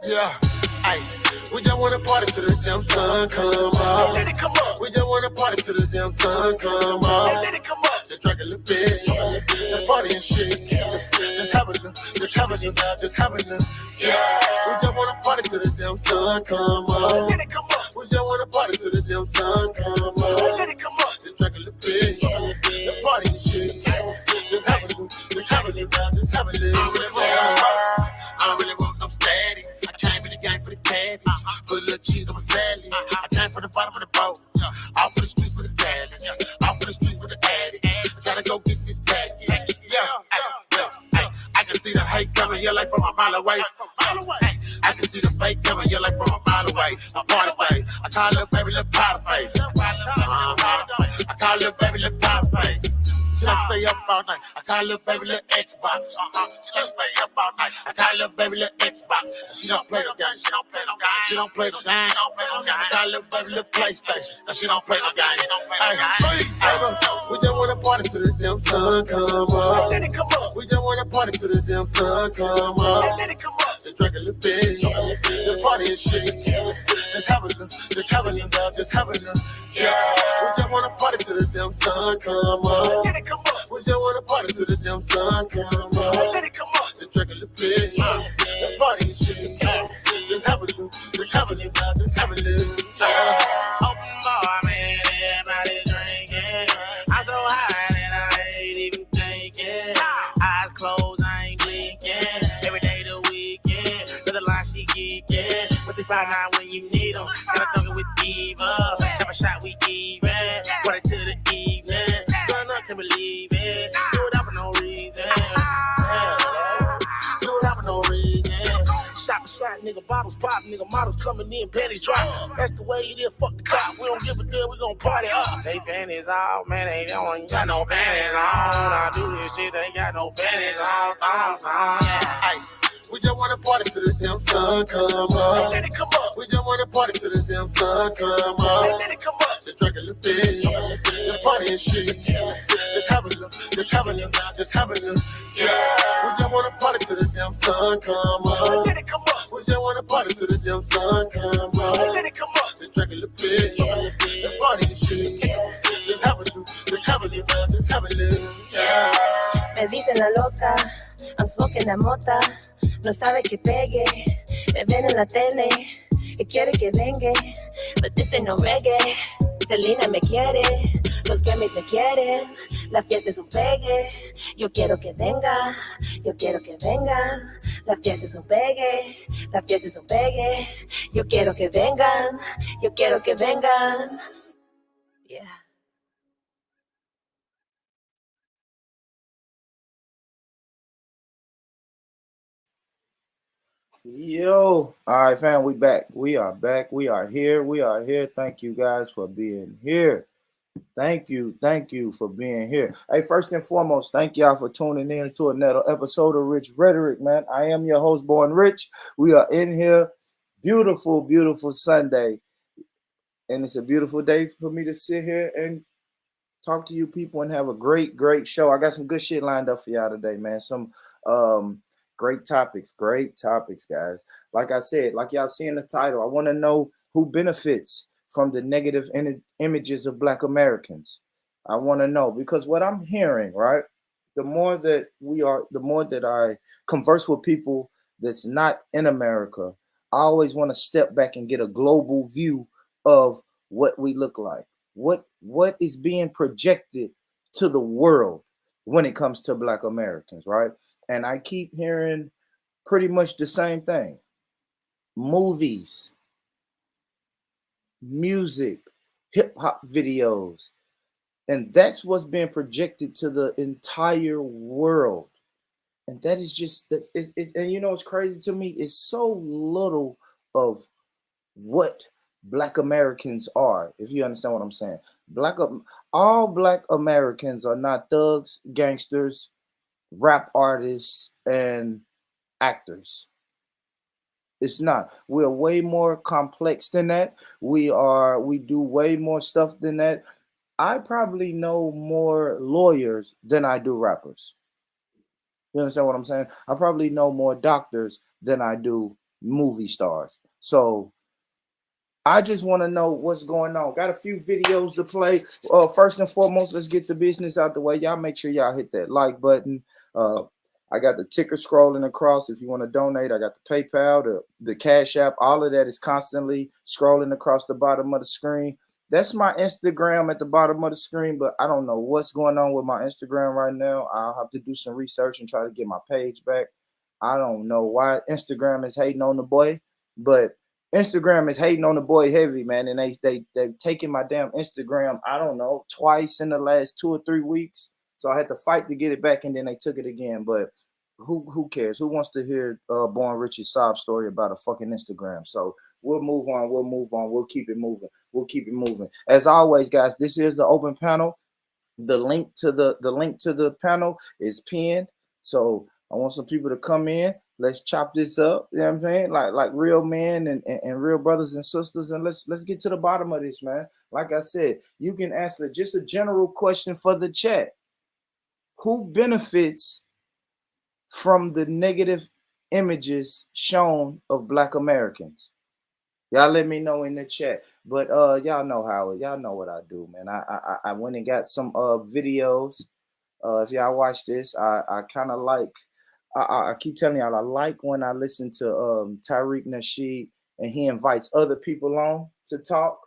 Yeah. Ay, we just wanna party till the damn sun come up. Let it come up. We just wanna party till the damn sun come up. Let it come up. Just drink a little bit, just party and shit. Just have a little, just have a little, just have a little. Yeah. We just wanna party till the damn sun come up. Let it come up. We just wanna party till the damn sun come up. Let it come up. Just drink a little bit, just party and shit. Just have a little, just have a little, just have a little. I don't really want no static. I came in the game for the cabbage. Put a little cheese on my salad. I came from the bottom of the boat. Off for the streets for the caddies. Off for the streets for the addicts. Gotta go get this package. I can see the hate coming here like from a mile away. I can see the fake coming here like from a mile away. A party way. I call little baby little powder face. I call little baby little powder face. She like stay up all night. I call little baby little Xbox. She like stay up all night. I call little baby little Xbox. She don't play no games. She don't play no games. She don't play no games. She don't play no games. I call little baby little PlayStation. She don't play no games. She don't play no games. We just wanna party till the damn sun come up. Let it come up. We just wanna party till the damn sun come up. Let it come up. Just drink a little bit. Just party and shit. Just have a little. Just have a little. Just have a little. Yeah. We just wanna party till the damn sun come up. Let it come up. We just wanna party till the damn sun come up. Let it come up. Just drink a little bit. Just party and shit. Just have a little. Just have a little. Just have a little. Open bar, man, everybody drinking. I'm so high that I ain't even thinking. Eyes closed, I ain't blinking. Every day the weekend, the line she geeking. But they find out when you need them. Gotta thug it with diva. Have a shot, we even. Party to the evening. Son, I can't believe it. Do it out for no reason. Do it out for no reason. Shot for shot, nigga, bottles pop, nigga, models coming in, panties drop. That's the way it is, fuck the cops. We don't give a damn, we gon' party up. They panties off, man, they don't got no panties on. I do this shit, they got no panties on. Ay, we just wanna party till the damn sun come up. Let it come up. We just wanna party till the damn sun come up. Let it come up. Just drink a little bit, just party and shit. Just have a little, just have a little, just have a little. Yeah. We just wanna party till the damn sun come up. Let it come up. We just wanna party till the damn sun come up. Let it come up. Just drink a little bit, just party and shit. Just have a little, just have a little, just have a little. Yeah. Me dicen la loca, I'm smoking la mota. No sabe que pegue, me ven en la tele, que quiere que venga, but this ain't no reggae. Selena me quiere, los Grammys me quieren, la fiesta es un pegue. Yo quiero que venga, yo quiero que vengan, la fiesta es un pegue, la fiesta es un pegue. Yo quiero que vengan, yo quiero que vengan. Yeah. Yo, all right, fam, we back. We are back. We are here. We are here. Thank you guys for being here. Thank you for being here. Hey, first and foremost, thank y'all for tuning in to another episode of Rhetoric, man. I am your host, Born Rich. We are in here. Beautiful, beautiful Sunday. And it's a beautiful day for me to sit here and talk to you people and have a great, great show. I got some good shit lined up for y'all today, man. Some great topics, guys. Like I said, like y'all see in the title, I want to know who benefits from the negative images of Black Americans. I want to know, because what I'm hearing, right, the more that I converse with people that's not in America, I always want to step back and get a global view of what we look like. What is being projected to the world when it comes to Black Americans, right? And I keep hearing pretty much the same thing. Movies, music, hip hop videos, and that's what's being projected to the entire world. And that is just and you know what's crazy to me is so little of what Black Americans are, if you understand what I'm saying. All Black Americans are not thugs, gangsters, rap artists, and actors. It's not. We're way more complex than that. We do way more stuff than that. I probably know more lawyers than I do rappers. You understand what I'm saying? I probably know more doctors than I do movie stars. So I just want to know what's going on. Got a few videos to play. First and foremost, let's get the business out the way. Y'all make sure y'all hit that like button. I got the ticker scrolling across. If you want to donate, I got the PayPal, the Cash App. All of that is constantly scrolling across the bottom of the screen. That's my Instagram at the bottom of the screen, but I don't know what's going on with my Instagram right now. I'll have to do some research and try to get my page back. I don't know why Instagram is hating on the boy, but Instagram is hating on the boy heavy, man, and they've taken my damn Instagram, I don't know, twice in the last 2 or 3 weeks. So I had to fight to get it back, and then they took it again. But who cares? Who wants to hear Born Rich's sob story about a fucking Instagram? So we'll move on. We'll keep it moving. As always, guys, this is the open panel. The link to the panel is pinned. So I want some people to come in. Let's chop this up. You know what I'm saying? Like real men and real brothers and sisters. And let's get to the bottom of this, man. Like I said, you can answer just a general question for the chat. Who benefits from the negative images shown of Black Americans? Y'all let me know in the chat. But y'all know how y'all know what I do, man. I went and got some videos. If y'all watch this, I kind of like. I keep telling y'all I like when I listen to Tariq Nasheed and he invites other people on to talk,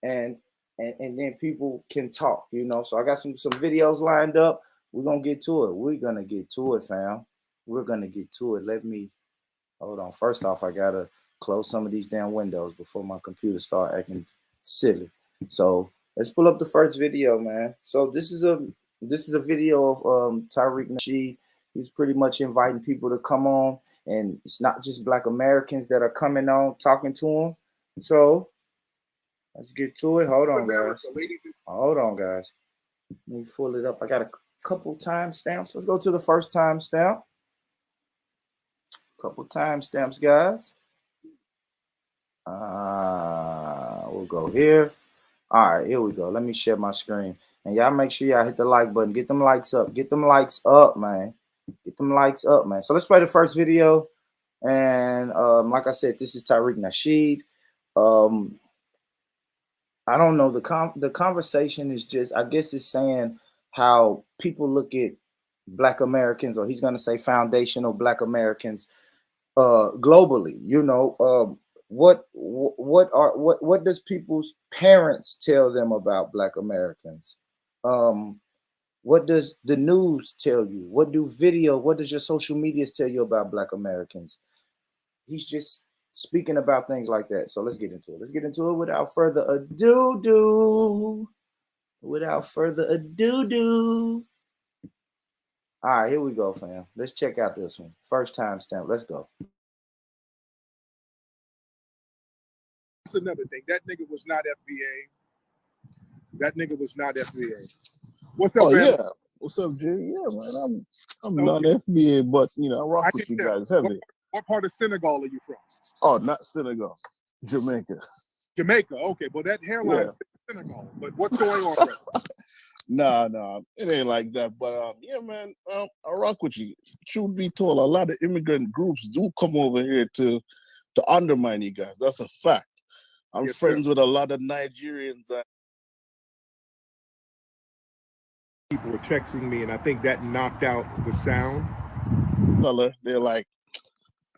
and then people can talk, you know. So I got some videos lined up. We're gonna get to it. We're gonna get to it, fam. We're gonna get to it. Let me hold on. First off, I gotta close some of these damn windows before my computer start acting silly. So let's pull up the first video, man. So this is a video of Tariq Nasheed. He's pretty much inviting people to come on, and it's not just Black Americans that are coming on talking to him. So let's get to it. Hold on, guys. Let me pull it up. I got a couple timestamps. Let's go to the first timestamp. Couple timestamps, guys. We'll go here. All right, here we go. Let me share my screen. And y'all make sure y'all hit the like button. Get them likes up. Get them likes up, man. Get them likes up, man. So let's play the first video. And like I said, this is Tariq Nasheed. I don't know. The conversation is just, I guess it's saying how people look at Black Americans, or he's going to say foundational Black Americans globally. You know, what does people's parents tell them about Black Americans? What does the news tell you? What does your social medias tell you about Black Americans? He's just speaking about things like that. So let's get into it. Let's get into it without further ado. All right, here we go, fam. Let's check out this one. First timestamp. Let's go. That's another thing. That nigga was not FBA. What's up, man? Yeah. What's up, Jay? Yeah, man. I'm not FBA, but you know, I rock with you guys heavy. What part of Senegal are you from? Oh, not Senegal, Jamaica. Jamaica. Okay, well that hairline says Senegal. But what's going on, bro? Nah, it ain't like that. But yeah, man, I rock with you. Truth be told, a lot of immigrant groups do come over here to undermine you guys. That's a fact. I'm friends with a lot of Nigerians. People were texting me, and I think that knocked out the sound. Fella, they're like,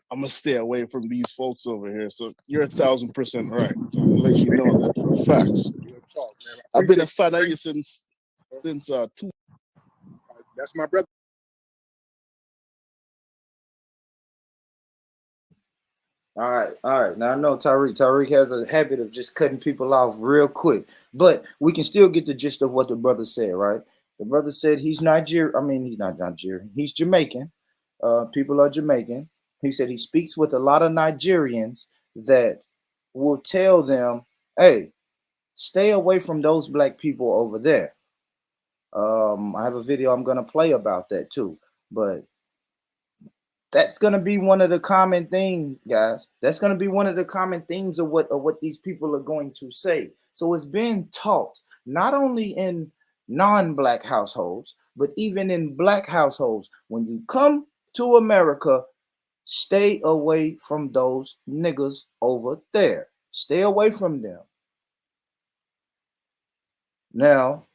I'm gonna stay away from these folks over here. So you're 1,000% right. So I'll let you know that for facts. Talk, man. I've been a fan of you since 2. That's my brother. All right. Now I know Tariq has a habit of just cutting people off real quick, but we can still get the gist of what the brother said, right? The brother said he's Nigerian. I mean, he's not Nigerian. He's Jamaican. People are Jamaican. He said he speaks with a lot of Nigerians that will tell them, hey, stay away from those Black people over there. I have a video I'm going to play about that too, but that's going to be one of the common things, guys. That's going to be one of the common themes of what these people are going to say. So it's being taught not only in non-Black households, but even in Black households. When you come to America, Stay away from those niggas over there. Stay away from them. Now,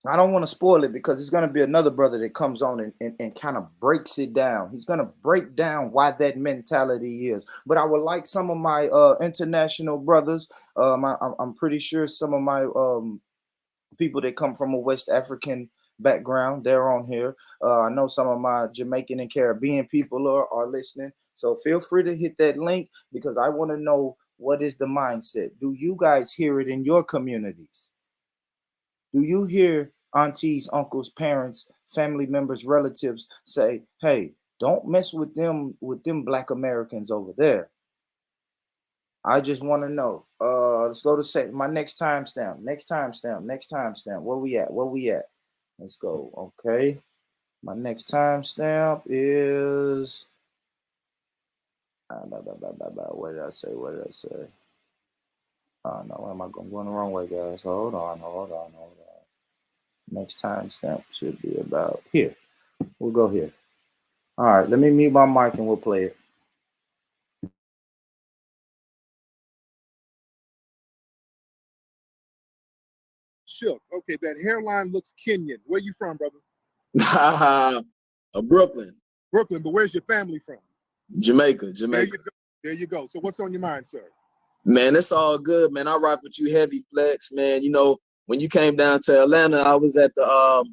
I don't want to spoil it because it's going to be another brother that comes on and kind of breaks it down. He's going to break down why that mentality is. But I would like some of my international brothers. I'm pretty sure some of my people that come from a West African background, they're on here. I know some of my Jamaican and Caribbean people are listening. So feel free to hit that link because I want to know, what is the mindset? Do you guys hear it in your communities? Do you hear aunties, uncles, parents, family members, relatives say, hey, don't mess with them Black Americans over there? I just want to know. Let's go to my next timestamp. Next timestamp. Where we at? Let's go. Okay. My next timestamp is what did I say? Oh no, where am I going the wrong way, guys? Hold on. Next timestamp should be about here. We'll go here. All right, let me mute my mic and we'll play it. Shook. Okay, that hairline looks Kenyan. Where you from, brother? Brooklyn. Brooklyn, but where's your family from? Jamaica. There you go. So what's on your mind, sir? Man, it's all good, man. I rock with you heavy, Flex, man. You know, when you came down to Atlanta, I was at the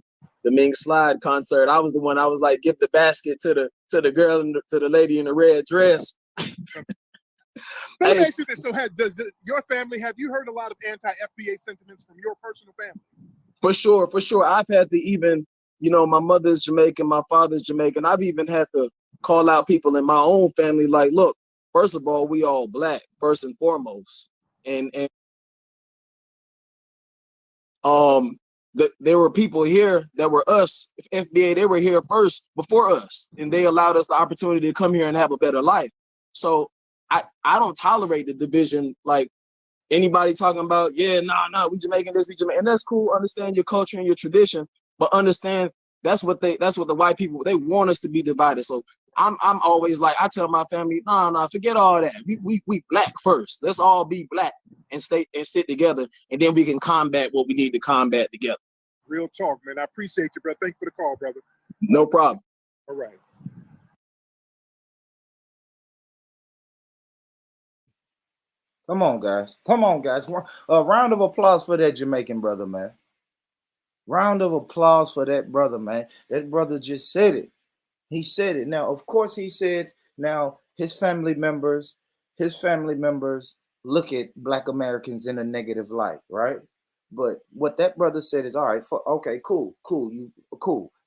Ming Slide concert. I was the one. I was like, give the basket to the girl and to the lady in the red dress. Let me ask you this: so, does your family, have you heard a lot of anti-FBA sentiments from your personal family? For sure. I've had to even, you know, my mother's Jamaican, my father's Jamaican. I've even had to call out people in my own family, like, look, first of all, we all Black, first and foremost, and there were people here that were us, FBA. They were here first before us, and they allowed us the opportunity to come here and have a better life. So I don't tolerate the division, like anybody talking about, yeah, nah, we Jamaican this, we Jamaican, and that's cool. Understand your culture and your tradition, but understand that's what the white people, they want us to be divided. So I'm always like, I tell my family, nah, forget all that. We Black first. Let's all be Black and sit together, and then we can combat what we need to combat together. Real talk, man. I appreciate you, brother. Thank you for the call, brother. No problem. All right. Come on, guys. A round of applause for that Jamaican brother, man. Round of applause for that brother, man. That brother just said it. He said it. Now, of course, he said, now his family members look at Black Americans in a negative light, right? But what that brother said is, all right, okay, cool.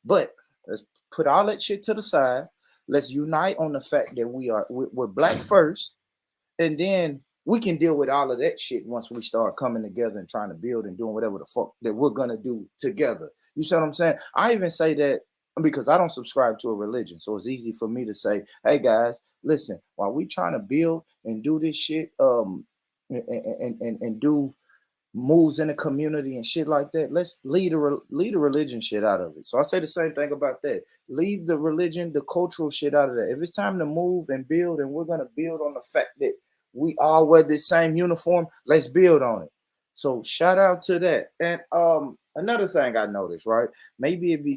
But let's put all that shit to the side. Let's unite on the fact that we're Black first, and then we can deal with all of that shit once we start coming together and trying to build and doing whatever the fuck that we're gonna do together. You see what I'm saying? I even say that because I don't subscribe to a religion, so it's easy for me to say, hey guys, listen, while we trying to build and do this shit, and do moves in the community and shit like that, let's leave the religion shit out of it. So I say the same thing about that. Leave the religion, the cultural shit out of that. If it's time to move and build, and we're gonna build on the fact that we all wear the same uniform, let's build on it. So shout out to that. And another thing I noticed, right? Maybe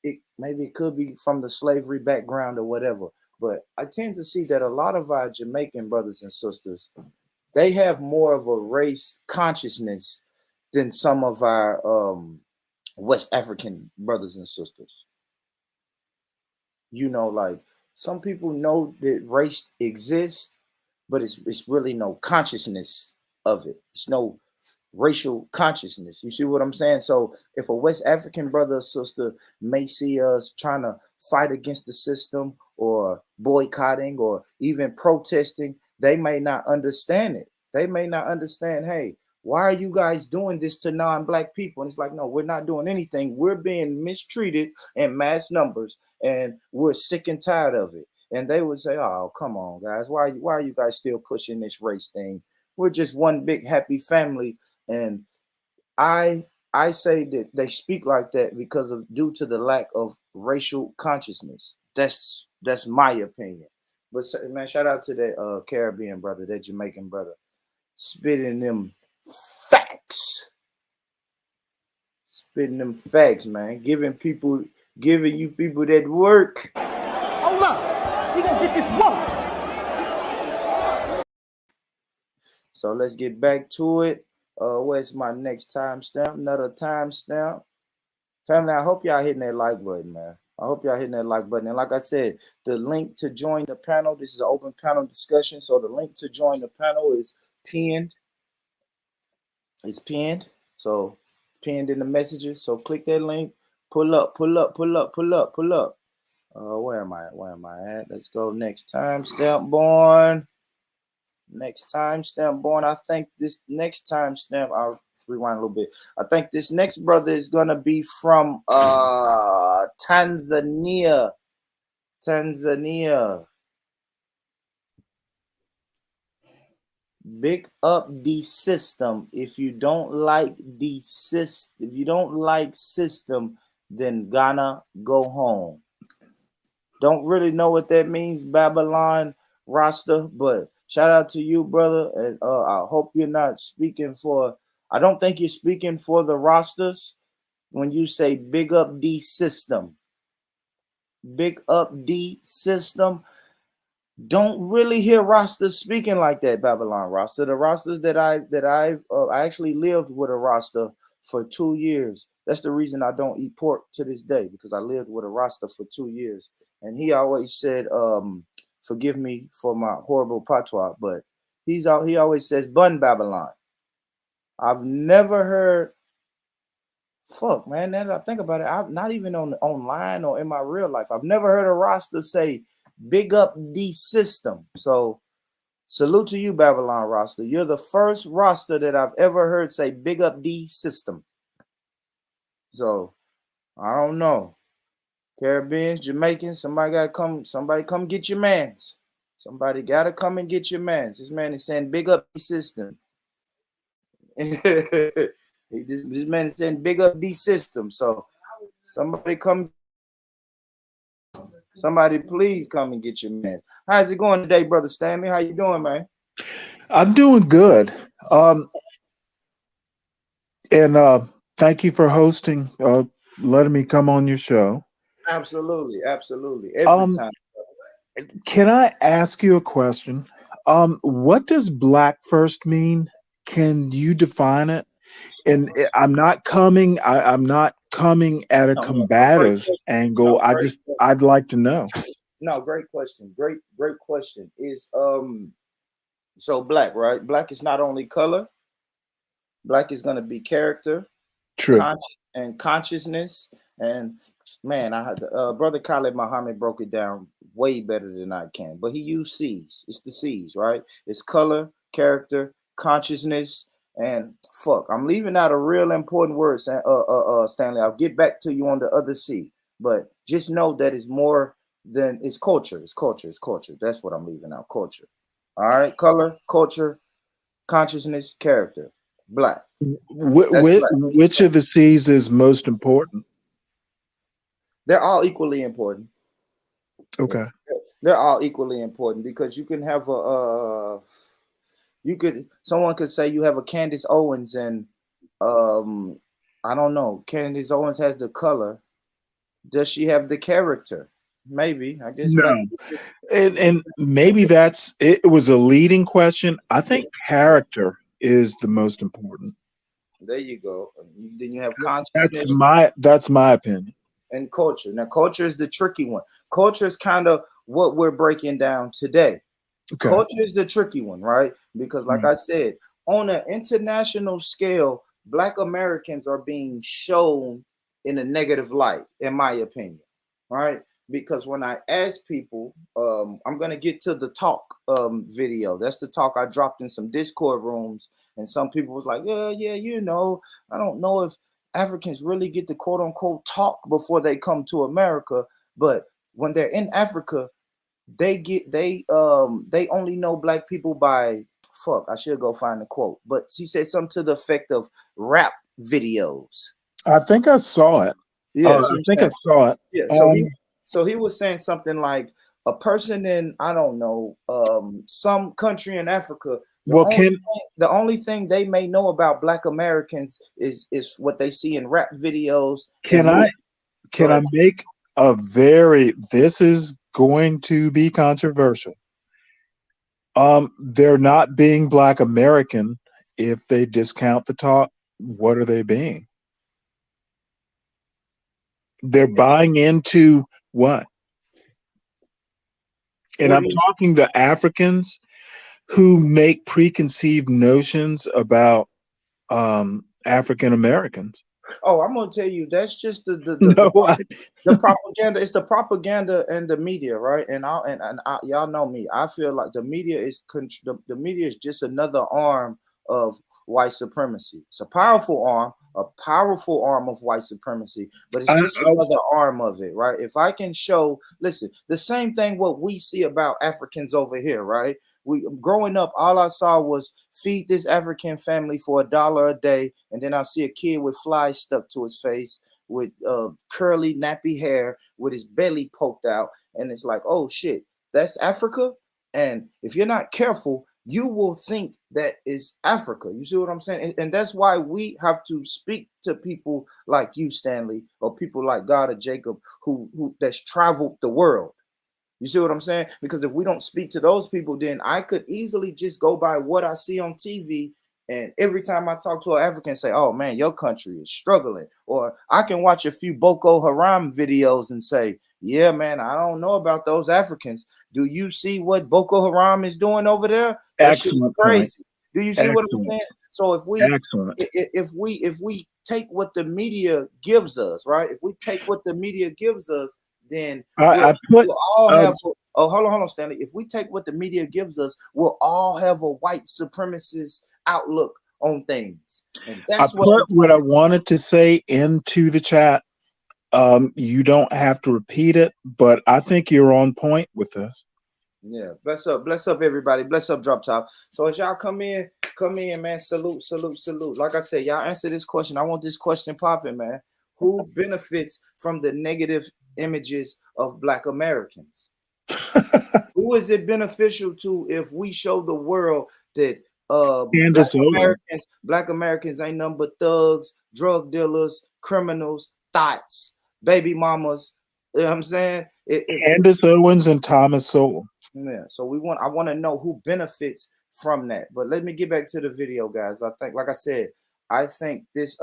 it could be from the slavery background or whatever, but I tend to see that a lot of our Jamaican brothers and sisters, they have more of a race consciousness than some of our West African brothers and sisters. You know, like some people know that race exists, but it's really no consciousness of it. It's no racial consciousness. You see what I'm saying? So if a West African brother or sister may see us trying to fight against the system or boycotting or even protesting, they may not understand it. They may not understand, hey, why are you guys doing this to non-Black people? And it's like, no, we're not doing anything. We're being mistreated in mass numbers, and we're sick and tired of it. And they would say, oh, come on, guys. Why are you guys still pushing this race thing? We're just one big happy family. And I say that they speak like that because of due to the lack of racial consciousness. That's my opinion. But man, shout out to that Caribbean brother, that Jamaican brother, spitting them facts. Spitting them facts, man. Giving you people that work. Hold up. We gonna get this work. So let's get back to it. Where's my next timestamp? Another timestamp. Family, I hope y'all hitting that like button, man. I hope y'all hitting that like button. And like I said, the link to join the panel, this is an open panel discussion. So the link to join the panel is pinned. It's pinned. So pinned in the messages. So click that link. Pull up. Where am I at? Let's go. Next timestamp, born. I think this next timestamp, I'll rewind a little bit. I think this next brother is gonna be from Tanzania. Big up the system. If you don't like system, then Ghana, go home. Don't really know what that means, Babylon Rasta, but shout out to you, brother. And I hope you're not speaking for. I don't think you're speaking for the Rastas when you say big up the system. Big up the system. Don't really hear Rastas speaking like that, Babylon Rasta. The Rastas I actually lived with a Rasta for 2 years. That's the reason I don't eat pork to this day, because I lived with a Rasta for 2 years. And he always said, forgive me for my horrible patois, but he always says, Bun Babylon. I've never heard, fuck, man, now that I think about it, I'm not even online or in my real life. I've never heard a Rasta say, big up the system. So salute to you, Babylon Rasta. You're the first Rasta that I've ever heard say, big up the system. So I don't know. Caribbeans, Jamaicans, somebody come get your mans. Somebody gotta come and get your mans. This man is saying big up the system. This man is saying big up the system. So somebody please come and get your man. How's it going today, Brother Stanley? How you doing, man? I'm doing good. And thank you for hosting, letting me come on your show. Absolutely. Every time. Can I ask you a question? What does black first mean? Can you define it? And I'm not coming at a combative angle. I'd like to know. No, great question. Great question. Is so black, right? Black is not only color. Black is gonna be character, true, and consciousness. And man, I had brother Khalid Muhammad broke it down way better than I can. But he used C's. It's the C's, right? It's color, character, consciousness, and fuck. I'm leaving out a real important word, Stanley. I'll get back to you on the other C. But just know that it's more than it's culture. It's culture. That's what I'm leaving out. Culture. All right. Color, culture, consciousness, character. Black. Which of the C's is most important? They're all equally important. Okay. They're all equally important because you can have someone could say you have a Candace Owens and I don't know, Candace Owens has the color. Does she have the character? Maybe, I guess. No. And maybe it was a leading question. I think character is the most important. There you go. Then you have consciousness. That's my opinion. And culture. Now, culture is the tricky one. Culture is kind of what we're breaking down today. Okay. Culture is the tricky one, right? Because like I said, on an international scale, Black Americans are being shown in a negative light, in my opinion, right? Because when I ask people, I'm going to get to the talk video. That's the talk I dropped in some Discord rooms. And some people was like, yeah, you know, I don't know if Africans really get to quote unquote talk before they come to America. But when they're in Africa, they only know Black people by I should go find the quote. But she said something to the effect of rap videos. I think I saw it. Yeah, I think I saw it. Yeah. So he was saying something like a person in, I don't know, some country in Africa. Well, The only thing they may know about Black Americans is what they see in rap videos. can I make a this is going to be controversial. They're not being Black American if they discount the talk. What are they being? They're buying into what? And I'm talking the Africans who make preconceived notions about African Americans. Oh, I'm gonna tell you, that's just the propaganda. It's the propaganda and the media, right? And y'all know me. I feel like the media is the media is just another arm of white supremacy. It's a powerful arm of white supremacy, but it's just another arm of it, right? If I can show, listen, the same thing what we see about Africans over here, right? We growing up, all I saw was feed this African family for $1 a day, and then I see a kid with flies stuck to his face, with curly nappy hair, with his belly poked out, and it's like, oh shit, that's Africa. And if you're not careful, you will think that is Africa. You see what I'm saying? And that's why we have to speak to people like you, Stanley, or people like God or Jacob, who that's traveled the world. You see what I'm saying? Because if we don't speak to those people, then I could easily just go by what I see on TV. And every time I talk to an African, say, oh man, your country is struggling. Or I can watch a few Boko Haram videos and say, yeah, man, I don't know about those Africans. Do you see what Boko Haram is doing over there? That shit is crazy. Do you see what I'm saying? So if we take what the media gives us, right? If we take what the media gives us, then we'll all have hold on, Stanley. If we take what the media gives us, we'll all have a white supremacist outlook on things. And that's what I wanted to say into the chat. You don't have to repeat it, but I think you're on point with this. Yeah, bless up, everybody. Bless up, Drop Top. So as y'all come in, man. Salute. Like I said, y'all answer this question. I want this question popping, man. Who benefits from the negative images of Black Americans? Who is it beneficial to if we show the world that Black Americans ain't nothing but thugs, drug dealers, criminals, thoughts, baby mamas? You know what I'm saying? Candace Owens and Thomas Sowell. Yeah, so I want to know who benefits from that. But let me get back to the video, guys. I think, like I said, I think this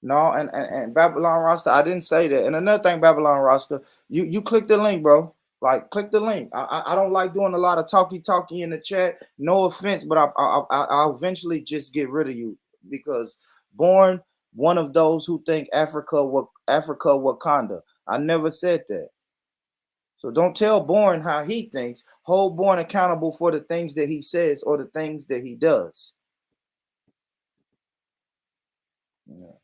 no, and Babylon Rasta, I didn't say that. And another thing, Babylon Rasta, you click the link, bro. Like, click the link. I don't like doing a lot of talky in the chat. No offense, but I'll eventually just get rid of you, because born one of those who think Africa Wakanda. I never said that. So don't tell Born how he thinks. Hold Born accountable for the things that he says or the things that he does. Yeah.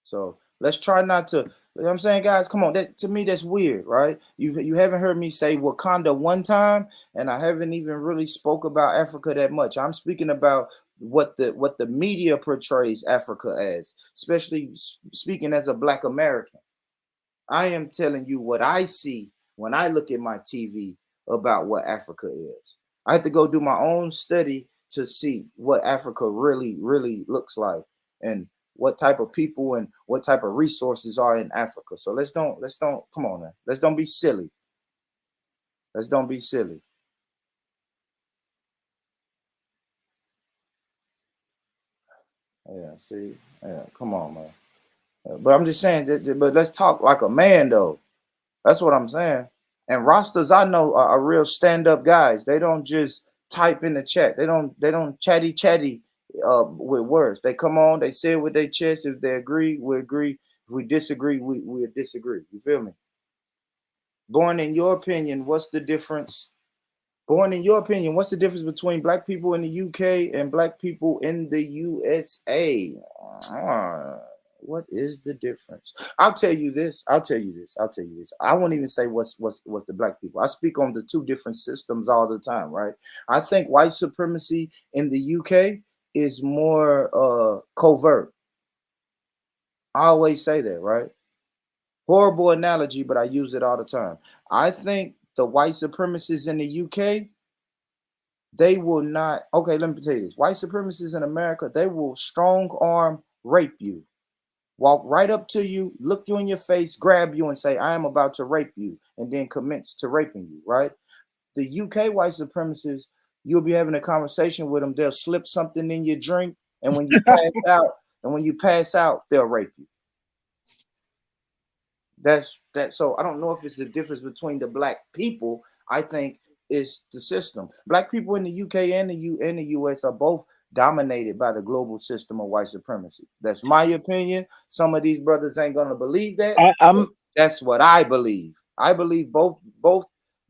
So let's try not to, you know what I'm saying, guys? Come on, to me, that's weird, right? You haven't heard me say Wakanda one time, and I haven't even really spoke about Africa that much. I'm speaking about what the media portrays Africa as, especially speaking as a Black American. I am telling you what I see when I look at my TV about what Africa is. I have to go do my own study to see what Africa really, really looks like, and what type of people and what type of resources are in Africa. So let's don't come on, man. Let's don't be silly. Let's don't be silly. Yeah, see, yeah, come on, man. But I'm just saying, but let's talk like a man, though. That's what I'm saying. And Rastas I know are real stand-up guys. They don't just type in the chat. They don't chatty with words. They come on, they say it with their chest. If they agree, we agree. If we disagree, we disagree. You feel me? Born, in your opinion, what's the difference? Born, in your opinion, what's the difference between Black people in the UK and Black people in the USA? What is the difference? I'll tell you this. I won't even say what's the Black people. I speak on the two different systems all the time, right? I think white supremacy in the UK is more covert. I always say that, right? Horrible analogy, but I use it all the time. I think the white supremacists in the UK, they will not. Okay, let me tell you this: white supremacists in America, they will strong arm rape you. Walk right up to you, look you in your face, grab you, and say, "I am about to rape you," and then commits to raping you. Right? The UK white supremacists, you'll be having a conversation with them. They'll slip something in your drink, and when you pass out, they'll rape you. That's that. So I don't know if it's the difference between the black people. I think it's the system. Black people in the UK and the US are both dominated by the global system of white supremacy. That's my opinion. Some of these brothers ain't gonna believe that. I'm That's what I believe. I believe both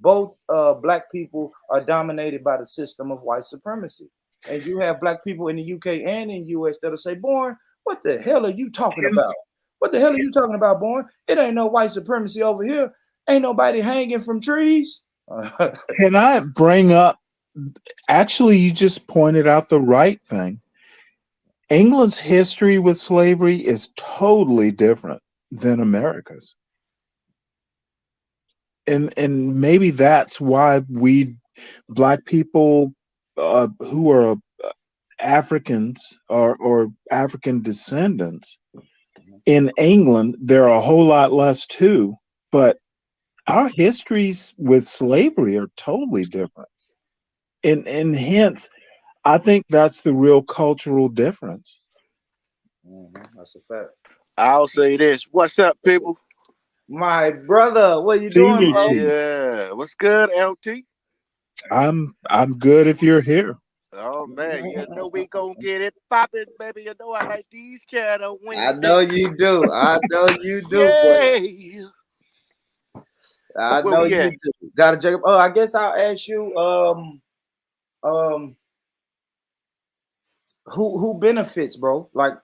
black people are dominated by the system of white supremacy. And you have black people in the UK and in the US that'll say, "Born, what the hell are you talking about? What the hell are you talking about, Born? It ain't no white supremacy over here. Ain't nobody hanging from trees." Can I bring up? Actually, you just pointed out the right thing. England's history with slavery is totally different than America's. And maybe that's why we black people who are Africans or African descendants in England, there are a whole lot less too, but our histories with slavery are totally different. And hence I think that's the real cultural difference. That's a fact. I'll say this. What's up, people? My brother, what you doing, Stevie bro? G, Yeah. What's good, LT? I'm good if you're here. Oh man, you know we gonna get it popping, baby. You know I like these kind of I know Wednesdays. you do. I know you do, boy. Yeah. So I where know we you at? do. Got it, Jacob. Oh, I guess I'll ask you. Who benefits, bro? Like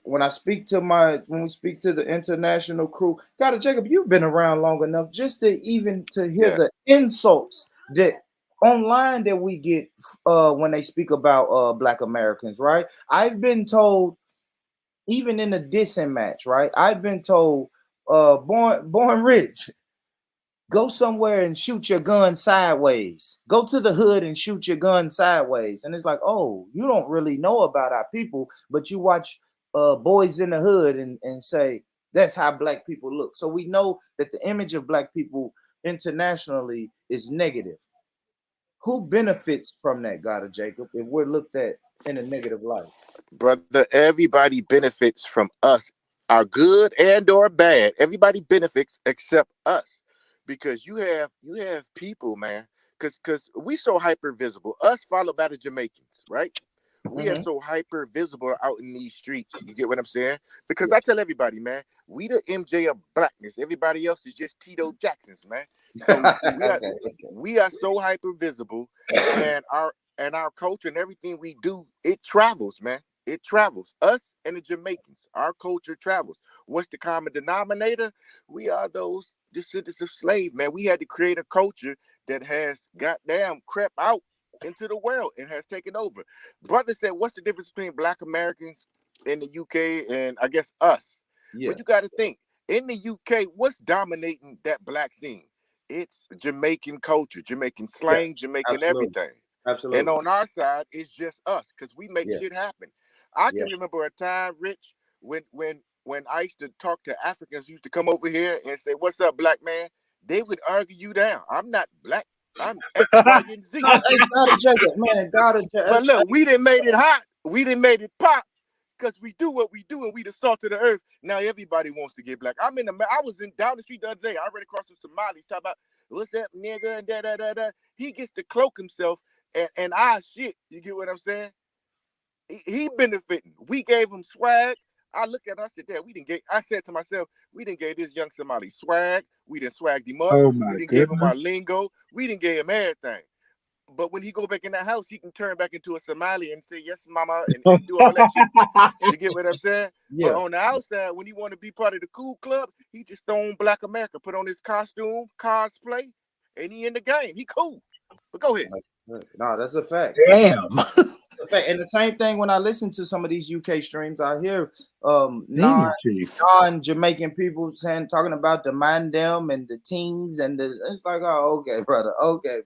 when we speak to the international crew. Got it, Jacob. You've been around long enough just to hear Yeah. the insults that online that we get when they speak about Black Americans, right? I've been told, even in a dissing match, right? I've been told, born rich, go somewhere and shoot your gun sideways. Go to the hood and shoot your gun sideways. And it's like, oh, you don't really know about our people, but you watch Boys in the Hood and say that's how black people look. So we know that the image of black people internationally is negative. Who benefits from that, God of Jacob, if we're looked at in a negative light? Brother, everybody benefits from us. Our good and or bad. Everybody benefits except us. Because you have people, man. Cause we so hyper visible. Us followed by the Jamaicans, right? We are so hyper visible out in these streets. You get what I'm saying? Because I tell everybody, man, we the MJ of blackness. Everybody else is just Tito Jacksons, man. So we are so hyper visible, and our culture and everything we do, it travels, man. It travels. Us and the Jamaicans, our culture travels. What's the common denominator? We are those descendants of slaves, man. We had to create a culture that has goddamn crept out into the world and has taken over. Brother said, what's the difference between Black Americans in the UK and I guess us? Yeah. But you got to think, in the UK, what's dominating that black scene? It's Jamaican culture, Jamaican slang, Jamaican everything. Absolutely. And on our side, it's just us because we make shit happen. I can remember a time, Rich, when I used to talk to Africans who used to come over here and say, "What's up, black man?" They would argue you down. I'm not black. I'm X, Y, and Z. God, Jacob, man, God, But look, we done made it hot. We done made it pop because we do what we do and we the salt of the earth. Now everybody wants to get black. I was down the street the other day. I ran across some Somalis talking about what's up, nigga, and da da da da. He gets to cloak himself and shit. You get what I'm saying? He benefiting. We gave him swag. I look at it, I said, "Dad, I said to myself, we didn't give this young Somali swag. We didn't swagged him up. Oh my We didn't give him our goodness. lingo. We didn't give him everything. But when he go back in that house, he can turn back into a Somali and say, yes, mama, and do all that shit. You get what I'm saying? But on the outside, when he want to be part of the cool club, he just throw on Black America, put on his costume, cosplay, and he in the game. He cool. But go ahead. No, that's a fact. Damn. fact, and the same thing when I listen to some of these UK streams, I hear Damn, Chief. non-Jamaican people talking about the mandem and the teens and it's like, oh, okay, brother, okay.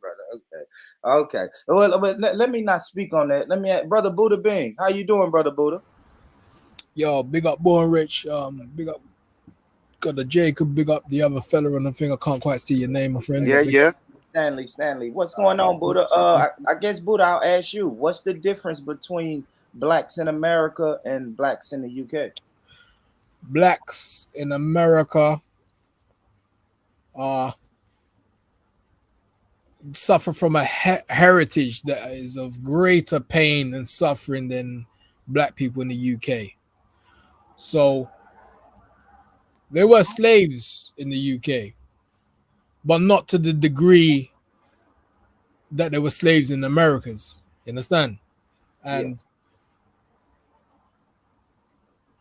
Well, but let me not speak on that. Let me ask, brother Buddha Bing, how you doing, brother Buddha? Yo, big up Born Rich. Big up got the Jacob, big up the other fella on the thing. I can't quite see your name, my friend. Yeah. Stanley. What's going on, Buddha? I guess, Buddha, I'll ask you, what's the difference between blacks in America and blacks in the UK? Blacks in America suffer from a heritage that is of greater pain and suffering than black people in the UK. So they were slaves in the UK, but not to the degree that they were slaves in the Americas. You understand? And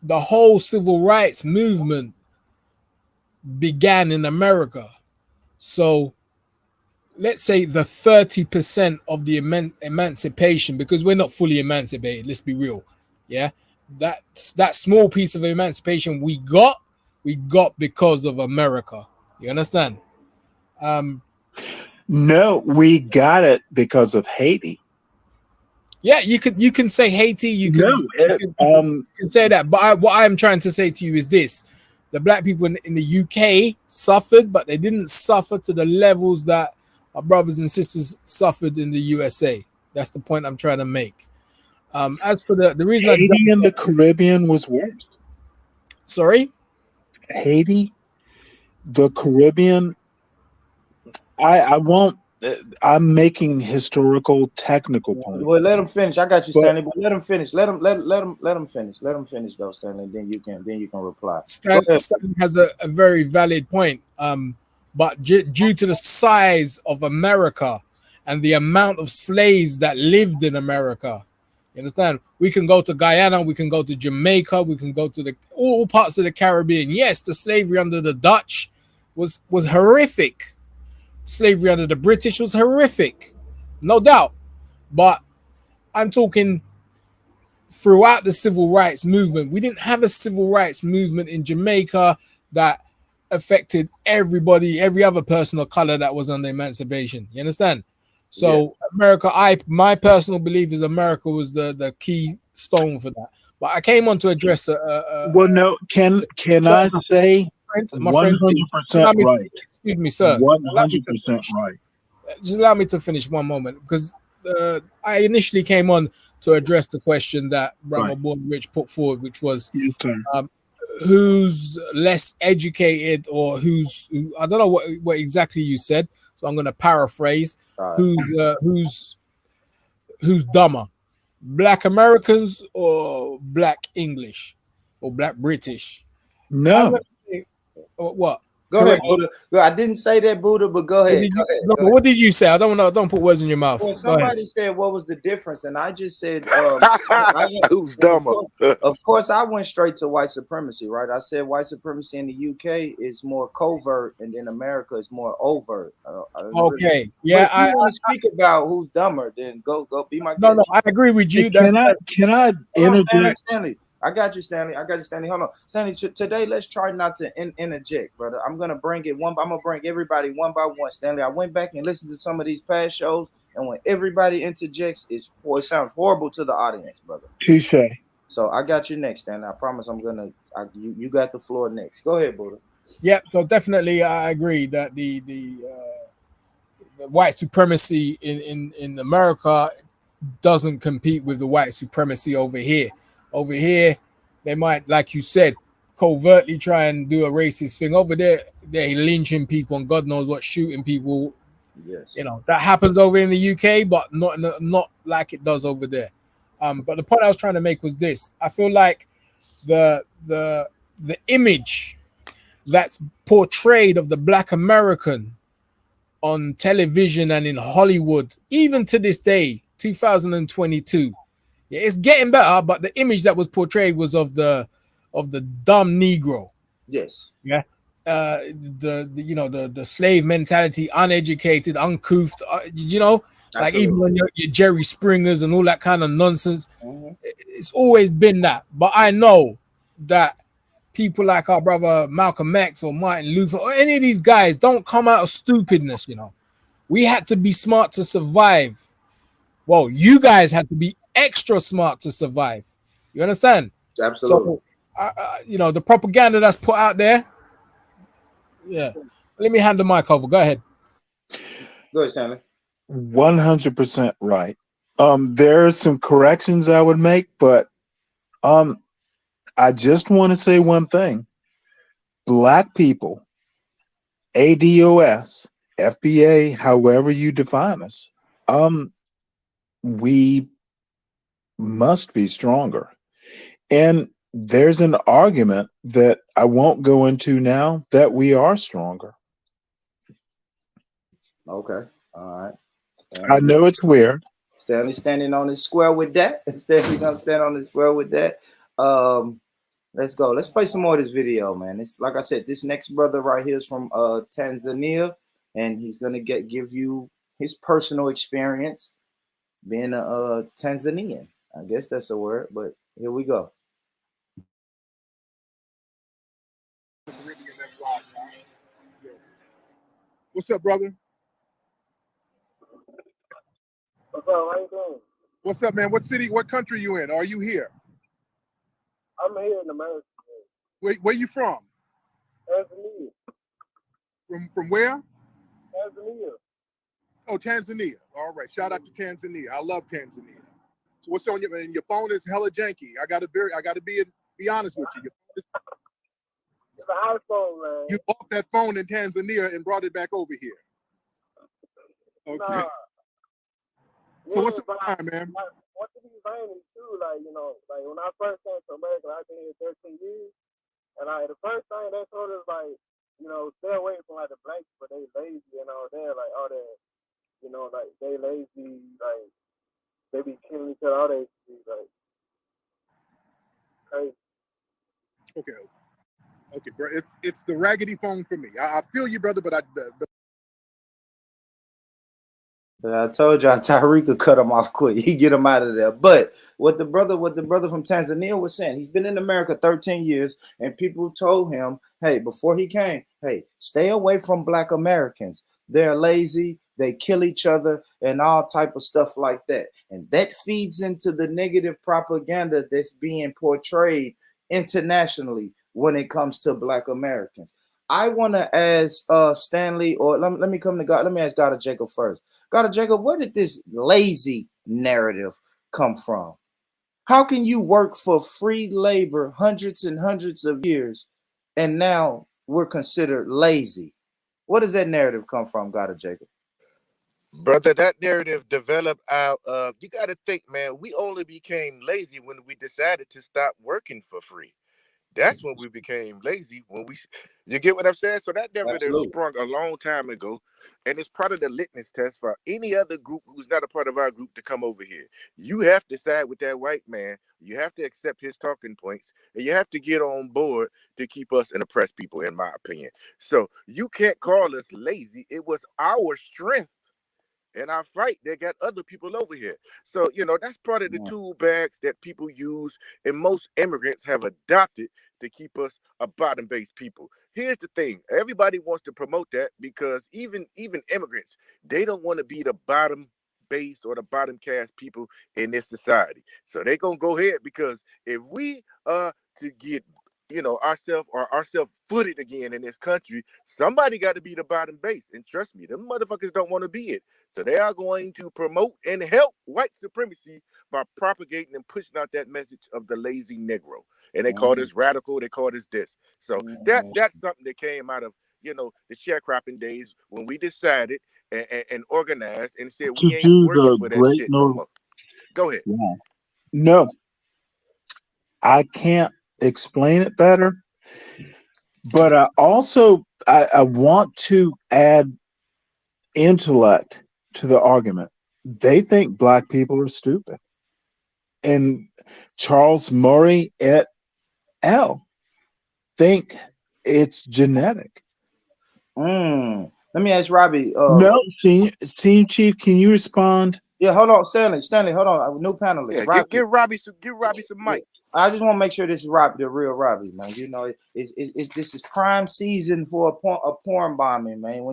the whole civil rights movement began in America. So let's say the 30% of the emancipation, because we're not fully emancipated, let's be real. Yeah. That small piece of emancipation we got because of America. You understand? No, we got it because of Haiti. Yeah, you can say Haiti. You can say that. But what I'm trying to say to you is this: the black people in the UK suffered, but they didn't suffer to the levels that our brothers and sisters suffered in the USA. That's the point I'm trying to make. As for the reason Haiti in the Caribbean was worse. Sorry? Haiti, the Caribbean. I won't. I'm making historical, technical points. Well, let him finish. I got you, Stanley. But let him finish. Let him finish. Let him finish, though, Stanley. Then you can reply. Stanley has a very valid point. But due to the size of America and the amount of slaves that lived in America, you understand? We can go to Guyana, we can go to Jamaica, we can go to all parts of the Caribbean. Yes, the slavery under the Dutch was horrific. Slavery under the British was horrific, no doubt. But I'm talking throughout the civil rights movement. We didn't have a civil rights movement in Jamaica that affected everybody, every other person of color that was under emancipation. You understand? So America, my personal belief is America was the key stone for that. But I came on to address well, no, can I say 100% right? Excuse me, sir. 100% right. Just allow me to finish one moment, because I initially came on to address the question that Brother Born Rich put forward, which was who's less educated, or who I don't know what exactly you said, so I'm going to paraphrase. Who's dumber, Black Americans or Black English or Black British? No. What? Go ahead, Buddha. I didn't say that, Buddha, but go ahead. What did you say? I don't put words in your mouth. Well, somebody said what was the difference, and I just said who's dumber? Of course, I went straight to white supremacy, right? I said white supremacy in the UK is more covert, and in America is more overt. Okay, yeah. If you want to speak about who's dumber, then go be my guest. No, I agree with you. Can I interject? Stanley, I got you, Stanley. Hold on, Stanley. Today, let's try not to interject, brother. I'm gonna bring it one. I'm gonna bring everybody one by one, Stanley. I went back and listened to some of these past shows, and when everybody interjects, it sounds horrible to the audience, brother. Touche. So I got you next, Stanley. I promise I'm gonna. You got the floor next. Go ahead, Buddha. Yeah. So definitely, I agree that the white supremacy in America doesn't compete with the white supremacy over here. Over here, they might, like you said, covertly try and do a racist thing. Over there, they're lynching people and God knows what, shooting people. Yes, you know that happens over in the UK, but not like it does over there. But the point I was trying to make was this: I feel like the image that's portrayed of the Black American on television and in Hollywood, even to this day, 2022. Yeah, it's getting better, but the image that was portrayed was of the dumb Negro. Yes. Yeah. The slave mentality, uneducated, uncouth. Like even on your Jerry Springers and all that kind of nonsense. Mm-hmm. It's always been that. But I know that people like our brother Malcolm X or Martin Luther or any of these guys don't come out of stupidness, you know. We had to be smart to survive. Well, you guys had to be extra smart to survive. You understand? Absolutely. So, you know, the propaganda that's put out there. Yeah. Let me hand the mic over. Go ahead. Go ahead, Stanley. 100% right. There are some corrections I would make, but I just want to say one thing. Black people, ADOS, FBA, however you define us, we must be stronger. And there's an argument that I won't go into now that we are stronger. Okay. All right. I know it's weird. Stanley standing on his square with that. Stanley gonna stand on his square with that. Let's go. Let's play some more of this video, man. It's like I said, this next brother right here is from Tanzania, and he's gonna give you his personal experience being a Tanzanian. I guess that's a word, but here we go. What's up, brother? What's up? How you doing? What's up, man? What city, what country you in? Are you here? I'm here in America. Where you from? Tanzania. From where? Tanzania. Oh, Tanzania. All right. Shout out to Tanzania. I love Tanzania. So what's on your phone is hella janky. I gotta be honest with you. It's an iPhone, man. You bought that phone in Tanzania and brought it back over here. Okay. Nah. So what's the time, man? What to be funny too, like, you know, like when I first came to America, I've been here 13 years, and the first thing they told us, like, you know, stay away from like the blacks, but they lazy and all that, like all that, you know, like they lazy, like they be killing each other, all that, like crazy. Okay, bro. It's the raggedy phone for me. I feel you, brother, but I told y'all Tariq could cut him off quick. He get him out of there. But what the brother from Tanzania was saying, he's been in America 13 years, and people told him, hey, before he came, hey, stay away from Black Americans. They're lazy, they kill each other, and all type of stuff like that. And that feeds into the negative propaganda that's being portrayed internationally when it comes to Black Americans. I want to ask Stanley, or let me come to God. Let me ask God of Jacob first. God of Jacob, where did this lazy narrative come from? How can you work for free labor hundreds and hundreds of years, and now we're considered lazy? Where does that narrative come from, God of Jacob? Brother, that narrative developed out of, you got to think, man, we only became lazy when we decided to stop working for free. That's when we became lazy. You get what I'm saying? So that narrative sprung a long time ago, and it's part of the litmus test for any other group who's not a part of our group to come over here. You have to side with that white man. You have to accept his talking points, and you have to get on board to keep us and oppress people, in my opinion. So you can't call us lazy. It was our strength and our fight that got other people over here. So, you know, that's part of the tool bags that people use, and most immigrants have adopted to keep us a bottom-based people. Here's the thing. Everybody wants to promote that because even immigrants, they don't want to be the bottom base or the bottom caste people in this society. So they're going to go ahead, because if we to get ourselves footed again in this country, somebody got to be the bottom base. And trust me, them motherfuckers don't want to be it. So they are going to promote and help white supremacy by propagating and pushing out that message of the lazy Negro. And they call this radical, they call this this. So that's something that came out of, you know, the sharecropping days when we decided and organized and said we ain't working for that shit no more. Go ahead. Yeah. No, I can't explain it better. But I also I want to add intellect to the argument. They think black people are stupid. And Charles Murray et al. think it's genetic. Let me ask Robbie. No, team chief, can you respond? Yeah, hold on, Stanley, hold on. New panelist, Yeah, Robbie. give Robbie some mic. I just want to make sure this is Robbie, the real Robbie, man. You know, this is prime season for a porn bombing, man.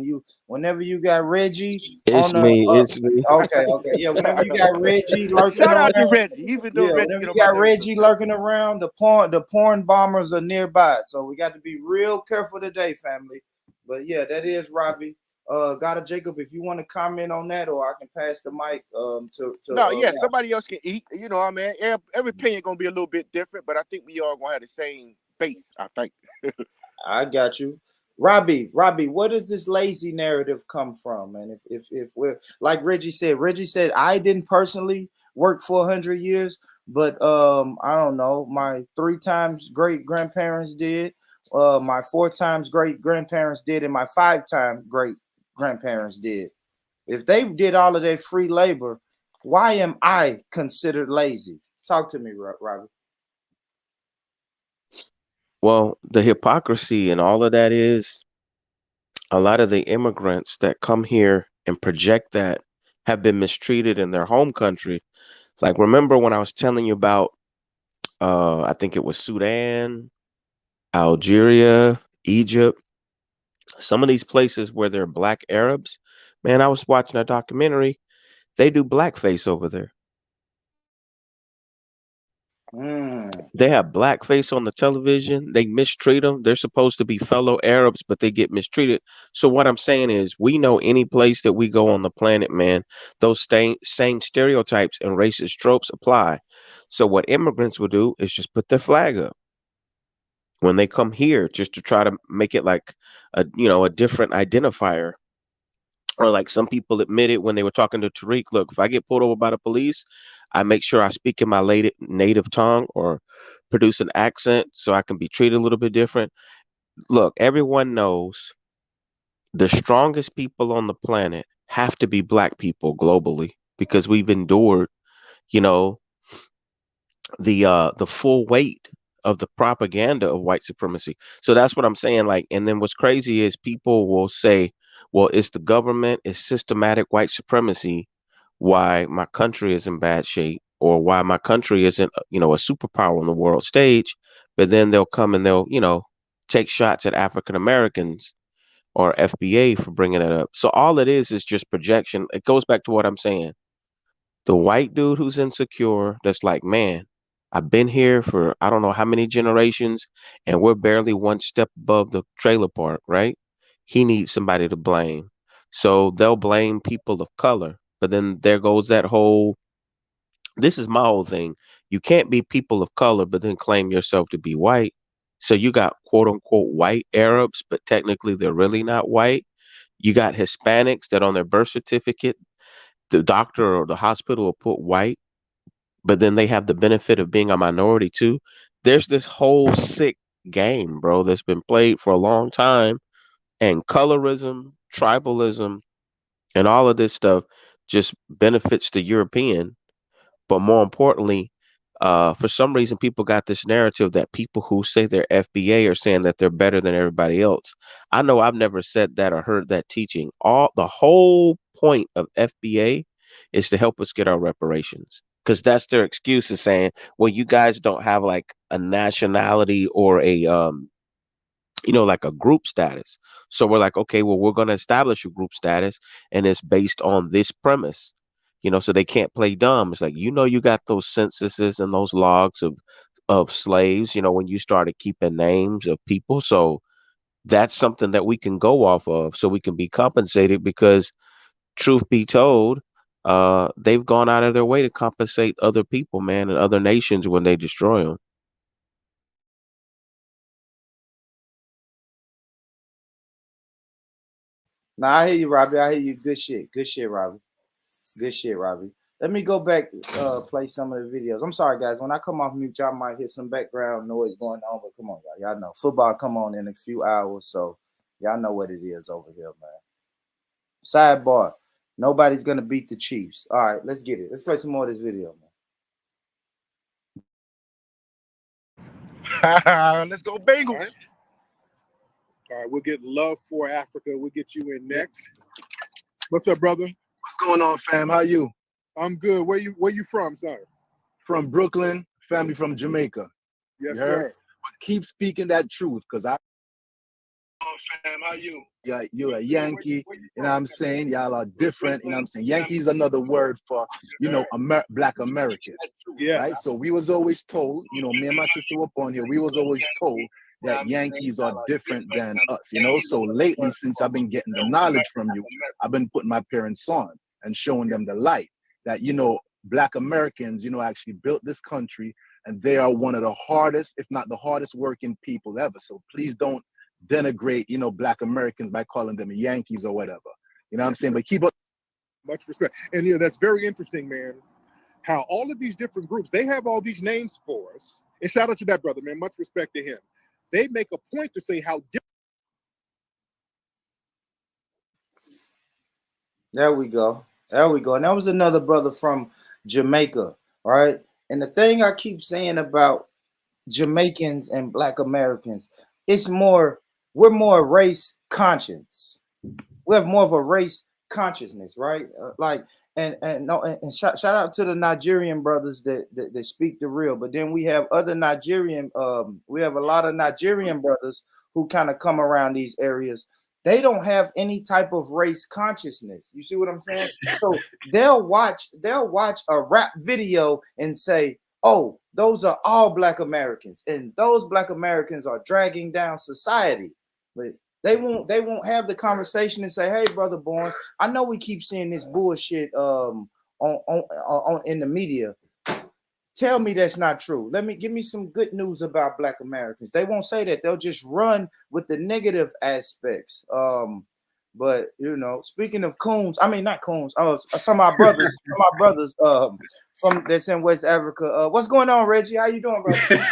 Whenever you got Reggie It's on the me. It's me. okay, yeah. Whenever you got Reggie lurking Shout around, out to Reggie, even though Reggie whenever get on you my got nerves Reggie sometimes. lurking around, the porn bombers are nearby. So we got to be real careful today, family. But yeah, that is Robbie. Gotta Jacob, if you want to comment on that, or I can pass the mic to No, yeah, somebody else can eat. You know, I mean, every opinion gonna be a little bit different, but I think we all gonna have the same base. I think. I got you. Robbie, where does this lazy narrative come from? And if we're like Reggie said, I didn't personally work for 100 years, but I don't know, my 3 times great grandparents did, my 4 times great grandparents did, and my 5 time great grandparents did. If they did all of that free labor, why am I considered lazy? Talk to me, Robbie. Well, the hypocrisy and all of that is a lot of the immigrants that come here and project that have been mistreated in their home country. Like, remember when I was telling you about, I think it was Sudan, Algeria, Egypt, some of these places where they're black Arabs. Man, I was watching a documentary. They do blackface over there. They have blackface on the television. They mistreat them. They're supposed to be fellow Arabs, but they get mistreated. So what I'm saying is, we know any place that we go on the planet, man, those same stereotypes and racist tropes apply. So what immigrants will do is just put their flag up when they come here, just to try to make it like a different identifier. Or like some people admitted when they were talking to Tariq, look, if I get pulled over by the police, I make sure I speak in my native tongue or produce an accent so I can be treated a little bit different. Look, everyone knows the strongest people on the planet have to be black people globally because we've endured, you know, the full weight of the propaganda of white supremacy. So that's what I'm saying. Like, and then what's crazy is people will say, well, it's the government, it's systematic white supremacy why my country is in bad shape or why my country isn't, a superpower on the world stage. But then they'll come and they'll, take shots at African Americans or FBA for bringing it up. So all it is just projection. It goes back to what I'm saying. The white dude who's insecure, that's like, man, I've been here for I don't know how many generations, and we're barely one step above the trailer park, right? He needs somebody to blame. So they'll blame people of color. But then there goes that whole this is my whole thing. You can't be people of color, but then claim yourself to be white. So you got quote unquote white Arabs, but technically they're really not white. You got Hispanics that on their birth certificate, the doctor or the hospital will put white, but then they have the benefit of being a minority too. There's this whole sick game, bro, that's been played for a long time, and colorism, tribalism, and all of this stuff just benefits the European. But more importantly, for some reason, people got this narrative that people who say they're FBA are saying that they're better than everybody else. I know I've never said that or heard that teaching. The whole point of FBA is to help us get our reparations. Because that's their excuse is saying, well, you guys don't have like a nationality or a like a group status. So we're like, okay, well, we're going to establish a group status, and it's based on this premise. So they can't play dumb. It's like, you got those censuses and those logs of slaves, when you started keeping names of people. So that's something that we can go off of so we can be compensated because truth be told, they've gone out of their way to compensate other people, man, and other nations when they destroy them. Nah, I hear you, Robbie. I hear you. Good shit. Good shit, Robbie. Good shit, Robbie. Let me go back, play some of the videos. I'm sorry, guys. When I come off mute, y'all might hear some background noise going on, but come on, y'all. Y'all know football come on in a few hours, so y'all know what it is over here, man. Sidebar. Nobody's gonna beat the Chiefs. All right, let's get it. Let's play some more of this video, Let's go Bengals. All All right, we'll get Love for Africa. We'll get you in next. What's up, brother? What's going on, fam? How you? I'm good. Where you from, sir? From Brooklyn, family from Jamaica. Yes, You heard? sir. But keep speaking that truth, because I. Fam, how you? Yeah, you're a Yankee. You know what I'm saying? Y'all are different. You know what I'm saying? Yankee is another word for, Black American. Yes. Right? So we was always told, me and my sister were born here, we was always told that Yankees are different than us, So lately, since I've been getting the knowledge from you, I've been putting my parents on and showing them the light that, Black Americans, actually built this country, and they are one of the hardest, if not the hardest working people ever. So please don't denigrate, Black Americans by calling them Yankees or whatever. You know what I'm saying? But keep up. Much respect. And that's very interesting, man. How all of these different groups, they have all these names for us. And shout out to that brother, man. Much respect to him. They make a point to say how different. There we go. There we go. And that was another brother from Jamaica, right? And the thing I keep saying about Jamaicans and Black Americans, we're more race conscious. We have more of a race consciousness, right? And shout out to the Nigerian brothers that speak the real. But then we have other Nigerian, we have a lot of Nigerian brothers who kind of come around these areas. They don't have any type of race consciousness. You see what I'm saying? So they'll watch a rap video and say, "Oh, those are all Black Americans, and those Black Americans are dragging down society." But they won't have the conversation and say, "Hey, brother Born, I know we keep seeing this bullshit on in the media. Tell me that's not true. Give me some good news about Black Americans." They won't say that. They'll just run with the negative aspects. But speaking of coons, I mean not coons. Some of my brothers, from that's in West Africa. What's going on, Reggie? How you doing, brother?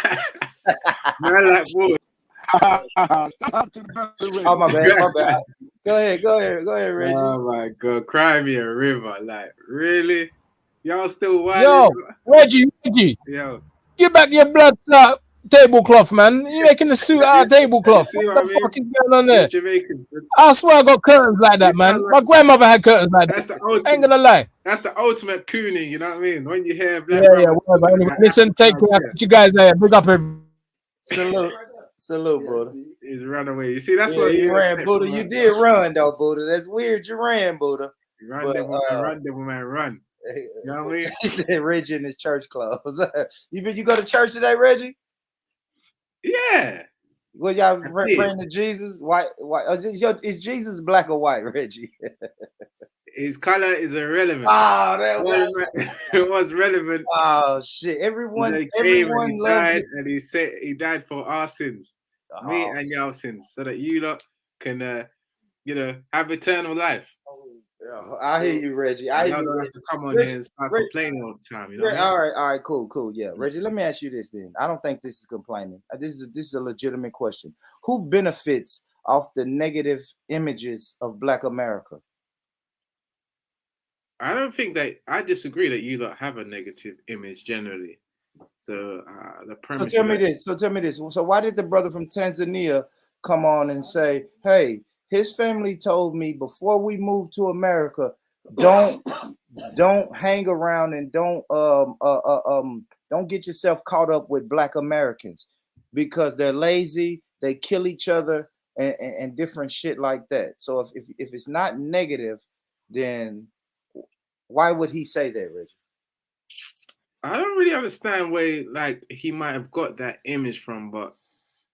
Man, like, boy. Oh, my bad. Go ahead, Reggie. Oh my God, cry me a river. Like, really? Y'all still wild? Yo, Reggie. Yo. Give back your blood tablecloth, man. You're making the suit out of tablecloth. What the fuck is going on there? I swear I got curtains like that, man. My grandmother had curtains like that. I ain't gonna lie. That's the ultimate cooning, you know what I mean? When you hear Black whatever. Anyway, listen, take care. You guys there. Big up everyone. Salute, brother. He's run away. You see, that's what you ran, Buddha. You did run, though, Buddha. That's weird. You ran, Buddha. Run. You know what I mean? He said Reggie in his church clothes. You go to church today, Reggie? Yeah. Well, y'all praying to Jesus? White. Is Jesus black or white, Reggie? His color is irrelevant. It was relevant. Oh shit! Everyone died, and he said he died for our sins, me and your sins, so that you lot can, have eternal life. I hear you, Reggie. I don't have to come on here and start complaining all the time. You know. All right, cool. Yeah, Reggie. Let me ask you this then. I don't think this is complaining. This is a legitimate question. Who benefits off the negative images of Black America? I don't think that. I disagree that you lot have a negative image generally. So the premise. So tell me this. So why did the brother from Tanzania come on and say, "Hey, his family told me before we moved to America, don't hang around and don't get yourself caught up with Black Americans because they're lazy, they kill each other, and different shit like that." So if it's not negative, then why would he say that, Reggie? I don't really understand where he might have got that image from, but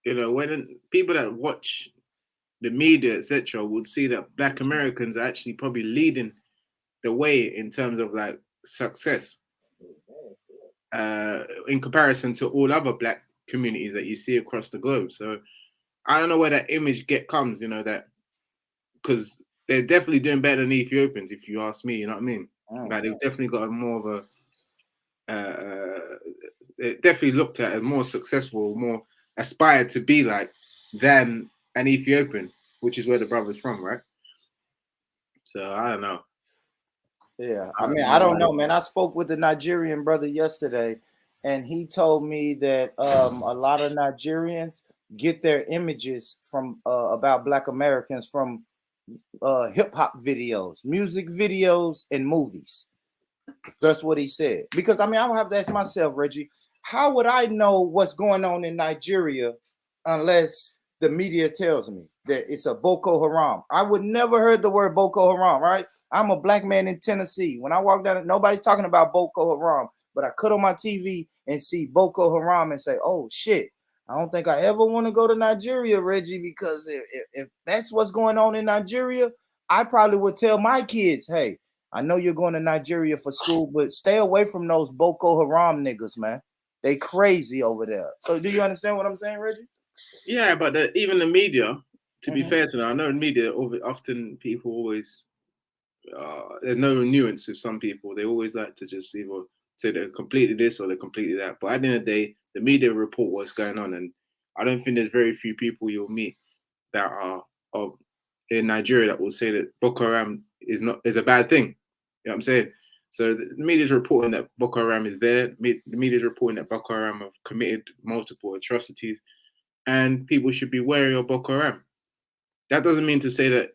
when people that watch the media, etc., would see that Black Americans are actually probably leading the way in terms of success in comparison to all other Black communities that you see across the globe. So I don't know where that image comes, that because they're definitely doing better than the Ethiopians, if you ask me. You know what I mean? They've definitely got more of a. They definitely looked at as more successful, more aspired to be like than an Ethiopian, which is where the brother's from, right? So I don't know. Yeah, I don't know, man. I spoke with the Nigerian brother yesterday, and he told me that a lot of Nigerians get their images from about Black Americans from hip hop videos, music videos, and movies. That's what he said. Because I mean, I would have to ask myself, Reggie, how would I know what's going on in Nigeria unless the media tells me that it's a Boko Haram? I would never heard the word Boko Haram, right? I'm a black man in Tennessee. When I walk down, nobody's talking about Boko Haram, but I cut on my TV and see Boko Haram and say, oh shit, I don't think I ever want to go to Nigeria, Reggie, because if that's what's going on in Nigeria, I probably would tell my kids, hey, I know you're going to Nigeria for school, but stay away from those Boko Haram niggas, man. They crazy over there. So do you understand what I'm saying, Reggie? Yeah, but even the media, to be fair to them, I know in media often people always there's no nuance with some people. They always like to just either say they're completely this or they're completely that. But at the end of the day, the media report what's going on, and I don't think there's very few people you'll meet that are in Nigeria that will say that Boko Haram is a bad thing. You know what I'm saying? So the media is reporting that Boko Haram is there. The media is reporting that Boko Haram have committed multiple atrocities, and people should be wary of Boko Haram. That doesn't mean to say that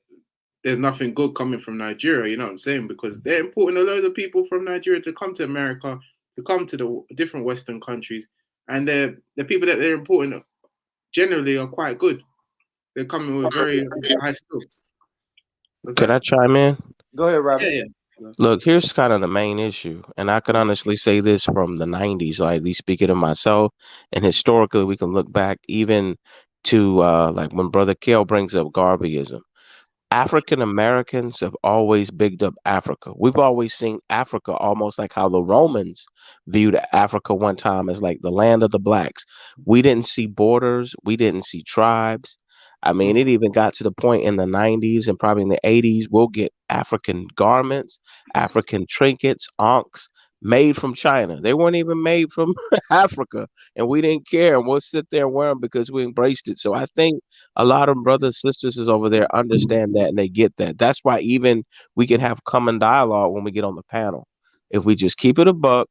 there's nothing good coming from Nigeria, you know what I'm saying? Because they're importing a load of people from Nigeria to come to America, to come to the different Western countries, and the people that they're importing generally are quite good. They're coming with very high skills. Could I chime in? Go ahead, Robert. Yeah. Look, here's kind of the main issue, and I can honestly say this from the 90s, like at least speaking of myself, and historically we can look back even to like when Brother Kale brings up Garveyism. African Americans have always bigged up Africa. We've always seen Africa almost like how the Romans viewed Africa one time as like the land of the blacks. We didn't see borders, we didn't see tribes. I mean, it even got to the point in the 90s and probably in the 80s, we'll get African garments, African trinkets, ankhs made from China. They weren't even made from Africa, and we didn't care. And we'll sit there and wear them because we embraced it. So I think a lot of brothers, sisters is over there understand that and they get that. That's why even we can have common dialogue when we get on the panel. If we just keep it a buck,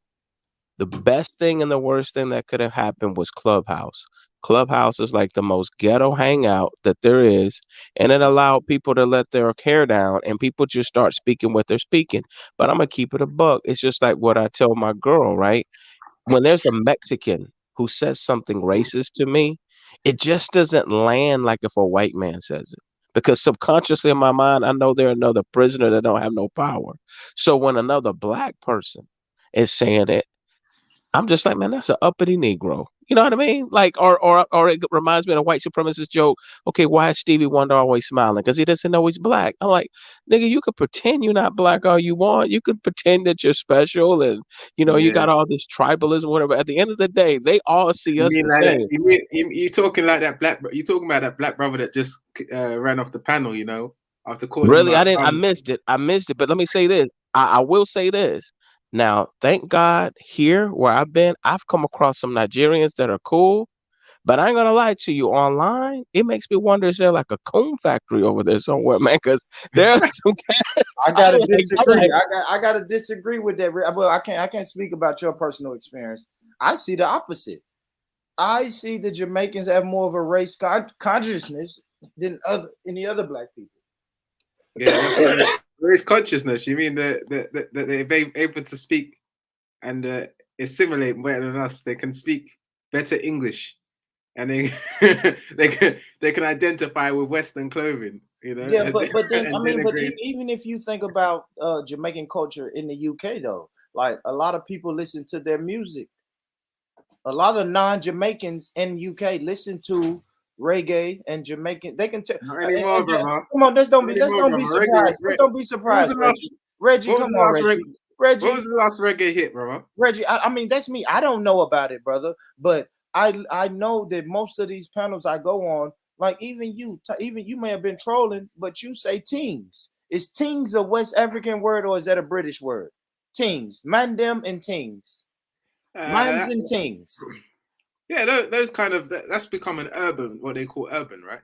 the best thing and the worst thing that could have happened was Clubhouse. Clubhouse is like the most ghetto hangout that there is, and it allowed people to let their hair down and people just start speaking what they're speaking. But I'm gonna keep it a buck. It's just like what I tell my girl, right? When there's a Mexican who says something racist to me, it just doesn't land like if a white man says it. Because subconsciously in my mind, I know they're another prisoner that don't have no power. So when another black person is saying it, I'm just like, man, that's an uppity Negro. You know what I mean? Like, or it reminds me of a white supremacist joke. Okay, why is Stevie Wonder always smiling? Because he doesn't know he's black. I'm like, nigga, you could pretend you're not black all you want. You could pretend that you're special and you got all this tribalism, whatever. At the end of the day, they all see You us mean the like that? same. You talking like that black? You talking about that black brother that just ran off the panel? After calling him Really, out. I missed it. I missed it. But let me say this. I will say this. Now, thank God, here where I've been, I've come across some Nigerians that are cool. But I ain't gonna lie to you, online, it makes me wonder, is there like a coon factory over there somewhere, man? Because there's some I gotta I'm disagree. like, I gotta disagree with that. Well, I can't speak about your personal experience. I see the opposite. I see the Jamaicans have more of a race consciousness than any other black people. Yeah, that's race consciousness. You mean that they're able to speak and assimilate better than us? They can speak better English, and they they can identify with Western clothing. Yeah, but then and I mean, but denigrate. even if you think about Jamaican culture in the UK though, like a lot of people listen to their music. A lot of non-Jamaicans in UK listen to reggae and Jamaican. They can tell. Not anymore, brother. Come on, let's don't Not be anymore, brother. surprised. Let's don't be What was surprised, the last? Reggie. Reggie, What was come the on, last Reggie. What was Reggie, the last reggae hit, brother? Reggie. I mean, that's me. I don't know about it, brother. But I know that most of these panels I go on, like even you may have been trolling, but you say teens. Is teens a West African word or is that a British word? Teens, man, them, and teens, mines Uh, and teens. yeah, those kind of that's become an urban, what they call urban, right?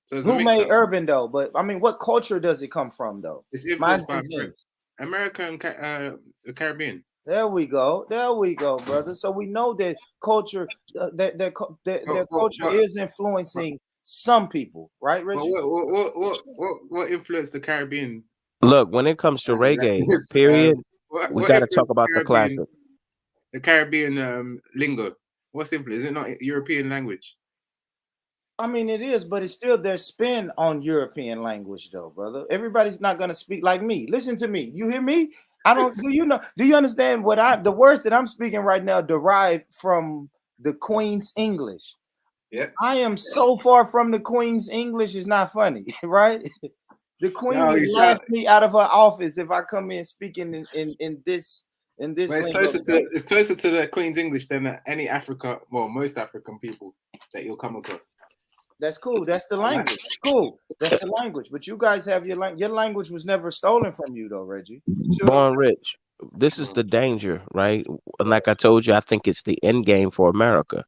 So it's a Who mix made up. urban though? But I mean, what culture does it come from though? It's influenced Mines by and teens. America and the Caribbean. There we go. There we go, brother. So we know that culture, their culture is influencing some people, right, But Reggie? what influenced the Caribbean? Look, when it comes to reggae, period, we What got to talk influenced about the classic. the Caribbean lingo? What's influence? Is it not European language? I mean, it is, but it's still their spin on European language, though, brother. Everybody's not gonna speak like me. Listen to me. You hear me? I don't. Do you know? Do you understand what the words that I'm speaking right now derive from the Queen's English? Yeah. I am so far from the Queen's English. It's not funny, right? The Queen No, would you laugh sound. me out of her office if I come in speaking in this But lingo. it's closer to the Queen's English than any most African people that you'll come across. That's cool. That's the language. Cool. That's the language. But you guys have your language. Your language was never stolen from you, though, Reggie. Born rich. This is the danger, right? And like I told you, I think it's the end game for America.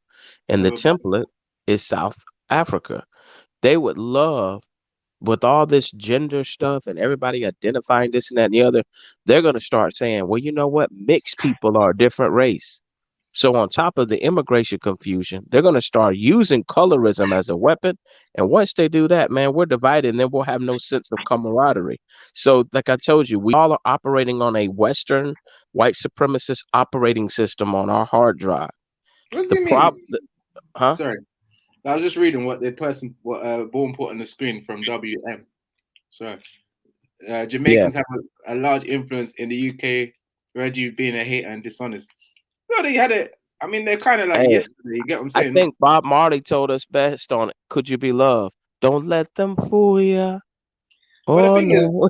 And the template is South Africa. They would love, with all this gender stuff and everybody identifying this and that and the other, they're going to start saying, well, you know what? Mixed people are a different race. So on top of the immigration confusion, they're going to start using colorism as a weapon. And once they do that, man, we're divided and then we'll have no sense of camaraderie. So like I told you, we all are operating on a Western white supremacist operating system on our hard drive. What does The he mean? problem, huh? Sorry. I was just reading what Born put on the screen from WM. So Jamaicans have a large influence in the UK. Reggie being a hater and dishonest. Well, they had it. I mean, they're kind of like yesterday. You get what I'm I saying? think Bob Marley told us best on Could You Be Loved? Don't let them fool ya. Well, the Oh thing no.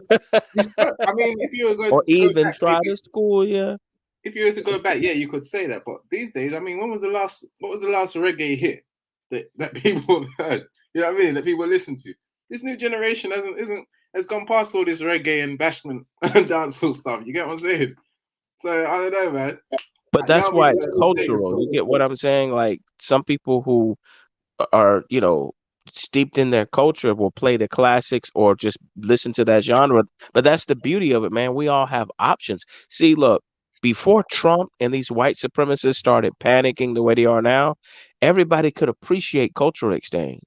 is, I mean, if you were going Or to go even back, try to school ya. if you were to go back, yeah, you could say that. But these days, I mean, what was the last reggae hit that people heard? You know what I mean? That people listen to. This new generation has gone past all this reggae and bashment and dancehall stuff. You get what I'm saying? So I don't know, man. But that's why it's cultural. You get what I'm saying? Like some people who are, steeped in their culture will play the classics or just listen to that genre. But that's the beauty of it, man. We all have options. See, look, before Trump and these white supremacists started panicking the way they are now, everybody could appreciate cultural exchange.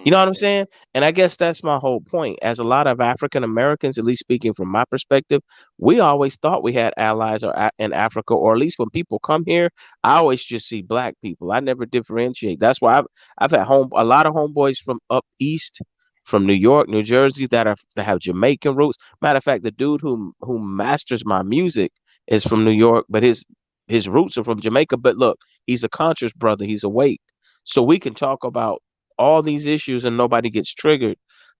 You know what I'm saying? And I guess that's my whole point. As a lot of African Americans, at least speaking from my perspective, we always thought we had allies in Africa, or at least when people come here, I always just see black people. I never differentiate. That's why I've had a lot of homeboys from up east, from New York, New Jersey, that have Jamaican roots. Matter of fact, the dude who masters my music is from New York, but his roots are from Jamaica. But look, he's a conscious brother. He's awake, so we can talk about all these issues and nobody gets triggered.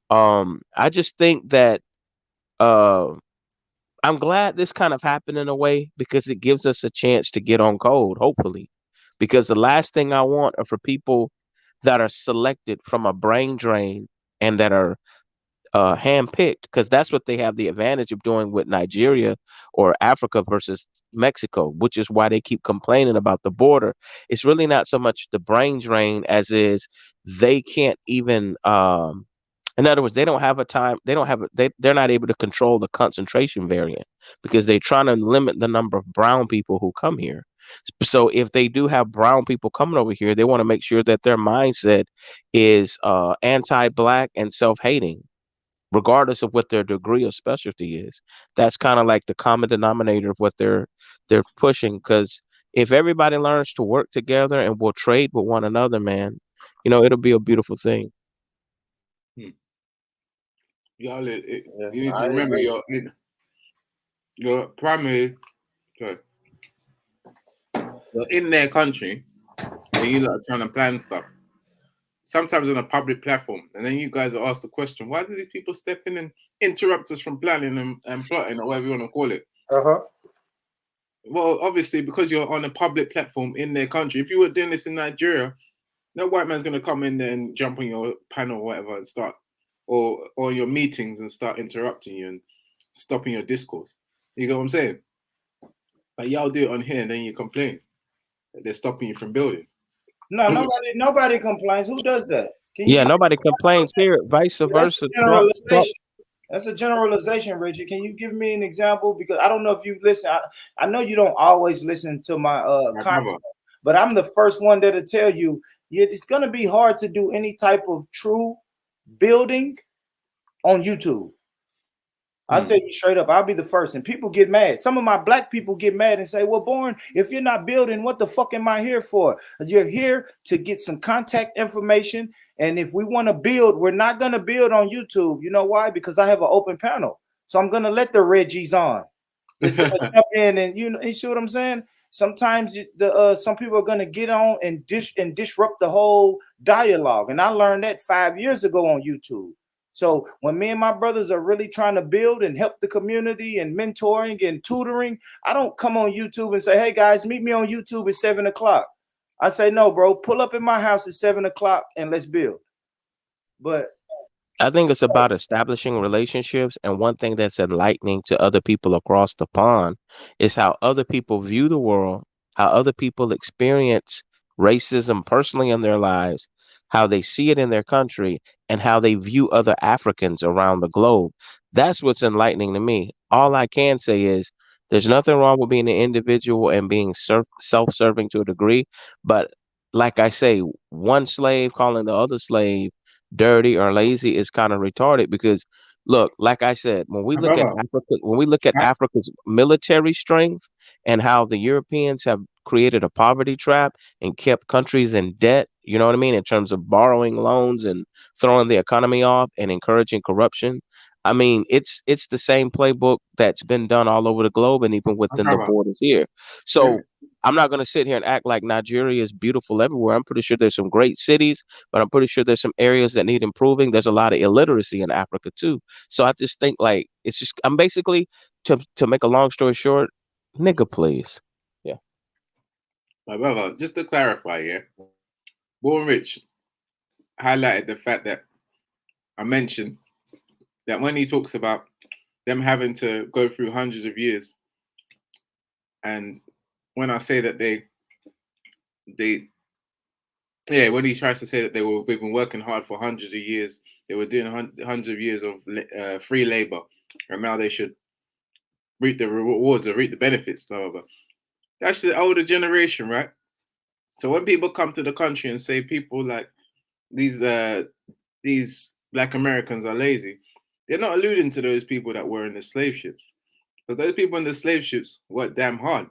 I just think that uh, I'm glad this kind of happened in a way because it gives us a chance to get on code, hopefully. Because the last thing I want are for people that are selected from a brain drain and that are handpicked, because that's what they have the advantage of doing with Nigeria or Africa versus Mexico, which is why they keep complaining about the border. It's really not so much the brain drain as is they can't even in other words, they don't have a time, they don't have a, they're not able to control the concentration variant because they're trying to limit the number of brown people who come here. So if they do have brown people coming over here, they want to make sure that their mindset is anti-black and self-hating, regardless of what their degree of specialty is. That's kind of like the common denominator of what they're pushing. Because if everybody learns to work together and will trade with one another, man, it'll be a beautiful thing. Y'all, you need to remember your primary. Sorry, you're in their country, and you lot are trying to plan stuff. Sometimes on a public platform, and then you guys are asked the question, why do these people step in and interrupt us from planning and plotting, or whatever you want to call it? Well, obviously, because you're on a public platform in their country. If you were doing this in Nigeria, no white man's going to come in there and jump on your panel or whatever and start, or your meetings and start interrupting you and stopping your discourse. You get what I'm saying? But y'all do it on here, and then you complain that they're stopping you from building. No, nobody complains. Who does that? Nobody complains here. Vice versa. That's a generalization, Richard. Can you give me an example? Because I don't know if you listen. I know you don't always listen to my My content, brother. but I'm the first one there to tell you, it's gonna be hard to do any type of true building on YouTube. I'll tell you straight up, I'll be the first. And people get mad. Some of my black people get mad and say, well, Born, if you're not building, what the fuck am I here for? You're here to get some contact information. And if we want to build, we're not going to build on YouTube. You know why? Because I have an open panel. So I'm going to let the Reggies on. It's going to jump in and you see what I'm saying? Sometimes some people are going to get on and disrupt the whole dialogue. And I learned that 5 years ago on YouTube. So when me and my brothers are really trying to build and help the community and mentoring and tutoring, I don't come on YouTube and say, hey guys, meet me on YouTube at 7 o'clock. I say, no, bro, pull up in my house at 7 o'clock and let's build. But I think it's about establishing relationships. And one thing that's enlightening to other people across the pond is how other people view the world, how other people experience racism personally in their lives, how they see it in their country, and how they view other Africans around the globe. That's what's enlightening to me. All I can say is there's nothing wrong with being an individual and being self serving to a degree. But like I say, one slave calling the other slave dirty or lazy is kind of retarded because look, like I said, when we My look at brother. Africa's military strength and how the Europeans have created a poverty trap and kept countries in debt, you know what I mean, in terms of borrowing loans and throwing the economy off and encouraging corruption. I mean, it's the same playbook that's been done all over the globe and even My within the brother. borders here. Yeah. So I'm not going to sit here and act like Nigeria is beautiful everywhere. I'm pretty sure there's some great cities, but I'm pretty sure there's some areas that need improving. There's a lot of illiteracy in Africa too. So I just think like it's just I'm basically to make a long story short, nigga, please. Yeah. My brother, just to clarify, yeah, Born Rich highlighted the fact that I mentioned that when he talks about them having to go through hundreds of years, and when I say that they yeah, when he tries to say that they've been working hard for hundreds of years, they were doing hundreds of years of free labor, and now they should reap the rewards or reap the benefits, blah blah blah. That's the older generation, right? So when people come to the country and say people like these black Americans are lazy, they're not alluding to those people that were in the slave ships. Because those people in the slave ships worked damn hard.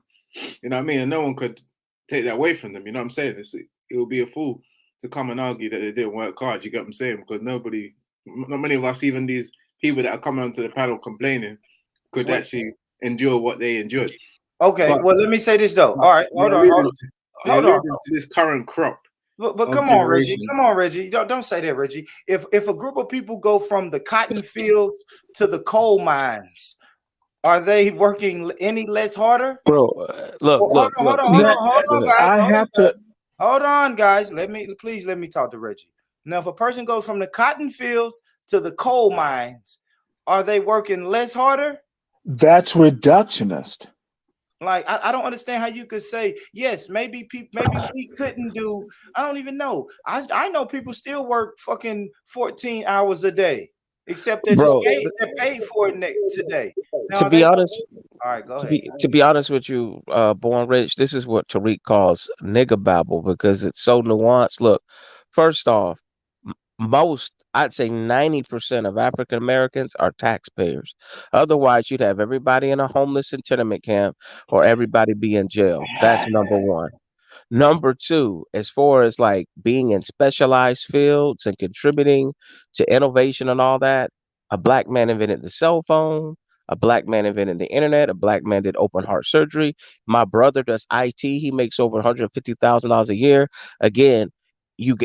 You know what I mean? And no one could take that away from them. You know what I'm saying? It would be a fool to come and argue that they didn't work hard. You get what I'm saying? Because not many of us, even these people that are coming onto the panel complaining, could actually endure what they endured. okay, But well, let me say this though. All right, hold on. they're alluding to this current crop. But come on, Reggie. Come on, Reggie. Don't say that, Reggie. If a group of people go from the cotton fields to the coal mines, are they working any less harder? Bro, look. Hold See, on, guys. I have to. Hold on, guys. Let me talk to Reggie. Now, if a person goes from the cotton fields to the coal mines, are they working less harder? That's reductionist. Like I don't understand how you could say yes. Maybe we couldn't do. I don't even know. I know people still work fucking 14 hours a day, except they're just bro, they're paid for it today. to Now be they. honest, All right, go to ahead. be honest with you, Born Rich, this is what Tariq calls nigga babble because it's so nuanced. Look, first off, most, I'd say 90% of African Americans are taxpayers. Otherwise, you'd have everybody in a homeless and tenement camp or everybody be in jail. That's number one. Number two, as far as like being in specialized fields and contributing to innovation and all that, a black man invented the cell phone. A black man invented the internet. A black man did open heart surgery. My brother does IT. He makes over $150,000 a year. Again,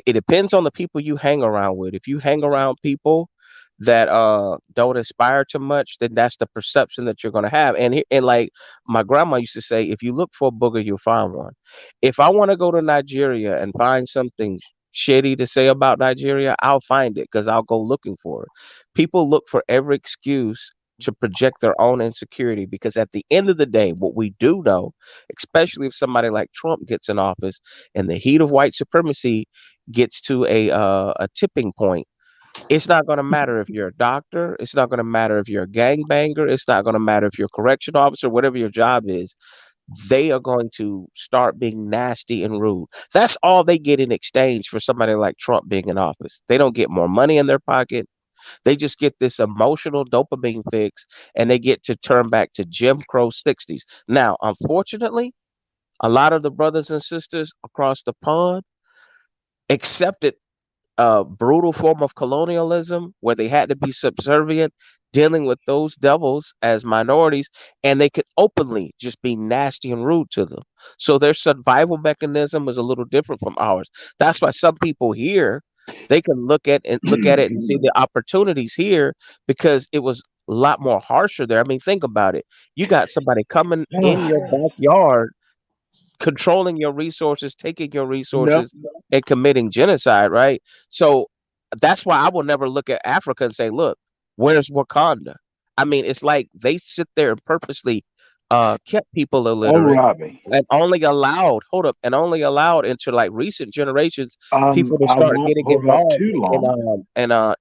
it depends on the people you hang around with. If you hang around people that don't aspire to much, then that's the perception that you're going to have. And like my grandma used to say, if you look for a booger, you'll find one. If I want to go to Nigeria and find something shitty to say about Nigeria, I'll find it because I'll go looking for it. People look for every excuse to project their own insecurity because at the end of the day, what we do know, especially if somebody like Trump gets in office and the heat of white supremacy gets to a tipping point, It's not going to matter if you're a doctor. It's not going to matter if you're a gangbanger. It's not going to matter if you're a correction officer, whatever your job is. They are going to start being nasty and rude. That's all they get in exchange for somebody like Trump being in office. They don't get more money in their pocket. They just get this emotional dopamine fix and they get to turn back to Jim Crow 60s. Now, unfortunately, a lot of the brothers and sisters across the pond accepted a brutal form of colonialism where they had to be subservient, dealing with those devils as minorities, and they could openly just be nasty and rude to them. So their survival mechanism was a little different from ours. That's why some people here they can look at it and see the opportunities here because it was a lot more harsher there. I mean, think about it. You got somebody coming in your backyard controlling your resources, taking your Yep. resources, and committing genocide, right? So that's why I will never look at Africa and say, look, where's Wakanda? I mean, it's like they sit there and purposely kept people Oh, illiterate Robbie. and only allowed, hold up, and only allowed into like recent generations people to I start won't getting hold up involved too long.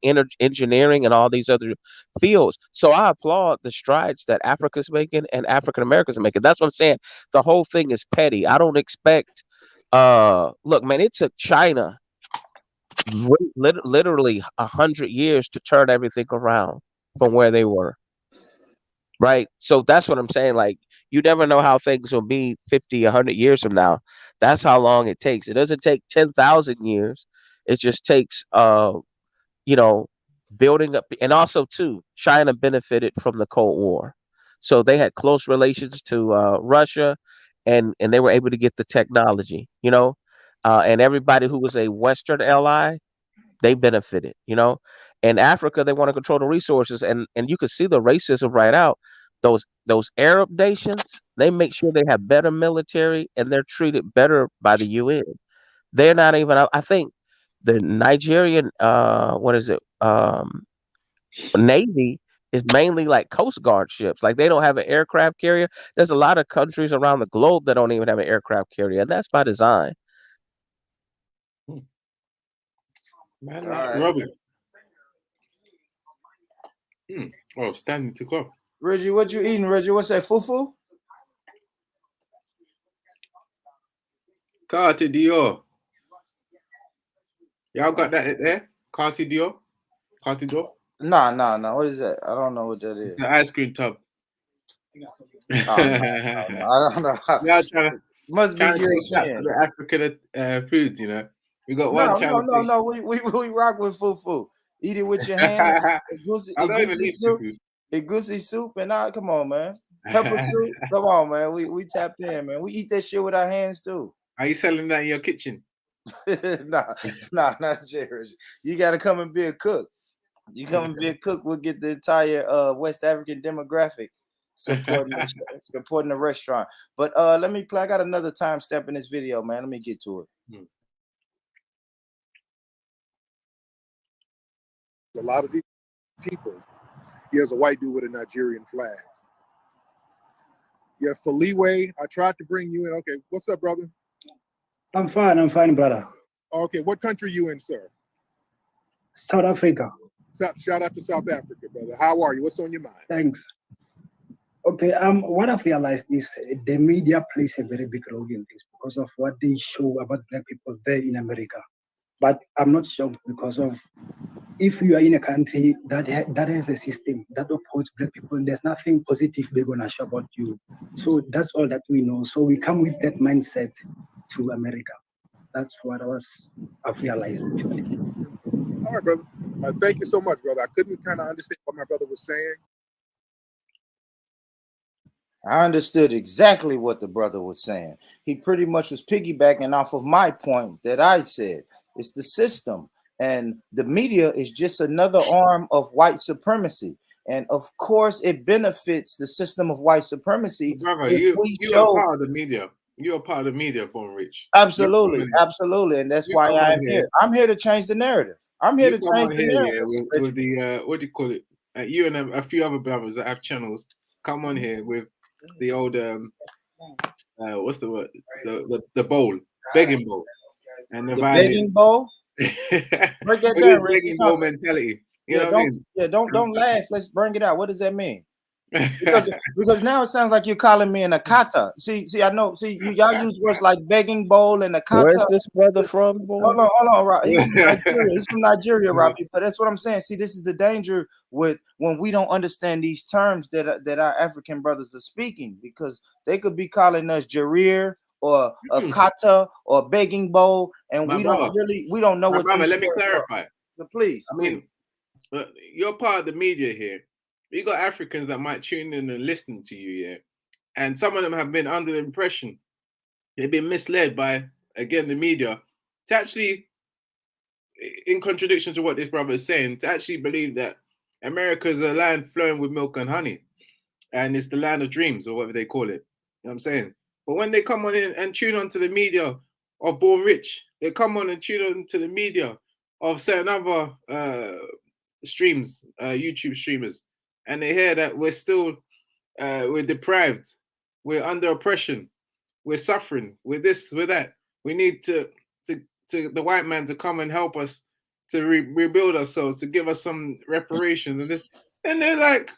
in engineering and all these other fields. So I applaud the strides that Africa's making and African Americans are making. That's what I'm saying. The whole thing is petty. I don't expect. Look, man, it took China literally 100 years to turn everything around from where they were. Right. So that's what I'm saying. Like, you never know how things will be 50, 100 years from now. That's how long it takes. It doesn't take 10,000 years. It just takes, you know, building up. And also, too, China benefited from the Cold War. So they had close relations to Russia and they were able to get the technology, and everybody who was a Western ally they benefited, In Africa, they want to control the resources, and you can see the racism right out. Those Arab nations, they make sure they have better military and they're treated better by the UN. They're not even. I think the Nigerian, what is it, Navy is mainly like Coast Guard ships. Like they don't have an aircraft carrier. There's a lot of countries around the globe that don't even have an aircraft carrier, and that's by design. Man, All right. Robert. Oh, standing to go. Reggie, what you eating, Reggie? What's that, fufu? Carti Dior. Y'all got that there? Carti Dior? Carti Dior? Nah. What is that? I don't know what that is. It's an ice cream tub. No, I don't know. Yeah, Must be trying to European. take shots of the African foods, We got one challenge. No. We rock with fufu. Eat it with your hands. I don't even need soup. food. Egusi soup and come on, man. Pepper soup. Come on, man. We tapped in, man. We eat that shit with our hands too. Are you selling that in your kitchen? Nah, not Jared. You gotta come and be a cook. You come and be a cook, we'll get the entire West African demographic supporting the restaurant. But let me play. I got another timestamp in this video, man. Let me get to it. A lot of these people, here's a white dude with a Nigerian flag. Yeah, Feliwe, I tried to bring you in. Okay, what's up, brother? I'm fine, brother. Okay, what country you in, sir? South Africa. Shout out to South Africa, brother. How are you? What's on your mind? Thanks. Okay, what I've realized is the media plays a very big role in this because of what they show about black people there in America. But I'm not shocked because of if you are in a country that has a system that upholds black people, there's nothing positive they're gonna show about you. So that's all that we know. So we come with that mindset to America. That's what I've realized. All right, brother. Thank you so much, brother. I couldn't kind of understand what my brother was saying. I understood exactly what the brother was saying. He pretty much was piggybacking off of my point that I said. It's the system. And the media is just another arm of white supremacy. And of course, it benefits the system of white supremacy. Brother, you are part of the media. You're part of the media, Phone Rich. Absolutely. And that's why I'm here. I'm here to change the narrative. I'm here to change the narrative. Yeah, with the what do you call it? You and a few other brothers that have channels come on here with the old what's the word? The bowl, begging bowl, and the begging bowl. Break that With down, this Reggie. begging bowl mentality. You Yeah, know what I mean? don't laugh. Let's bring it out. What does that mean? Because now it sounds like you're calling me an akata. I know. Y'all use words like begging bowl and akata. Where's this brother from, boy? Hold on, Rob. He's from Nigeria. He's from Nigeria, Robbie. But that's what I'm saying. See, this is the danger with when we don't understand these terms that our African brothers are speaking, because they could be calling us Jarir or a kata or begging bowl, and My we brother, don't know my what brother, these let me words are. clarify. So please, I mean, you're part of the media here. You got Africans that might tune in and listen to you, yeah. And some of them have been under the impression, they've been misled by, again, the media to actually, in contradiction to what this brother is saying, to actually believe that America is a land flowing with milk and honey, and it's the land of dreams, or whatever they call it. You know what I'm saying? But when they come on in and tune on to the media of Born Rich, they come on and tune on to the media of certain other streams, YouTube streamers, and they hear that we're still, we're deprived, we're under oppression, we're suffering, we're this, we're that. We need to the white man to come and help us to rebuild ourselves, to give us some reparations and this. And they're like,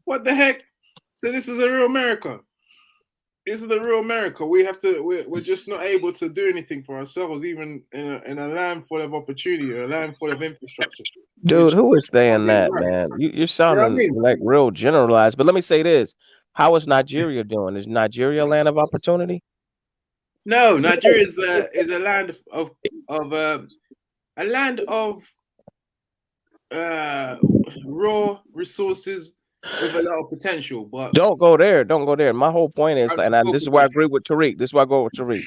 what the heck? So this is a real America. This is the real America. We have to. We're just not able to do anything for ourselves, even in a land full of opportunity, a land full of infrastructure. Dude, who is saying that, man? You're You know what I sounding mean? like real generalized. But let me say this: how is Nigeria doing? Is Nigeria a land of opportunity? No, Nigeria is a land of a land of uh, raw resources with a lot of potential. But Don't go there. Don't go there. My whole point is, I'm and full this is why I agree potential. with Tariq. This is why I go with Tariq.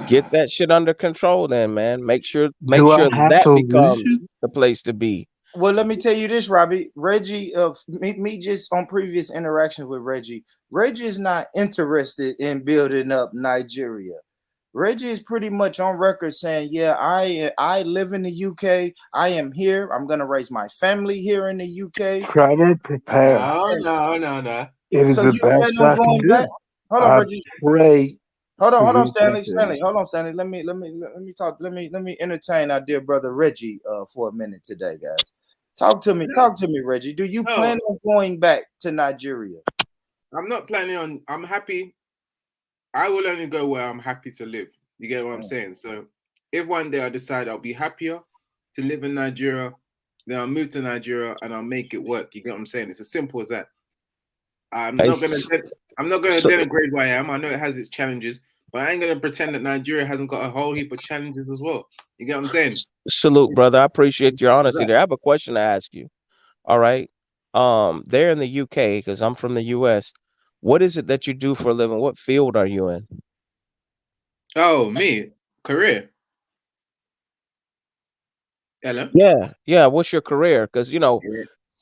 Get that shit under control, then, man. Make sure Do I have that to lose becomes you? the place to be. well, let me tell you this, Robbie. Reggie, me just on previous interactions with Reggie, Reggie is not interested in building up Nigeria. Reggie is pretty much on record saying, "Yeah, I live in the UK. I am here. I'm gonna raise my family here in the UK." Trevor, prepare. No. It is So the you best plan on I can going back? do. Hold on, I Reggie. pray for Hold on, your Stanley. victory. Hold on, Stanley. Let me entertain our dear brother Reggie for a minute today, guys. Talk to me, Reggie. Do you No, plan on going back to Nigeria? I'm not planning on. I'm happy. I will only go where I'm happy to live. You get what I'm saying? So if one day I decide I'll be happier to live in Nigeria, then I'll move to Nigeria and I'll make it work. You get what I'm saying? It's as simple as that. I'm Hey, not gonna I'm not gonna so, denigrate where I am. I know it has its challenges, but I ain't gonna pretend that Nigeria hasn't got a whole heap of challenges as well. You get what I'm saying? salute, brother. I appreciate It's your simple as honesty that. there. I have a question to ask you. All right. There in the UK, because I'm from the US, what is it that you do for a living? What field are you in? Oh, me, career. Hello? Yeah. What's your career? Because Yeah.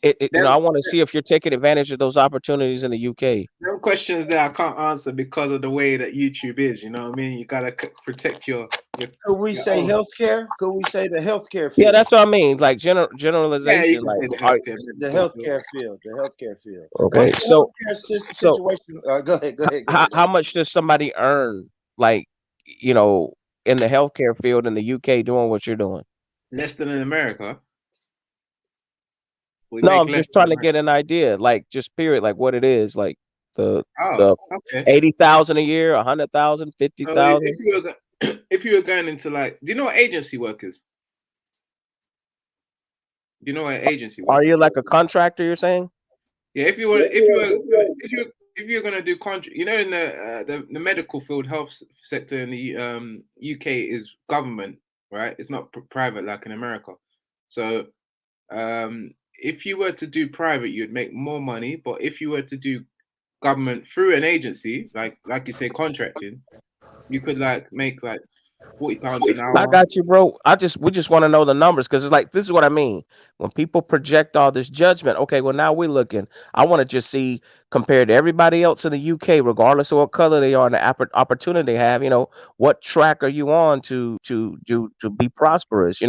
I Them, want to see if you're taking advantage of those opportunities in the UK. them questions that I can't answer because of the way that YouTube is. You know what I mean? You gotta protect Could we your say own. healthcare? Could we say the healthcare Yeah, field? that's what I mean. Like Yeah, you generalization. can Like, say the healthcare The medical field. healthcare field. The healthcare field. What's okay, the so healthcare so situation? Go ahead. how much does somebody earn? Like, you know, in the healthcare field in the UK doing what you're doing? Less than in America. We No, make I'm less just than trying to America. get an idea, like just period, like what it is, like the Oh, the okay. 80,000 a year, 100,000, fifty So if thousand. you were if you were going into like, do you know what agency work is? Do you know what agency Are work you is? like a contractor? You're saying? Yeah, if you were if you were if you're gonna do contract, you know, in the medical field, sector in the UK is government, right? It's not private like in America. So if you were to do private, you'd make more money. But if you were to do government through an agency, like you say, contracting, you could like make like £40 an I hour. got you, bro. We just want to know the numbers because it's like this is what I mean. When people project all this judgment, okay, well now we're looking. I want to just see compared to everybody else in the UK, regardless of what color they are and the opportunity they have. What track are you on to be prosperous?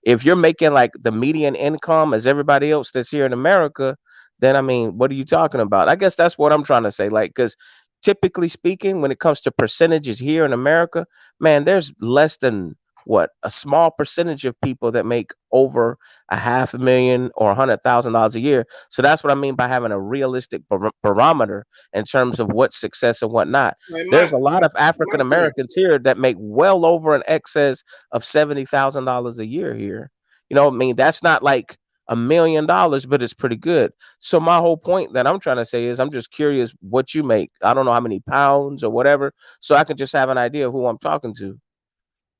If you're making like the median income as everybody else that's here in America, then I mean, what are you talking about? I guess that's what I'm trying to say. Like, because typically speaking, when it comes to percentages here in America, man, there's less than what, a small percentage of people that make over $500,000 or $100,000 a year. So that's what I mean by having a realistic barometer in terms of what's success and whatnot. No, it There's might, a lot of African might be. Americans here that make well over an excess of $70,000 a year here. You know, I mean, that's not like $1 million, but it's pretty good. So my whole point that I'm trying to say is I'm just curious what you make. I don't know how many pounds or whatever, so I can just have an idea of who I'm talking to.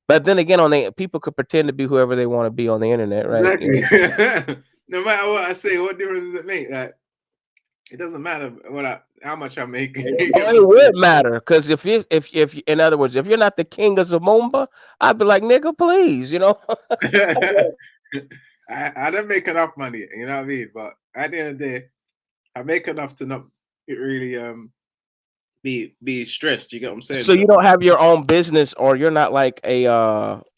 But then again, on the people could pretend to be whoever they want to be on the internet, right? You Exactly. know? No matter what I say, what difference does it make? Like, it doesn't matter how much I make. You get Well, what it I'm would matter because if in other words, if you're not the king of Zamumba, I'd be like, nigga, please, you know. saying? I don't make enough money, you know what I mean? But at the end of the day, I make enough to not really be stressed. You get what I'm saying? So So you don't have your own business, or you're not like a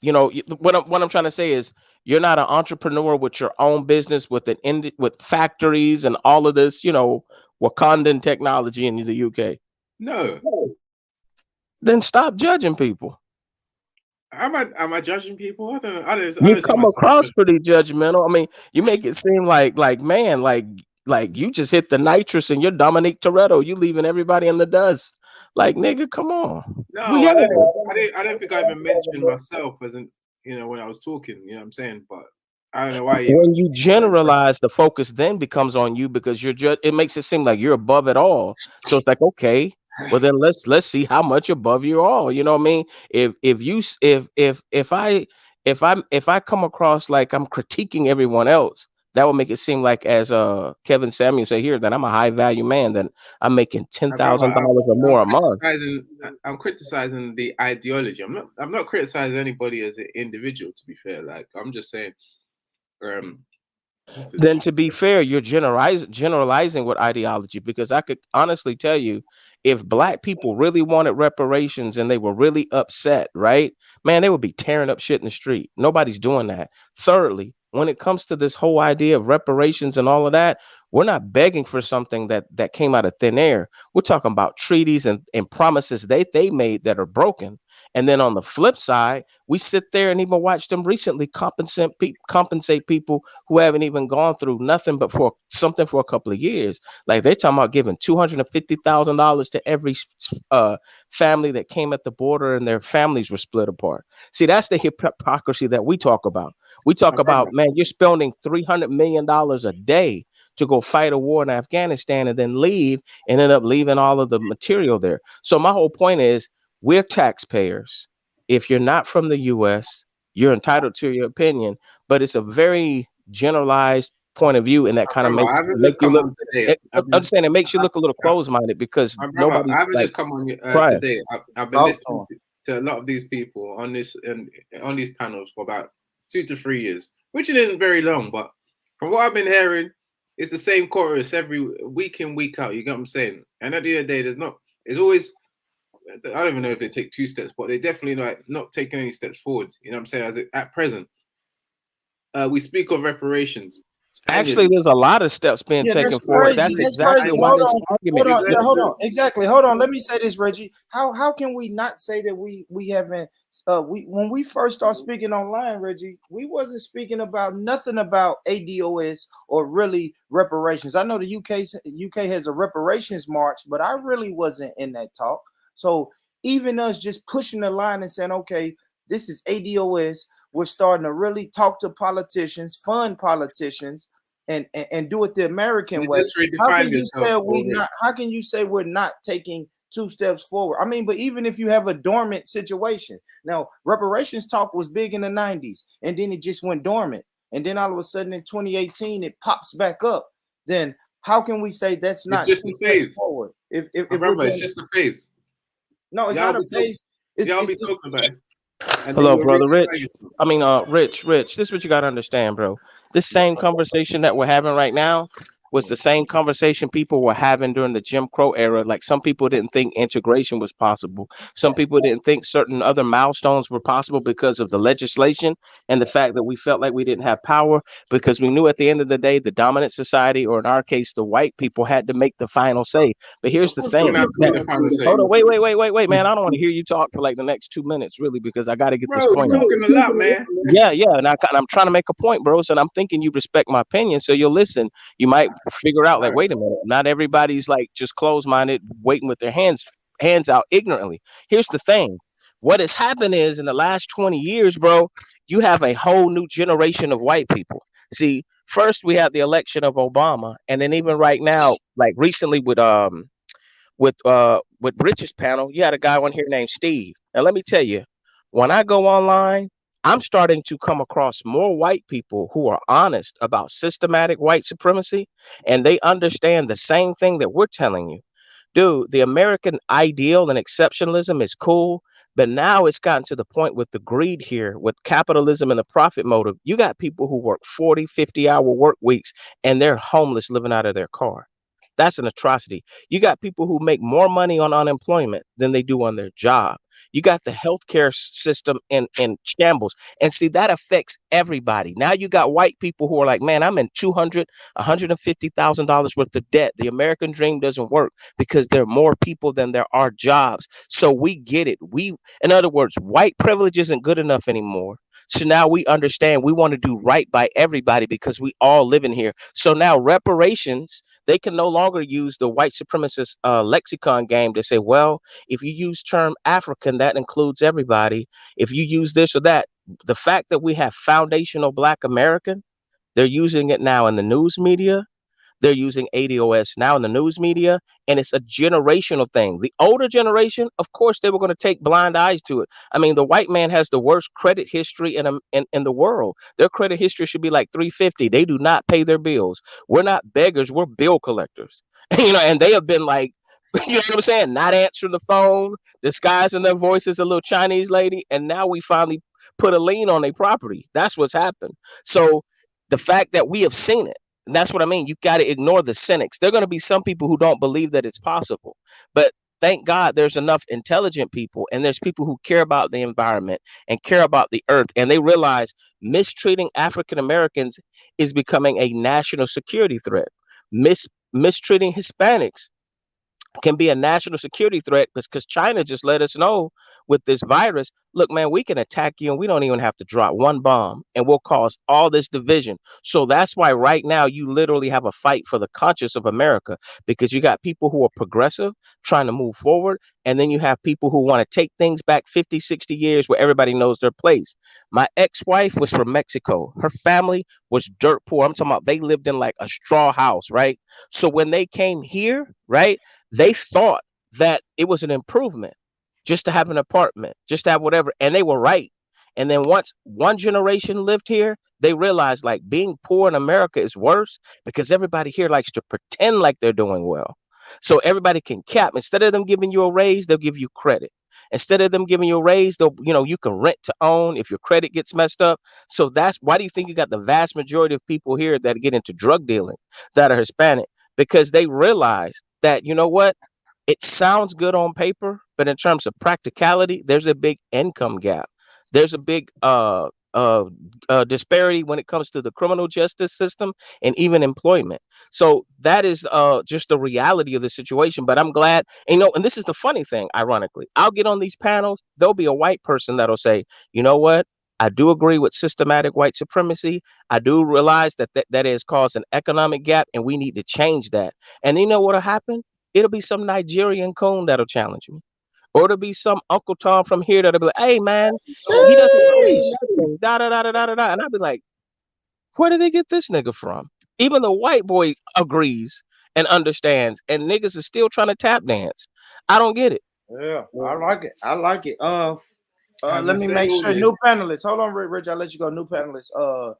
you know, what I'm trying to say is you're not an entrepreneur with your own business with with factories and all of this, you know, Wakandan technology in the UK. no. Then stop judging people. Am I judging people? I don't know. I You don't see come myself across judging. pretty judgmental. I mean, you make it seem like man, like you just hit the nitrous and you're Dominique Toretto. You leaving everybody in the dust. Like nigga, come on. No, We have I don't think I even mentioned myself as in, when I was talking, you know what I'm saying? But I don't know why you when you generalize, the focus then becomes on you because you're just it makes it seem like you're above it all. So it's like, okay, well then let's see how much above you are. You know what I mean? If you s- if I come across like I'm critiquing everyone else, that would make it seem like, as Kevin Samuel say here, that I'm a high value man, that I'm making ten brother, thousand dollars or more a month. I'm criticizing the ideology. I'm not criticizing anybody as an individual, to be fair. Like, I'm just saying, um what's this? Then to be fair, you're generalizing with ideology, because I could honestly tell you, if black people really wanted reparations and they were really upset, right? Man, they would be tearing up shit in the street. Nobody's doing that. Thirdly, when it comes to this whole idea of reparations and all of that, we're not begging for something that came out of thin air. We're talking about treaties and promises they made that are broken. And then on the flip side, we sit there and even watch them recently compensate people who haven't even gone through nothing but for something for a couple of years. Like they're talking about giving $250,000 to every uh, family that came at the border and their families were split apart. See, that's the hypocrisy that we talk about. We talk My brother. about, man, you're spending $300 million a day to go fight a war in Afghanistan and then leave and end up leaving all of the material there. So my whole point is, we're taxpayers. If you're not from the US, you're entitled to your opinion, but it's a very generalized point of view, and that My kind of brother, I haven't just you come look. on today. Understand? It makes you look a little closed minded because My brother, nobody's I haven't like just come on crying. today. I've been Talk to listening him. to a lot of these people on this and on these panels for about 2 to 3 years, which isn't very long. But from what I've been hearing, it's the same chorus every week in, week out. You get what I'm saying? And at the end of the day, there's always, I don't even know if they take 2 steps, but they definitely not taking any steps forward. You know what I'm saying? At present, we speak of reparations Actually, annually. there's a lot of steps being Yeah, taken that's forward. crazy. That's Annually, That's exactly crazy. why Hold this on. argument Hold is on. Yeah, hold exactly. on. Exactly. Hold on. Let me say this, Reggie. How can we not say that we haven't we when we first started speaking online, Reggie, we wasn't speaking about nothing about ADOS or really reparations. I know the UK has a reparations march, but I really wasn't in that talk. So even us just pushing the line and saying, okay, this is ADOS, we're starting to really talk to politicians, fund politicians, and do it the American You way. just How can redefined you yourself say we already. not? How can you say we're not taking 2 steps forward? I mean, but even if you have a dormant situation, now reparations talk was big in the 90s, and then it just went dormant, and then all of a sudden in 2018 it pops back up. Then how can we say that's It's not just two a steps phase. forward? My If we're brother, it's doing just a phase. no, it's Y'all not a be talk, phase. It's y'all it's be talking about it, and then Hello, you'll brother redefine Rich. yourself. I mean, Rich. This is what you gotta understand, bro. This Yeah. same conversation that we're having right now, was the same conversation people were having during the Jim Crow era. Like some people didn't think integration was possible. Some people didn't think certain other milestones were possible because of the legislation and the fact that we felt like we didn't have power because we knew at the end of the day, the dominant society, or in our case, the white people had to make the final say. But here's Of the course, they're thing. gonna have to make the final say, Hold on, wait, man. I don't want to hear you talk for like the next 2 minutes, really, because I got to get this bro. You're point out. talking a lot, man. Yeah, and I'm trying to make a point, bro. So I'm thinking you respect my opinion, so you'll listen. You might figure out, like, wait a minute, not everybody's like just closed-minded, waiting with their hands out ignorantly. Here's the thing: what has happened is in the last 20 years, bro, you have a whole new generation of white people. See, first we had the election of Obama, and then even right now, like recently with Rich's panel, you had a guy on here named Steve. And let me tell you, when I go online, I'm starting to come across more white people who are honest about systematic white supremacy, and they understand the same thing that we're telling you. Dude, the American ideal and exceptionalism is cool, but now it's gotten to the point with the greed here, with capitalism and the profit motive. You got people who work 40, 50-hour work weeks, and they're homeless living out of their car. That's an atrocity. You got people who make more money on unemployment than they do on their job. You got the healthcare system in shambles. And see, that affects everybody. Now you got white people who are like, man, I'm in $150,000 worth of debt. The American dream doesn't work because there are more people than there are jobs. So we get it. In other words, white privilege isn't good enough anymore. So now we understand we want to do right by everybody because we all live in here. So now reparations, they can no longer use the white supremacist lexicon game to say, well, if you use term African, that includes everybody. If you use this or that, the fact that we have foundational Black American, they're using it now in the news media. They're using ADOS now in the news media, and it's a generational thing. The older generation, of course, they were going to take blind eyes to it. I mean, the white man has the worst credit history in the world. Their credit history should be like 350. They do not pay their bills. We're not beggars. We're bill collectors. And they have been like, you know what I'm saying? Not answering the phone, disguising their voice as a little Chinese lady, and now we finally put a lien on their property. That's what's happened. So the fact that we have seen it. And that's what I mean. You got to ignore the cynics. There are going to be some people who don't believe that it's possible. But thank God there's enough intelligent people and there's people who care about the environment and care about the earth. And they realize mistreating African Americans is becoming a national security threat. Mistreating Hispanics can be a national security threat because China just let us know with this virus, look, man, we can attack you and we don't even have to drop one bomb and we'll cause all this division. So that's why right now you literally have a fight for the conscience of America, because you got people who are progressive trying to move forward. And then you have people who want to take things back 50, 60 years where everybody knows their place. My ex-wife was from Mexico. Her family was dirt poor. I'm talking about they lived in like a straw house, right? So when they came here, right, they thought that it was an improvement just to have an apartment, just to have whatever. And they were right. And then once one generation lived here, they realized like being poor in America is worse because everybody here likes to pretend like they're doing well. So everybody can cap. Instead of them giving you a raise, they'll give you credit. Instead of them giving you a raise, they'll, you can rent to own if your credit gets messed up. So that's why do you think you got the vast majority of people here that get into drug dealing that are Hispanic? Because they realize that, you know what? It sounds good on paper, but in terms of practicality, there's a big income gap. There's a big disparity when it comes to the criminal justice system and even employment. So that is just the reality of the situation. But I'm glad, and this is the funny thing, ironically, I'll get on these panels, there'll be a white person that'll say, you know what? I do agree with systematic white supremacy. I do realize that has caused an economic gap and we need to change that. And you know what'll happen? It'll be some Nigerian coon that'll challenge me. Or it'll be some Uncle Tom from here that'll be like, hey man, he doesn't believe Sheesh. nothing. Da da da da da da da. And I'll be like, where did they get this nigga from? Even the white boy agrees and understands, and niggas is still trying to tap dance. I don't get it. Yeah, I like it. I like it. Let Having me said make all sure. this, New panelists. Hold on, Rich. I'll let you go. New panelists.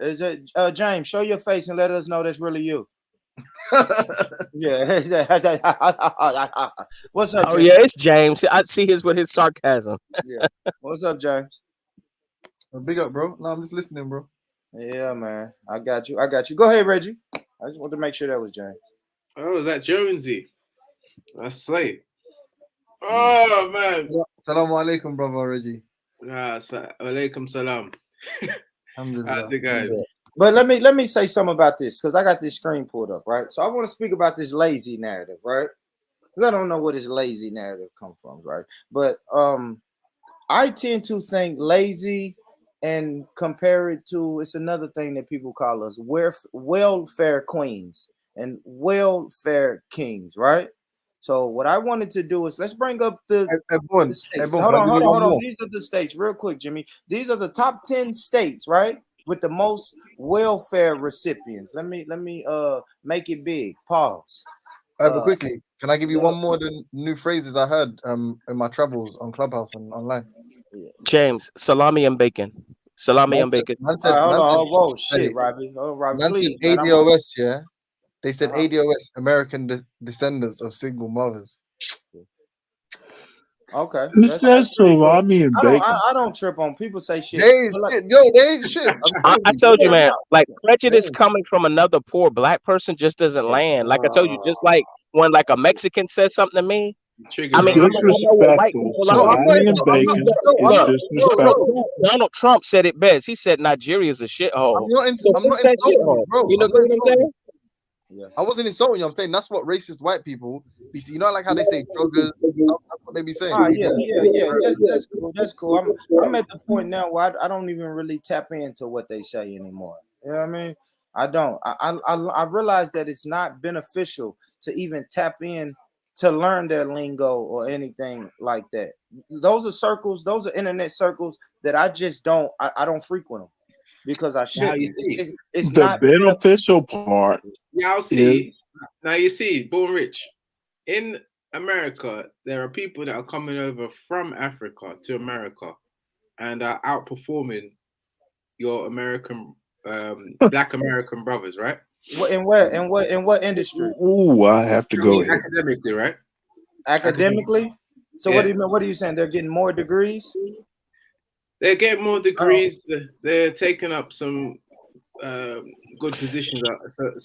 Is it James? Show your face and let us know that's really you. Yeah. What's up, Oh James? yeah, it's James. I see his with his sarcasm. Yeah. What's up, James? Big up, bro. No, I'm just listening, bro. Yeah, man. I got you. Go ahead, Reggie. I just wanted to make sure that was James. Oh, is that Jonesy? That's slight. Oh man. Assalamu alaikum, brother Reggie. Alaikum salam. Alhamdulillah. How's it going? But let me say something about this, because I got this screen pulled up, right? So I want to speak about this lazy narrative, right? Because I don't know where this lazy narrative comes from, right? But I tend to think lazy and compare it to, it's another thing that people call us welfare queens and welfare kings, right? So what I wanted to do is let's bring up the states. Hold on. These are the states, real quick, Jimmy. These are the top 10 states, right? With the most welfare recipients. Let me make it big. Pause. But quickly, can I give you one more than new phrases I heard in my travels on Clubhouse and online? James, salami and bacon. Salami and bacon. Man said, shit, Robbie. Oh, Robbie, man please, said man, ADOS, yeah? They said ADOS, American descendants of single mothers. Okay. Who says salami and bacon? I don't trip on people say shit. They ain't shit. I told you, man, like prejudice coming from another poor black person just doesn't land. Like I told you, just like when like a Mexican says something to me, I mean, I know what white people Donald Trump said it best. He said Nigeria is a shithole. I'm not insulting you, bro. You know what I'm saying? Yeah. I wasn't insulting you. I'm saying that's what racist white people be. You know, like how they say joggers. That's what they be saying. That's cool. I'm at the point now where I don't even really tap into what they say anymore. You know what I mean? I don't. I realize that it's not beneficial to even tap in to learn their lingo or anything like that. Those are circles. Those are internet circles that I just don't. I don't frequent them because I should. It's the not beneficial part. Yeah, I'll see. Now you see, Born Rich. In America, there are people that are coming over from Africa to America and are outperforming your American, Black American brothers, right? In what industry? Ooh, I have to go here. Academically, right? Academically? So what do you mean? What are you saying? They're getting more degrees? They're getting more degrees. They're taking up some good positions.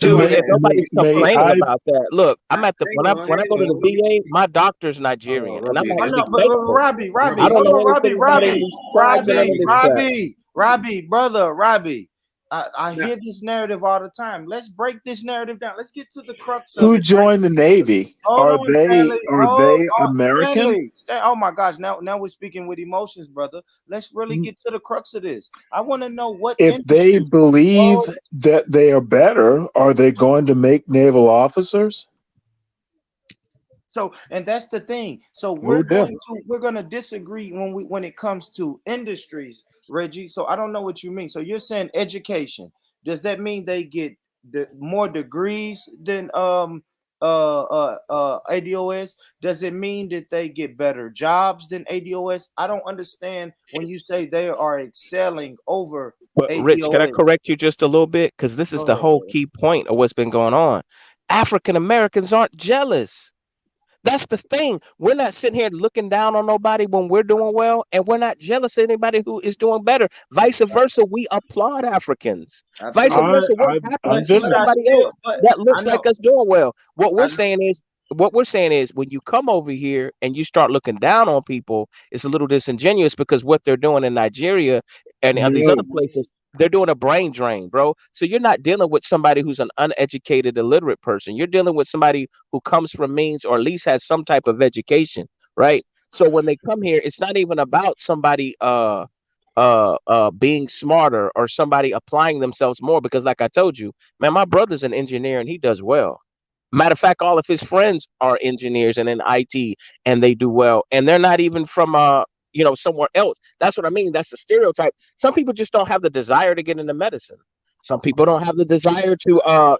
Nobody's complaining about that. Look, I'm at the when I go to the VA, my doctor's Nigerian, and I'm actually thankful. Robbie, I don't know anything about any tribes and any of this crap. Robbie. I hear this narrative all the time. Let's break this narrative down. Let's get to the crux of Who it. joined the Navy? Are they American? Oh my gosh! Now we're speaking with emotions, brother. Let's really get to the crux of this. I want to know what If they believe that they are better, are they going to make naval officers? So, and that's the thing. So we're going to disagree when it comes to industries, Reggie. So I don't know what you mean. So you're saying education. Does that mean they get more degrees than ADOS? Does it mean that they get better jobs than ADOS? I don't understand when you say they are excelling over But ADOS. Rich, can I correct you just a little bit? Because this is the whole key point of what's been going on. African Americans aren't jealous. That's the thing. We're not sitting here looking down on nobody when we're doing well, and we're not jealous of anybody who is doing better. Vice versa, we applaud Africans. Vice versa, we're happy to see somebody else that looks like us doing well. What we're saying is when you come over here and you start looking down on people, it's a little disingenuous because what they're doing in Nigeria and these other places, they're doing a brain drain, bro. So you're not dealing with somebody who's an uneducated, illiterate person. You're dealing with somebody who comes from means or at least has some type of education, right? So when they come here, it's not even about somebody being smarter or somebody applying themselves more, because like I told you, man, my brother's an engineer and he does well. Matter of fact, all of his friends are engineers and in IT and they do well, and they're not even from somewhere else. That's what I mean. That's a stereotype. Some people just don't have the desire to get into medicine. Some people don't have the desire to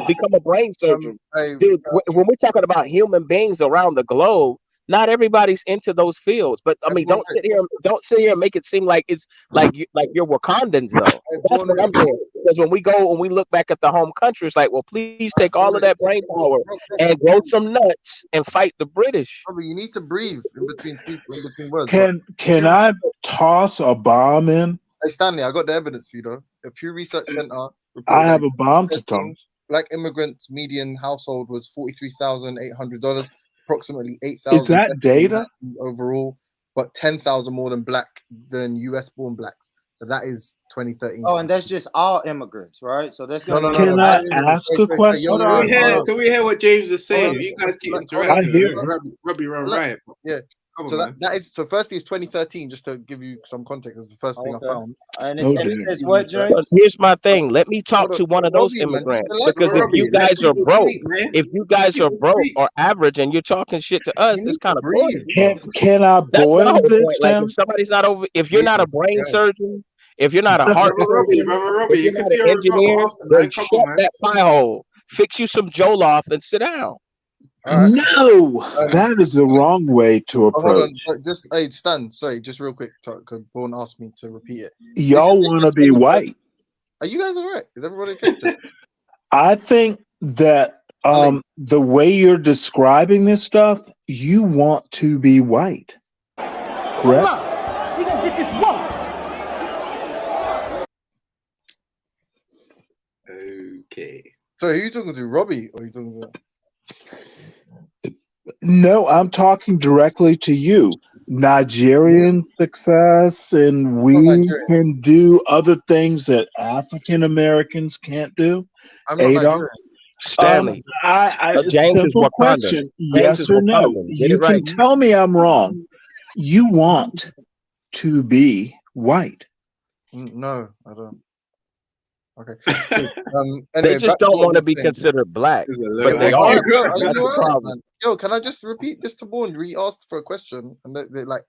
become a brain surgeon. Dude, when we're talking about human beings around the globe, not everybody's into those fields. But I mean, don't sit here and make it seem like it's like you're Wakandans though. That's what I'm saying. Because when we look back at the home country, it's like, well, please take all of that brain power and grow some nuts and fight the British. You need to breathe in between words. Can I toss a bomb in? Hey Stanley, I got the evidence for you though. The Pew Research Center. I have a bomb to toss. black immigrants median household was $43,800, approximately Is 8,000 that data? overall, but 10,000 more than US born blacks. So that is 2013. Oh, and that's just all immigrants, right? So that's No, gonna no, be no, no. Can I That is, ask a question? Hold Can on, we hold hear? on. Can we hear what James is hold saying? on, If you guys keep hold on, I interrupting, hear. Robbie run let- riot. yeah. Come So on, man. that is so. Firstly, is 2013. Just to give you some context, is the first thing I Okay. found. And Oh it damn. says what, Right. But James? here's my thing. Let me talk Hold on, to one of those Robbie, man, just immigrants, relax, because But if bro. you Robbie, let guys are people broke, speak, man. if you guys are People broke speak. or average and you're talking shit to us, You it's need kind to of funny. breathe, bro. Can I That's my boil whole this point. Like, if down? somebody's not over, if you're not a Jesus, brain God. surgeon, if you're not a heart surgeon, Brother if Robbie, you you're can not do an your rebuttal engineer, after, then man. Come on, shut man. that pie hole, fix you some Jollof, and sit down. All right. No, that is the wrong way to Oh, hold approach. on. But just hey, Stan. Sorry, just real quick. Because Bourne asked me to repeat it. Y'all want to be white. Are you guys all right? Is everybody okay today? I think that Ali, the way you're describing this stuff, you want to be white, correct? We gonna get this woke. Okay. so who are you talking to, Robbie, or are you talking to? No, I'm talking directly to you. Nigerian success, and I'm not we Nigerian. can do other things that African Americans can't do. I'm not Adolf, Nigerian. Stanley, James is simple Wakandan. question: James yes is or no? Wakandan. Get You it right. can tell me I'm wrong. You want to be white. No, I don't. Okay. They Anyway, just back to don't what want we to were be saying. considered black, This is a but low they All are. right, bro. Are That's you the all right, problem. man? Yo, can I just repeat this to Bourne? He asked for a question, and they like,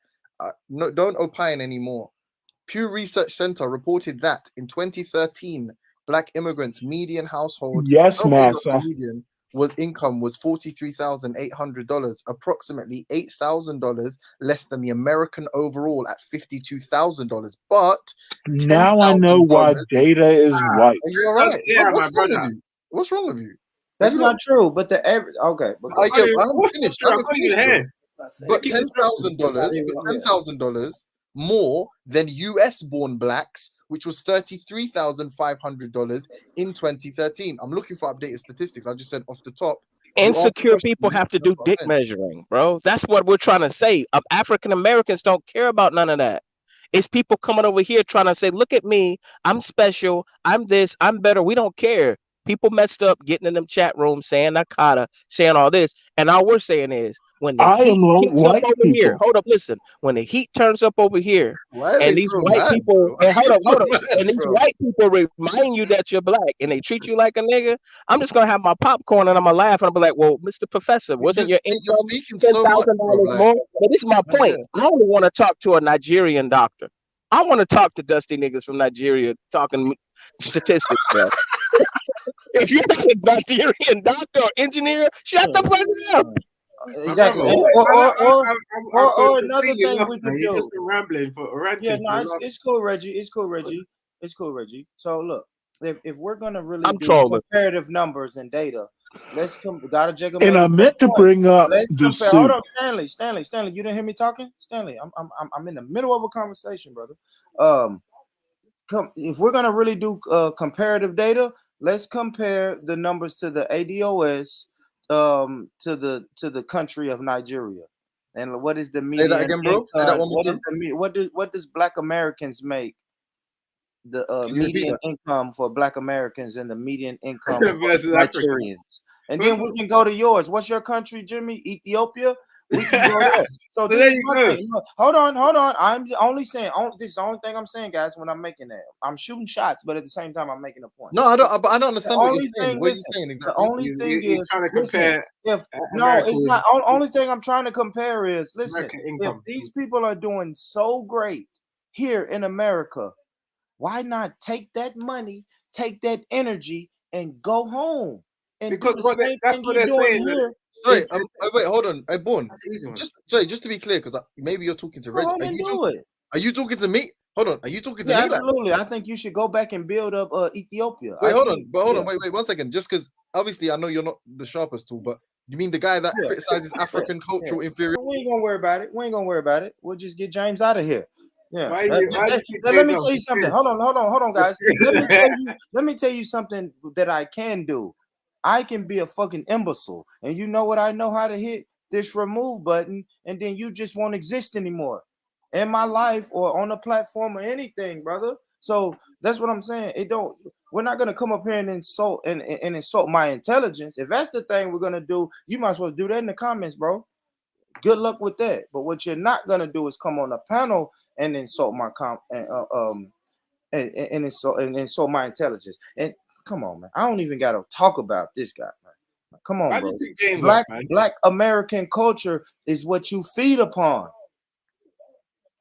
no, don't opine anymore. Pew Research Center reported that in 2013, black immigrants' median household, Yes, not Massa. median, income was $43,800, approximately $8,000 less than the American overall at $52,000, but Now I know why $10,000. Data is white. Are you all So right? yeah, my What's wrong with brother. you? What's wrong with you? Are That's you not? not true. But the average. Okay, but go. Yeah, I haven't What's not finished. true? I I haven't can't even finished, bro. hear. They But keep interrupting. $10,000 more than US born blacks, which was $33,500 in 2013. I'm looking for updated statistics. I just said off the top. You asked the Insecure people question, have to that's do what I'm dick saying. measuring, bro. That's what we're trying to say. African Americans don't care about none of that. It's people coming over here trying to say, look at me, I'm special, I'm this, I'm better. We don't care. People messed up getting in them chat rooms saying Nakata, saying all this. And all we're saying is when the I heat am kicks up white over here, people. hold up, listen. When the heat turns up over here, Why are they and these so white mad, people, bro? and hold up, so mad, and these bro. white people remind you that you're black and they treat you like a nigga, I'm just gonna have my popcorn and I'm gonna laugh and I'll be like, well, Mr. Professor, wasn't your You're income speaking ten so much, thousand bro. dollars Like, more? But this is my I point. get it. I only want to talk to a Nigerian doctor. I want to talk to dusty niggas from Nigeria talking statistics, bro. If you're not a Nigerian doctor or engineer, shut the fuck up. My Exactly. brother, And, I've another completely thing lost, we man. could You've do. just been rambling for Yeah, ranting for no, the it's, last. it's cool, Reggie. It's cool, Reggie. It's cool, Reggie. So look, if we're gonna really I'm do trolling. comparative numbers and data, let's come. Gotta Jacob And made I a good meant to point. bring up Let's the compare. Hold suit. on, Stanley. You didn't hear me talking, Stanley. I'm in the middle of a conversation, brother. If we're gonna really do comparative data, let's compare the numbers to the ADOS, to the country of Nigeria, and what is the Say that median again, bro. Say that income? one more time. What does Black Americans make? The Can you repeat median that? income for Black Americans and the median income for Versus Africa. Nigerians, and then we can go to yours. What's your country, Jimmy? Ethiopia. We can go there. So So this there is you my go. thing. Look, hold on. I'm only saying. This is the only thing I'm saying, guys. When I'm making that, I'm shooting shots, but at the same time, I'm making a point. No, I don't. But I don't The understand what you're only saying. thing, What are you listen. saying The exactly? only thing He's is, trying to listen. compare If no, America it's with not. Only thing I'm trying to compare is, listen. American If income. these people are doing so great here in America, why not take that money, take that energy, and go home and do Because the what same that's thing what you're they're doing saying. here? Sorry. Wait. Hold on. Hey, Born. That's an easy one. Just to be clear, because maybe you're talking to Go Reggie. home and do it. Are you talking to me? Hold on. Are you talking to Yeah, me? Like, absolutely. I think you should go back and build up Ethiopia. wait, I hold do. on. But hold Yeah. on. Wait 1 second. Just because obviously I know you're not the sharpest tool, but you mean the guy that Yeah. criticizes African cultural inferiority? We ain't gonna worry about it. We ain't gonna worry about it. We'll just get James out of here. Yeah. Why do you keep Let me James tell you off? something. Hold on, guys. Let me tell you something that I can do. I can be a fucking imbecile. And you know what I know how to hit? This remove button, and then you just won't exist anymore in my life or on a platform or anything, brother. So that's what I'm saying. We're not gonna come up here and insult and insult my intelligence. If that's the thing we're gonna do, you might as well do that in the comments, bro. Good luck with that. But what you're not gonna do is come on a panel and insult my and insult my intelligence. And come on, man. I don't even gotta talk about this guy, man. Come on, Why bro. did you take James off, man? Black American culture is what you feed upon.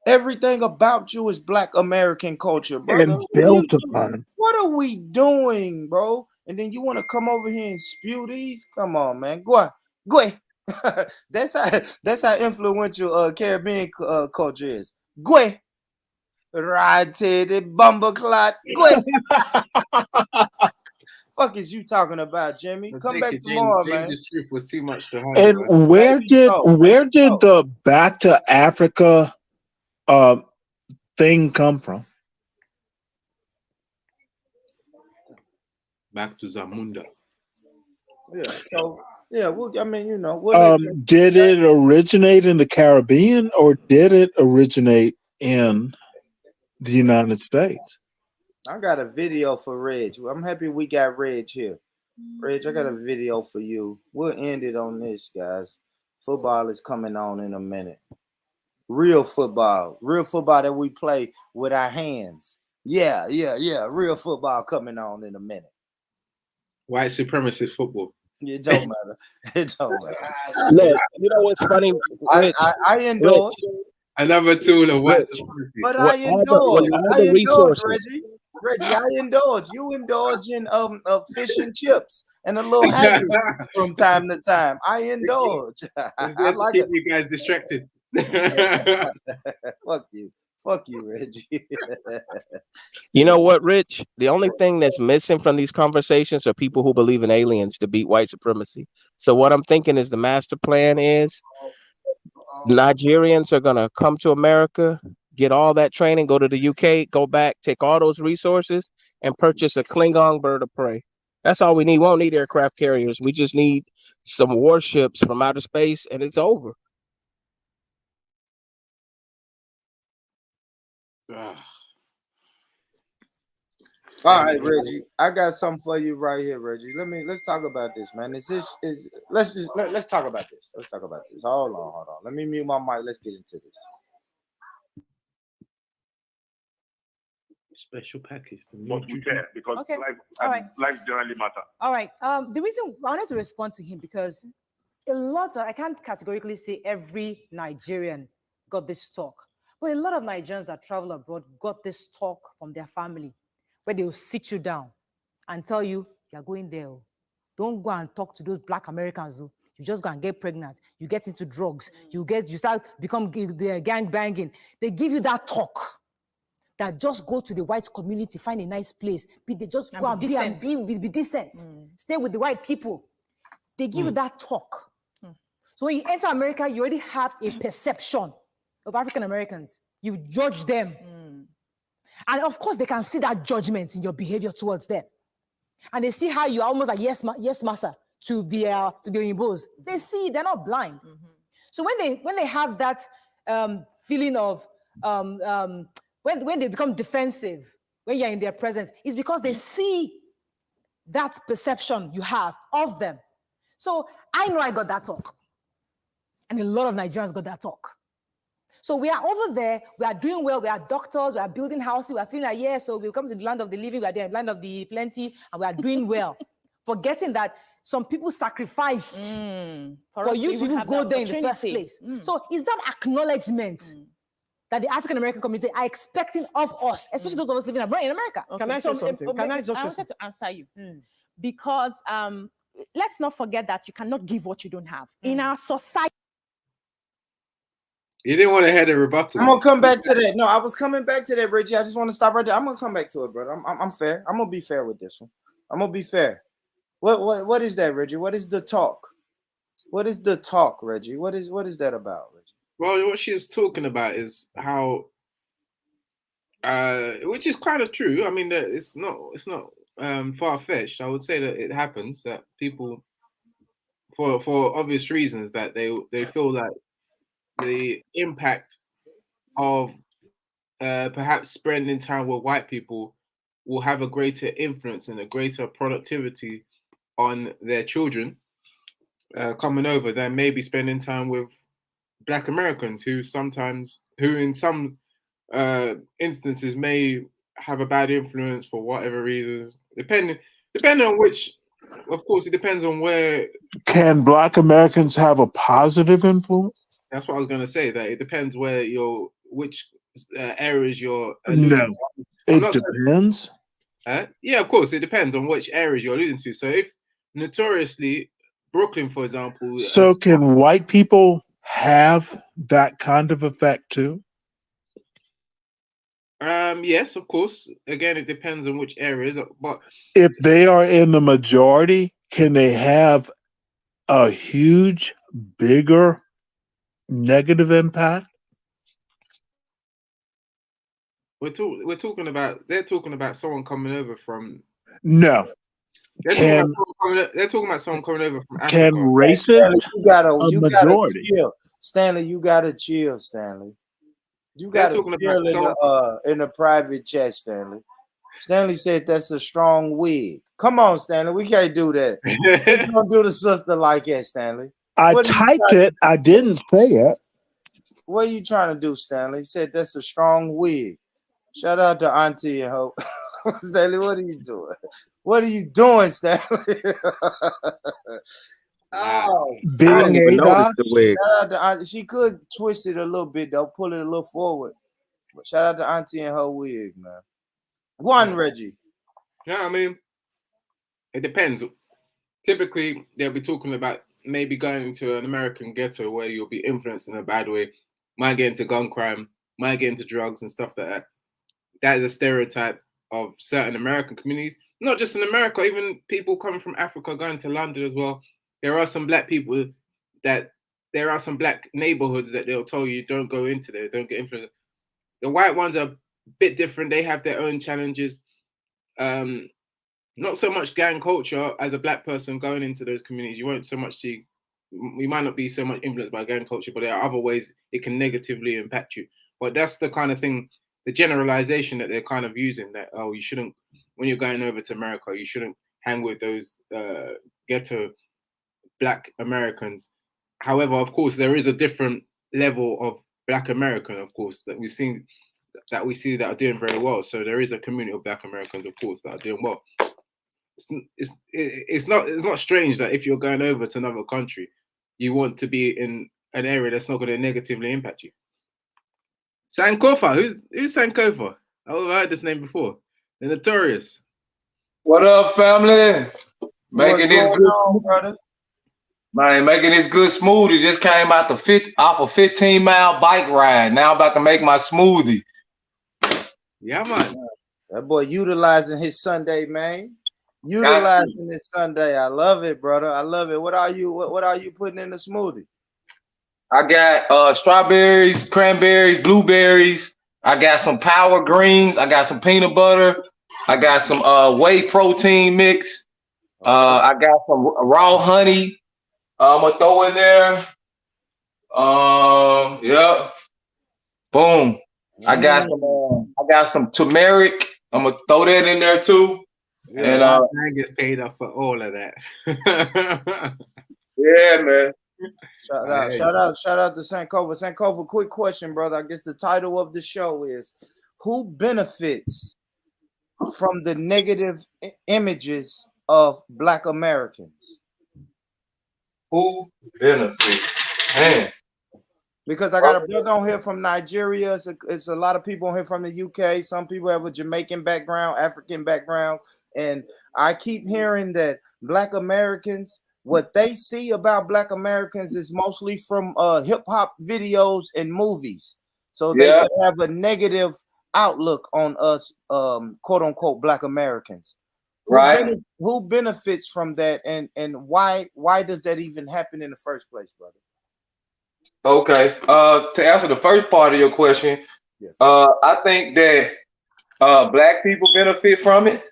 Everything about you is Black American culture, brother. And built upon. What are we doing, bro? And then you want to come over here and spew these? Come on, man. Go on. Go ahead. that's how influential Caribbean culture is. Go ahead. Right-headed bumbleclot. Go ahead. Fuck is you talking about, Jimmy? Come back tomorrow, man. James's truth was too much to handle. And where did the Back to Africa thing come from? Back to Zamunda. Yeah. So yeah, well, I mean, you know, did it originate in the Caribbean or did it originate in the United States? I got a video for Reg. I'm happy we got Reg here. Reg, I got a video for you. We'll end it on this, guys. Football is coming on in a minute. Real football that we play with our hands. Yeah. Real football coming on in a minute. White supremacist football. It don't matter. It don't matter. Look, you know what's funny? Rich, I indulge. Another tool of white supremacy. But I indulge. Reggie, I indulge. You indulge in fish and chips and a little happy from time to time. I indulge. I like to keep you guys distracted. Fuck you, Reggie. You know what, Rich? The only thing that's missing from these conversations are people who believe in aliens to beat white supremacy. So what I'm thinking is the master plan is Nigerians are going to come to America, get all that training, go to the UK, go back, take all those resources, and purchase a Klingon bird of prey. That's all we need. We won't need aircraft carriers. We just need some warships from outer space, and it's over. All right, Reggie. I got something for you right here, Reggie. Let's talk about this, man. Let's talk about this. Let's talk about this. Hold on. Let me mute my mic. Let's get into this. Special package. But we can because Okay. life generally matter. All right. The reason I wanted to respond to him because I can't categorically say every Nigerian got this talk, but a lot of Nigerians that travel abroad got this talk from their family, where they'll sit you down and tell you, you're going there. Don't go and talk to those Black Americans. Though. You just go and get pregnant. You get into drugs. You start become gang banging. They give you that talk. That just go to the white community, find a nice place. They just go and be decent. Stay with the white people. They give you that talk. So when you enter America, you already have a perception of African Americans. You judge them. And of course, they can see that judgment in your behavior towards them. And they see how you are almost like, yes, massa, to the Oyimbos. They see, they're not blind. So when they have that feeling of, when they become defensive, when you're in their presence, it's because they see that perception you have of them. So I know I got that talk. And a lot of Nigerians got that talk. So we are over there, we are doing well, we are doctors, we are building houses, we are feeling like, yeah, so we come to the land of the living, we are there in the land of the plenty, and we are doing well. Forgetting that some people sacrificed for you to even go there in the first place. So is that acknowledgement that the African American community are expecting of us, especially those of us living abroad in America? Okay. Can I say something? I wanted to answer you because let's not forget that you cannot give what you don't have. In our society. You didn't want to head a rebuttal. I'm gonna come back to that. No, I was coming back to that, Reggie. I just want to stop right there. I'm gonna come back to it, brother. I'm fair. I'm gonna be fair with this one. I'm gonna be fair. What is that, Reggie? What is the talk? What is the talk, Reggie? What is that about, Reggie? Well, what she's talking about is how, which is kind of true. I mean, it's not far-fetched. I would say that it happens that people, for obvious reasons, that they feel that the impact of perhaps spending time with white people will have a greater influence and a greater productivity on their children coming over than maybe spending time with Black Americans who in some instances may have a bad influence for whatever reasons, depending on which. Of course, it depends on where. Can Black Americans have a positive influence? That's what I was going to say. That it depends which areas you're alluding No, to. it depends. Yeah, of course, it depends on which areas you're alluding to. So, if notoriously Brooklyn, for example, So can white people have that kind of effect too? Yes, of course. Again, it depends on which areas. But if they are in the majority, can they have a huge, bigger negative impact? We're talking about. They're talking about someone coming over from. No. They're talking about someone coming over from Africa. Can racist Stanley, you gotta majority? chill. Stanley, you gotta chill, Stanley. You gotta chill in the private chat, Stanley. Stanley said that's a strong wig. Come on, Stanley. We can't do that. We don't do the sister like that, Stanley. I typed it. I didn't say it. What are you trying to do, Stanley? He said that's a strong wig. Shout out to Auntie and Hope. Stanley, what are you doing? What are you doing, Stanley? Oh, Being shout out to Auntie. She could twist it a little bit, though, pull it a little forward. But shout out to Auntie and her wig, man. Go on, Reggie. Yeah, I mean, it depends. Typically, they'll be talking about maybe going into an American ghetto where you'll be influenced in a bad way, might get into gun crime, might get into drugs and stuff like that. That is a stereotype of certain American communities, not just in America, even people coming from Africa going to London as well. There are some black people there are some black neighborhoods that they'll tell you don't go into there, don't get influenced. The white ones are a bit different. They have their own challenges. Not so much gang culture as a black person going into those communities. You won't so much see, we might not be so much influenced by gang culture, but there are other ways it can negatively impact you. But that's the kind of thing, the generalization that they're kind of using, that, oh, you shouldn't, when you're going over to America, you shouldn't hang with those ghetto Black Americans. However, of course, there is a different level of Black American, of course, that we see that are doing very well. So there is a community of Black Americans, of course, that are doing well. It's not strange that if you're going over to another country, you want to be in an area that's not going to negatively impact you. Sankofa, who's Sankofa? I've heard this name before. The Notorious. What up, family? Making this good, brother. Man, making this good smoothie. Just came out off a 15-mile bike ride. Now I'm about to make my smoothie. Yeah, man. That boy utilizing his Sunday, man. Utilizing his Sunday. I love it, brother. I love it. What are you putting in the smoothie? I got strawberries, cranberries, blueberries. I got some power greens. I got some peanut butter. I got some whey protein mix. I got some raw honey. I'm gonna throw in there. Yep. Boom. I got some turmeric. I'm gonna throw that in there too. Yeah, and man gets paid up for all of that. Yeah, man. Shout out to Sankofa. Sankofa, quick question, brother. I guess the title of the show is who benefits from the negative images of Black Americans? Who benefits? Man. Because I got a brother on here from Nigeria. It's a lot of people on here from the UK. Some people have a Jamaican background, African background. And I keep hearing that Black Americans, what they see about Black Americans is mostly from hip hop videos and movies. So they could have a negative outlook on us, quote unquote, Black Americans. Who benefits from that, and why does that even happen in the first place, brother? Okay. To answer the first part of your question, I think that Black people benefit from it.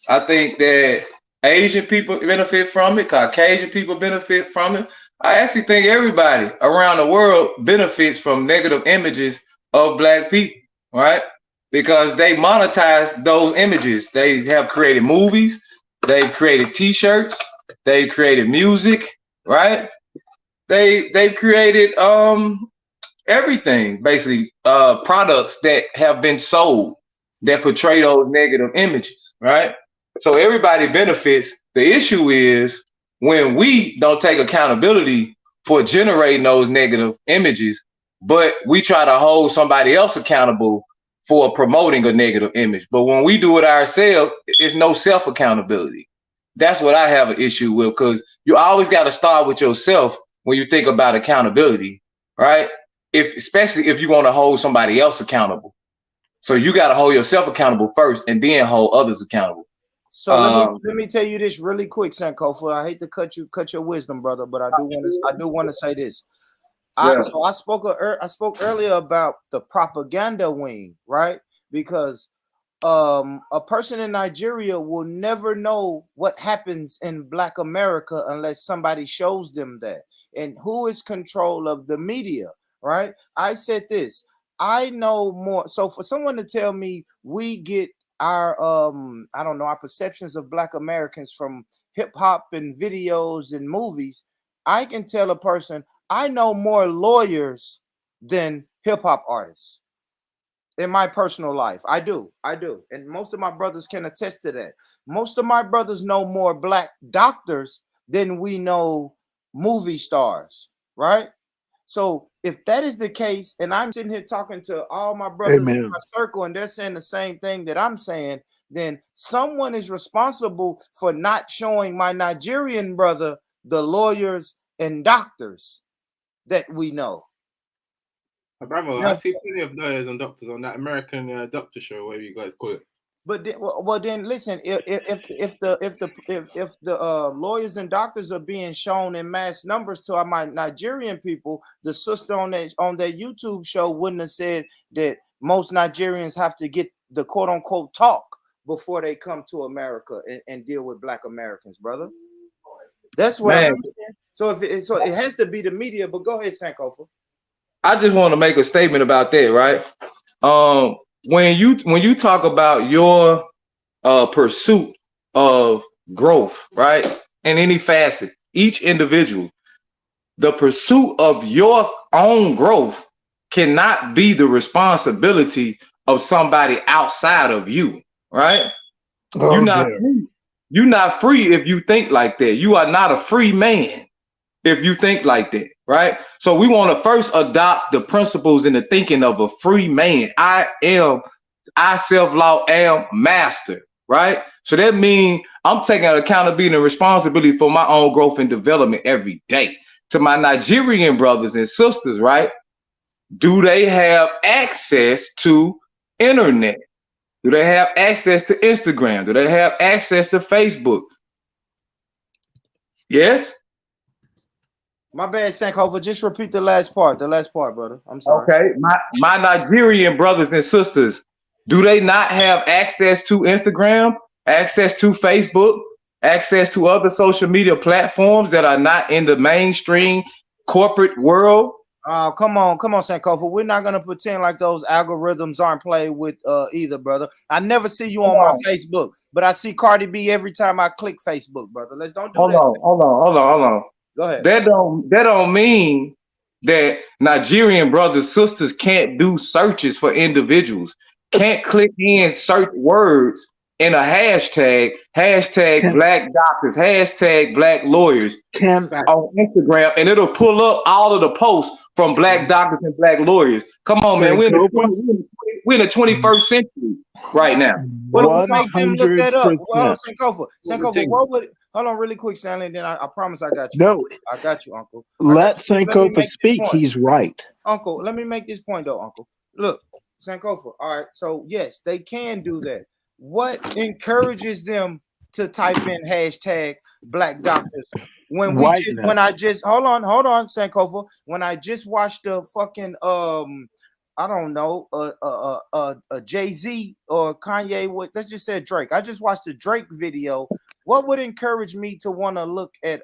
I think that Asian people benefit from it. Caucasian people benefit from it. I actually think everybody around the world benefits from negative images of black people, right? Because they monetize those images. They have created movies, they've created T-shirts, they've created music, right? They've created everything basically, products that have been sold that portray those negative images, right? So everybody benefits. The issue is when we don't take accountability for generating those negative images, but we try to hold somebody else accountable for promoting a negative image. But when we do it ourselves, it's no self accountability. That's what I have an issue with, because you always got to start with yourself when you think about accountability, right? Especially if you want to hold somebody else accountable. So you got to hold yourself accountable first, and then hold others accountable. So let me tell you this really quick, Sankofa. I hate to cut your wisdom, brother, but I do want to say this. I spoke earlier about the propaganda wing, right? Because a person in Nigeria will never know what happens in Black America unless somebody shows them that. And who is control of the media, right? I said this. I know more. So for someone to tell me we get our I don't know, our perceptions of Black Americans from hip hop and videos and movies, I can tell a person I know more lawyers than hip hop artists in my personal life. I do. And most of my brothers can attest to that. Most of my brothers know more Black doctors than we know movie stars, right? So if that is the case, and I'm sitting here talking to all my brothers in Amen. my circle, and they're saying the same thing that I'm saying, then someone is responsible for not showing my Nigerian brother the lawyers and doctors that we know. Brother, Yeah. I see plenty of lawyers and doctors on that American doctor show, whatever you guys call it. But then listen, if the lawyers and doctors are being shown in mass numbers to my Nigerian people, the sister on their YouTube show wouldn't have said that most Nigerians have to get the quote unquote talk before they come to America and deal with Black Americans, brother. That's what I'm saying. So it has to be the media. But go ahead, Sankofa. I just want to make a statement about that, right? When you talk about your pursuit of growth, right, in any facet, each individual, the pursuit of your own growth cannot be the responsibility of somebody outside of you, right? Oh, You're not free if you think like that. You are not a free man if you think like that, right? So we want to first adopt the principles and the thinking of a free man. I self-law am master, right? So that means I'm taking accountability and responsibility for my own growth and development every day. To my Nigerian brothers and sisters, right? Do they have access to internet? Do they have access to Instagram? Do they have access to Facebook? Yes? My bad, Sankofa. Just repeat the last part. The last part, brother. I'm sorry. Okay. My Nigerian brothers and sisters, do they not have access to Instagram, access to Facebook, access to other social media platforms that are not in the mainstream corporate world? Come on, Sankofa. We're not gonna pretend like those algorithms aren't played with either, brother. I never see you on my Facebook, but I see Cardi B every time I click Facebook, brother. Let's don't do that. Hold on. Go ahead. That don't mean that Nigerian brothers, sisters can't do searches for individuals, can't click in search words in a hashtag Black doctors, hashtag Black lawyers on Instagram, and it'll pull up all of the posts from Black doctors and Black lawyers. Come on, man. We're in the 21st century right now. What make them look that up? Well, 100%. Sankofa, what would hold on really quick, Stanley, then I promise I got you. No. I got you, Uncle. Let Sankofa speak. He's right. Uncle, let me make this point though, Uncle. Look, Sankofa. All right, so yes, they can do that. What encourages them to type in hashtag Black doctors when I just hold on, Sankofa. When I just watched the fucking I don't know, Jay-Z or Kanye. Let's just say Drake. I just watched a Drake video. What would encourage me to want to look at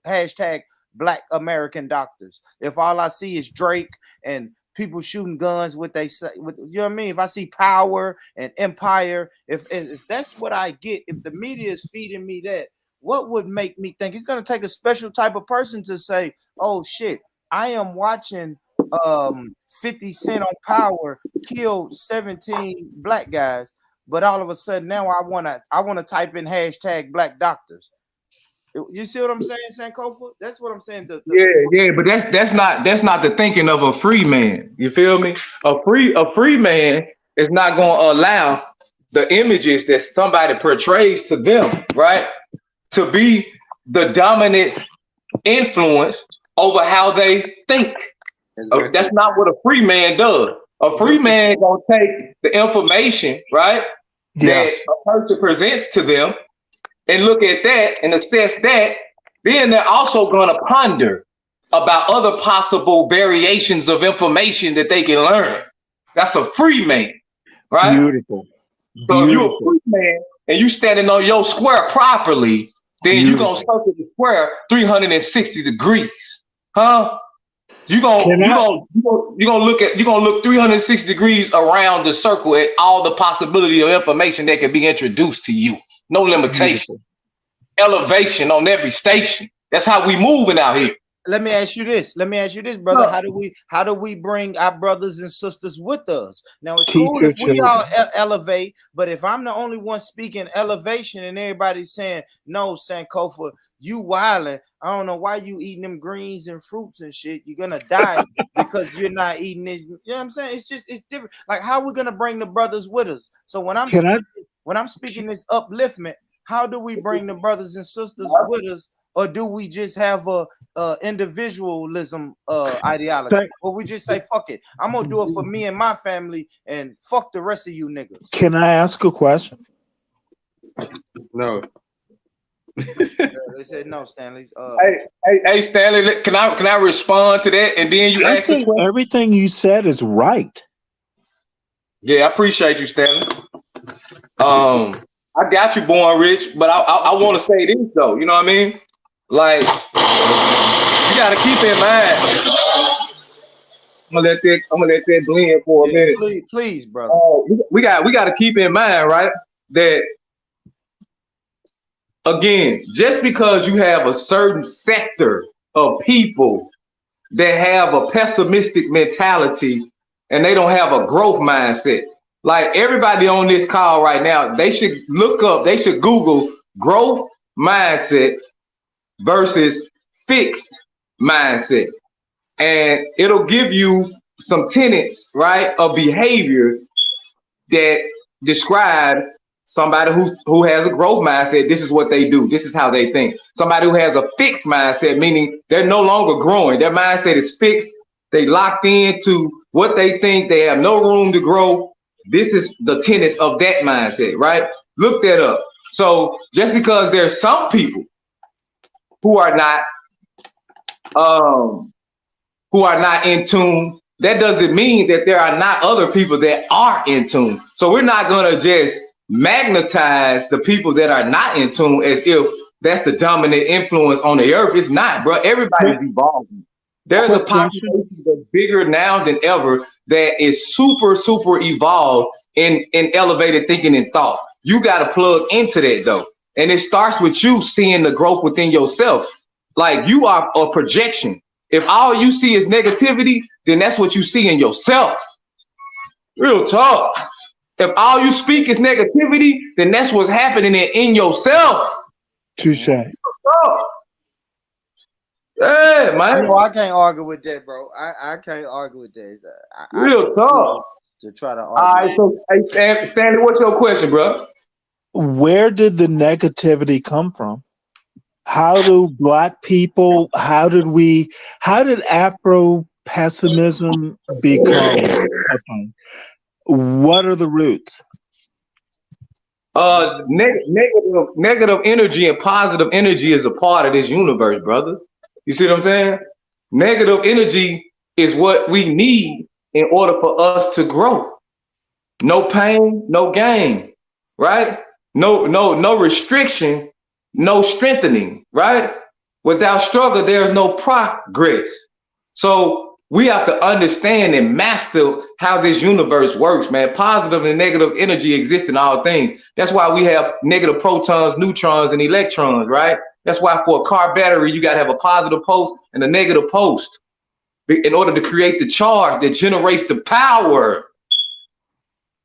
hashtag Black American doctors if all I see is Drake and people shooting guns? What they say, you know what I mean? If I see power and empire, if that's what I get, if the media is feeding me that, what would make me think? It's gonna take a special type of person to say, "Oh shit, I am watching 50 Cent on Power killed 17 black guys, but all of a sudden now I wanna type in hashtag Black doctors." You see what I'm saying, Sankofa? That's what I'm saying. Yeah, but that's not the thinking of a free man. You feel me? A free man is not gonna allow the images that somebody portrays to them, right, to be the dominant influence over how they think. Exactly. That's not what a free man does. A free man gonna take the information, right, Yes. that a person presents to them and look at that and assess that. Then they're also gonna ponder about other possible variations of information that they can learn. That's a free man, right? Beautiful. So if you're a free man and you standing on your square properly, then you're gonna circle the square 360 degrees, huh? You're gonna look 360 degrees around the circle at all the possibility of information that can be introduced to you. No limitation. Elevation on every station. That's how we moving out here. Let me ask you this, brother. How do we bring our brothers and sisters with us? Now it's cool if we all elevate, but if I'm the only one speaking elevation and everybody's saying no, Sankofa, you wildin', I don't know why you eating them greens and fruits and shit. You're gonna die because you're not eating this. You know what I'm saying? It's different. Like, how are we gonna bring the brothers with us? So when I'm speaking this upliftment, how do we bring the brothers and sisters with us? Or do we just have a individualism ideology? Or we just say, fuck it, I'm gonna do it for me and my family and fuck the rest of you niggas? Can I ask a question? No. They said no, Stanley. Hey, Stanley, can I respond to that? And then you ask a question? Everything you said is right. Yeah, I appreciate you, Stanley. I got you, Born Rich, but I want to say this though. You know what I mean? Like, you gotta keep in mind. I'm gonna let that blend for a minute. Please, brother. We got to keep in mind, right, that again, just because you have a certain sector of people that have a pessimistic mentality and they don't have a growth mindset. Like everybody on this call right now, they should Google growth mindset versus fixed mindset. And it'll give you some tenets, right, of behavior that describes somebody who has a growth mindset. This is what they do. This is how they think. Somebody who has a fixed mindset, meaning they're no longer growing. Their mindset is fixed. They locked into what they think. They have no room to grow. This is the tenets of that mindset, right? Look that up. So just because there's some people who are not in tune, that doesn't mean that there are not other people that are in tune. So we're not gonna just magnetize the people that are not in tune as if that's the dominant influence on the earth. It's not, bro. Everybody's evolving. There's a population that's bigger now than ever that is super, super evolved in elevated thinking and thought. You got to plug into that though. And it starts with you seeing the growth within yourself. Like you are a projection. If all you see is negativity, then that's what you see in yourself. Real talk. If all you speak is negativity, then that's what's happening in yourself. Touche. Yeah, man. I can't argue with that, bro. I can't argue with that. Real talk. To try to argue. All right, so hey, Stanley, what's your question, bro? Where did the negativity come from? How do Black people, how did Afro pessimism become a thing? What are the roots? Negative energy and positive energy is a part of this universe, brother. You see what I'm saying? Negative energy is what we need in order for us to grow. No pain, no gain, right? No restriction, no strengthening, right? Without struggle, there's no progress. So we have to understand and master how this universe works, man. Positive and negative energy exist in all things. That's why we have negative protons, neutrons, and electrons, right? That's why for a car battery, you got to have a positive post and a negative post in order to create the charge that generates the power.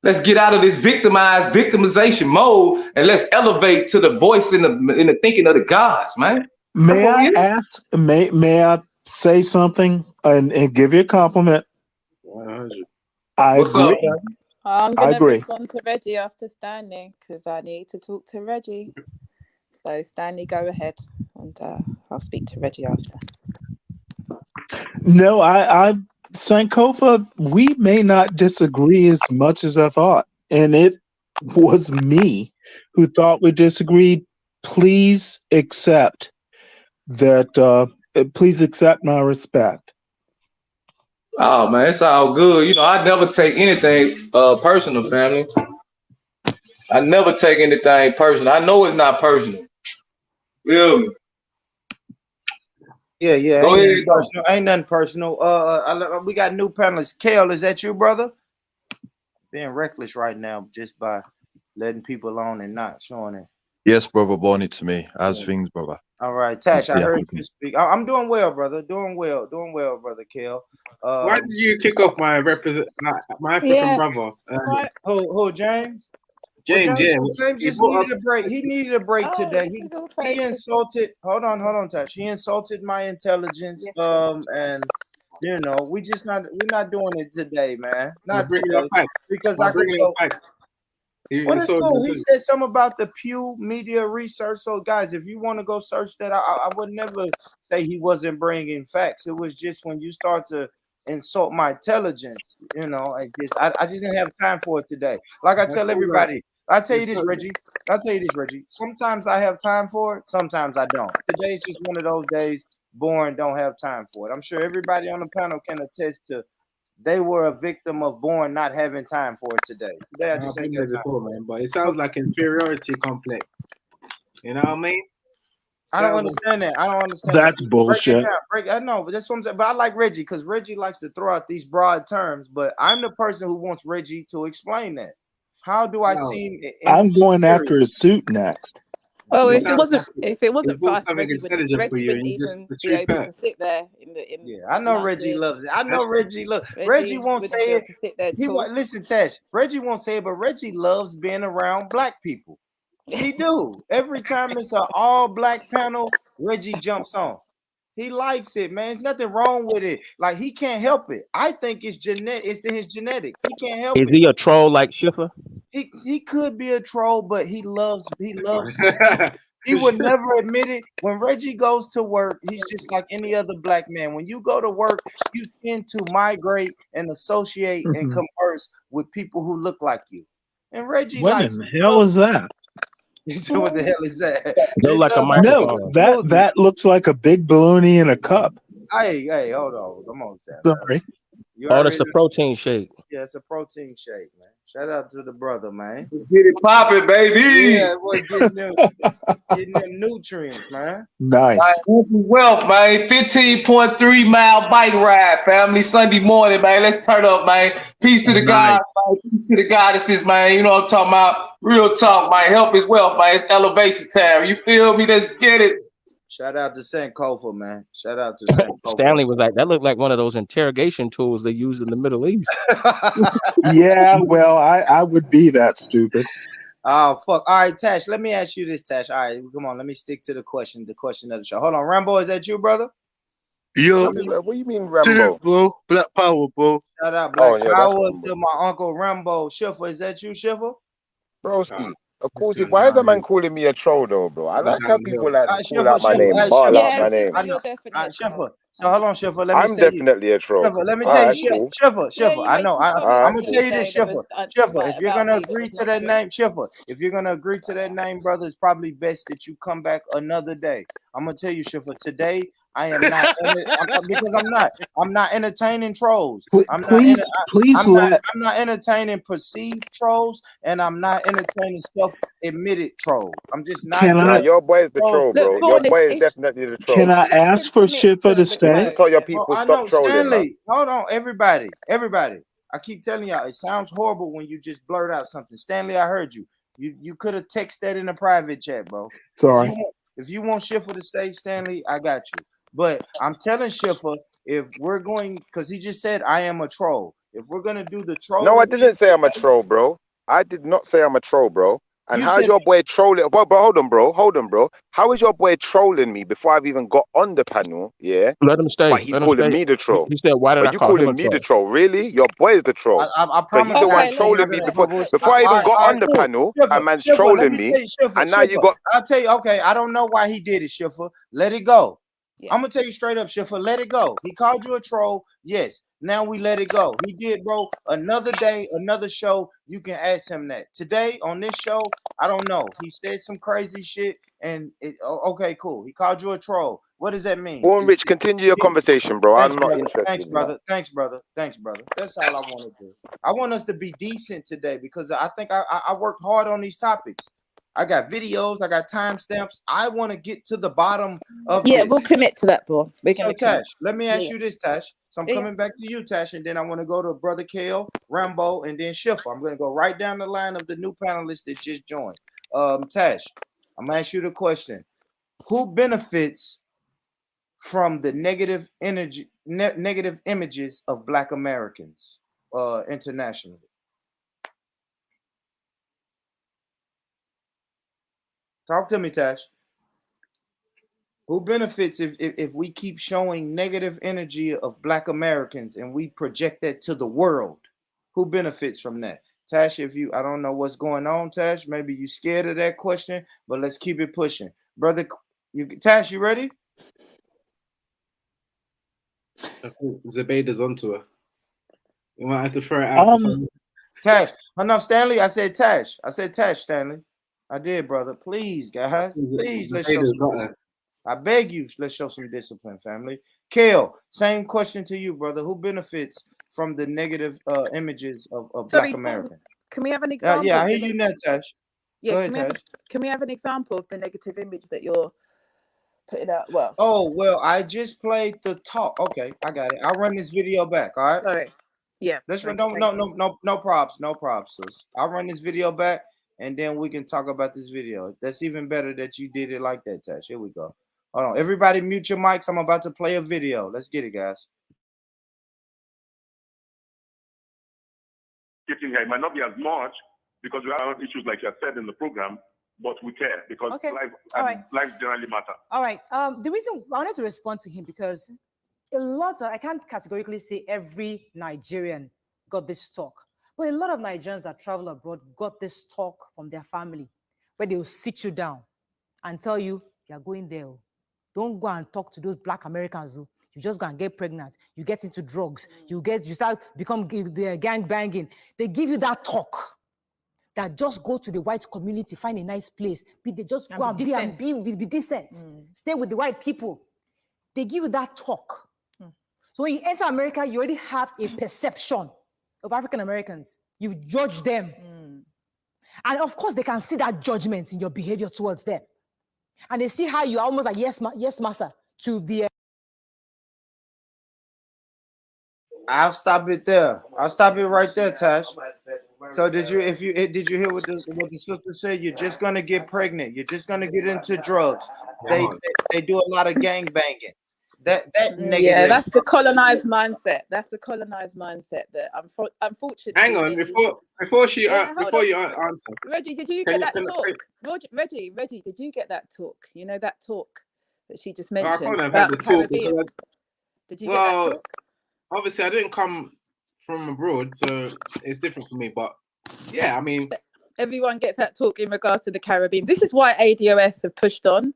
Let's get out of this victimization mode and let's elevate to the voice in the thinking of the gods, man. May I ask? May I say something and give you a compliment? 100. I What's up, agree. man? I'm I gonna agree. respond to Reggie after Stanley because I need to talk to Reggie. So Stanley, go ahead, and I'll speak to Reggie after. No, I Sankofa, we may not disagree as much as I thought. And it was me who thought we disagreed. Please accept that, please accept my respect. Oh man, it's all good. You know, I never take anything personal, family. I never take anything personal. I know it's not personal. Feel me? Yeah, Go ain't ahead, nothing though. personal. Ain't nothing personal. We got new panelists. Kale, is that you, brother? Being reckless right now just by letting people on and not showing it. Yes, brother, born it to me. How's things, brother? All right, Tash, I Yeah. heard you speak. I'm doing well, brother. Doing well, brother Kale. Why did you kick off my African brother? Who, James? James, yeah. James He just brought needed up- a break. He needed a break Oh, today. this is all He fake. insulted. Hold on, Tash. He insulted my intelligence. And you know, we're not doing it today, man. Not bringing today, up facts. because I'm I could bringing go. up facts. Well, that's cool. He said something about the Pew Media Research. So, guys, if you want to go search that, I would never say he wasn't bringing facts. It was just when you start to insult my intelligence, you know, I just didn't have time for it today. Like I That's tell all right. everybody, I'll tell you It's this, all right. Reggie. I'll tell you this, Reggie. Sometimes I have time for it. Sometimes I don't. Today's just one of those days. Boring, don't have time for it. I'm sure everybody on the panel can attest to. They were a victim of born not having time for it today. Today I I've just been ain't there got time. before, man. But it sounds like inferiority complex. You know what I mean? I don't Sounds understand that. I don't understand That's that. bullshit. Break it down. I know, but that's what I'm saying. But I like Reggie because Reggie likes to throw out these broad terms. But I'm the person who wants Reggie to explain that. How do I No. seem I'm going after his suit next. Well, It if it sounds wasn't like for brought us, something intelligent for Reggie you, wouldn't and you just even the be truth able hurt. to sit there in Yeah, I know like Reggie this. loves it. I know That's Reggie loves. Reggie Reggie won't wouldn't be say able it. to sit there He won't talk. listen, Tash. Reggie won't say it, but Reggie loves being around black people. He do. Every time it's an all black panel, Reggie jumps on. He likes it, man. There's nothing wrong with it. Like he can't help it. I think it's genetic. It's in his genetic. He can't help Is it. he a troll like Schiffer? He could be a troll, but he loves his people. He would never admit it. When Reggie goes to work, he's just like any other black man. When you go to work, you tend to migrate and associate and converse with people who look like you. And Reggie What likes in the hell is that? So what the hell is that? Look like a No, microphone. that looks like a big baloney in a cup. Hey, hold on. Come on, Sam. Sorry. You Oh, already that's a protein shake. Yeah, it's a protein shake, man. Shout out to the brother, man. Get it popping, baby. Yeah, boy, getting them nutrients, man. Nice. Wealth, man. 15.3 mile bike ride, family. Sunday morning, man. Let's turn up, man. Peace to the Nice. gods, man. Peace to the goddesses, man. You know what I'm talking about? Real talk, man. Help is wealth, man. It's elevation time. You feel me? Let's get it. Shout out to Sankofa, man. Shout out to Sankofa. Stanley was like, that looked like one of those interrogation tools they use in the Middle East. Yeah, well, I would be that stupid. Oh, fuck. All right, Tash, let me ask you this, Tash. All right, come on. Let me stick to the question of the show. Hold on. Rambo, is that you, brother? Yo, What do you mean, to Rambo? it, bro. Black power, bro. Shout out Black Oh, yeah, that's Power Rambo. to my uncle Rambo. Schiffer, is that you, Schiffer? Broski. Of course, why is the man calling me a troll, though, bro? I like how people like to call out my Schiffer, name, ball Schiffer, out my name. I know. Schiffer. So hold on, Schiffer. Let me I'm say this. definitely a troll. Schiffer, let me All tell you, right, cool. Schiffer. I know. I'm gonna tell you this, Schiffer. Schiffer, about- if you're about gonna me that agree was to not that true. name, Schiffer, if you're gonna agree to that name, brother, it's probably best that you come back another day. I'm gonna tell you, Schiffer. Today, I am not because I'm not entertaining trolls. I'm not Please, please let. I'm not entertaining perceived trolls, and I'm not entertaining self-admitted trolls. I'm just not Can doing Nah, I? your boy is the trolls troll, Look, bro. Your Vaughn, boy is definitely the troll. Can I if she ask can for commit Shifa to to the You stay? need to quote, tell your then the Oh, people I stop know, trolling, man. Stanley. Hold on, everybody. I keep telling y'all, it sounds horrible when you just blurt out something. Stanley, I heard you. You could have texted that in a private chat, bro. Sorry. If you want Schiffer to stay, Stanley, I got you. But I'm telling Schiffer, if we're going, because he just said I am a troll. If we're gonna do the No, I trolling, didn't say I'm a troll, bro. I did not say I'm a troll, bro. And you how's said your boy trolling? But hold on, bro. How is your boy trolling me before I've even got on the panel? Yeah. Let him stay. But he's Let him calling stay. me the troll. He said, "Why did But I you call him a calling me the troll?" troll? Really? Your boy is the troll. I Because he's promise the you, one Okay, I'm trolling not me gonna have my before voice. I even got All on right, the cool. panel. A Schiffer, man's Schiffer, let trolling me me, tell you, Schiffer, and now you Schiffer. got. I'll tell you, okay, I don't know why he did it, Schiffer. Let it go. yeah. I'm gonna tell you straight up, Schiffer, let it go. He called you a troll. Yes. Now we let it go. He did, bro. Another day, another show. You can ask him that. Today on this show, I don't know. He said some crazy shit, and okay, cool. He called you a troll. What does that mean? Born Rich, continue your conversation, bro. Thanks, I'm not brother. interested in that. Thanks, brother. Thanks, brother. That's all I want to do. I want us to be decent today because I think I worked hard on these topics. I got videos. I got timestamps. I want to get to the bottom of Yeah, this. we'll commit to that, bro. We're So, gonna commit. Tash, let me ask Yeah. you this, Tash. So I'm Yeah. coming back to you, Tash, and then I want to go to Brother Kale, Rambo, and then Schiffer. I'm going to go right down the line of the new panelists that just joined. Tash, I'm going to ask you the question. Who benefits from the negative images of Black Americans internationally? Talk to me, Tash. Who benefits if we keep showing negative energy of Black Americans and we project that to the world? Who benefits from that? Tash, I don't know what's going on, Tash. Maybe you scared of that question, but let's keep it pushing. Brother, Tash, you ready? I think Zebeda's onto her. You might have to throw it out to someone. Tash. Oh, no, Stanley. I said Tash. Stanley. I did, brother. Please, guys. Please, let's show some discipline. I beg you, let's show some discipline, family. Kale, same question to you, brother. Who benefits from the negative images of Sorry, Black Americans? can we have an example? Yeah, I hear you now, Tash. Yeah, Go ahead, Tash. Can we have an example of the negative image that you're putting out? Well, I just played the talk. Okay, I got it. I'll run this video back. All right. Sorry. Yeah. Let's run. No props, sis. I'll run this video back, and then we can talk about this video. That's even better that you did it like that, Tash. Here we go. Hold on, everybody, mute your mics. I'm about to play a video. Let's get it, guys. Getting here, it might not be as much because we have issues like you said in the program, but we care because life generally matter. All right. The reason I wanted to respond to him because I can't categorically say every Nigerian got this talk, but a lot of Nigerians that travel abroad got this talk from their family, where they will sit you down and tell you, you're going there. Don't go and talk to those Black Americans. You just go and get pregnant. You get into drugs. You start become gang banging. They give you that talk that just go to the white community, find a nice place. They just go and be decent. Stay with the white people. They give you that talk. So when you enter America, you already have a perception of African Americans. You've judged them. And of course, they can see that judgment in your behavior towards them. And they see how you are almost like, yes, massa, to the... I'll stop it there. I'll stop it right there, Tash. So did you hear what the sister said? You're just gonna get pregnant. You're just gonna get into drugs. They do a lot of gang banging. That negative. Yeah, that's the colonized mindset. That's the colonized mindset that unfortunately. Hang on, before you answer. Reggie, did you get that talk? Reggie, did you get that talk? You know that talk that she just mentioned about the Caribbean. Did you get that talk? Obviously, I didn't come from abroad, so it's different for me. But yeah, I mean, everyone gets that talk in regards to the Caribbean. This is why ADOS have pushed on,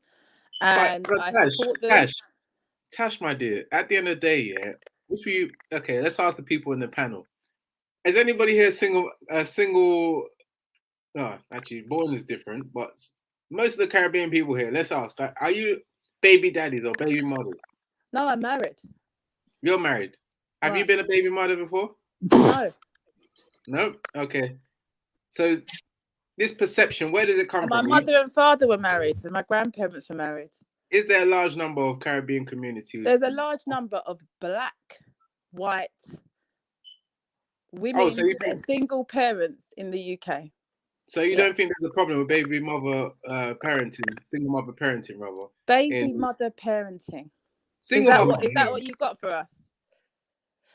and I support them. Tash, my dear, at the end of the day, let's ask the people in the panel. Is anybody here single? No, actually, born is different, but most of the Caribbean people here, let's ask, are you baby daddies or baby mothers? No, I'm married. You're married. Have you been a baby mother before? No. No? Okay. So this perception, where does it come And my from? mother and father were married, and my grandparents were married. Is there a large number of Caribbean communities? There's a large number of black, white women that are single parents in the UK. So you don't think there's a problem with baby mother parenting, single mother parenting, rather? Baby mother parenting. Single mother. Is that what you've got for us?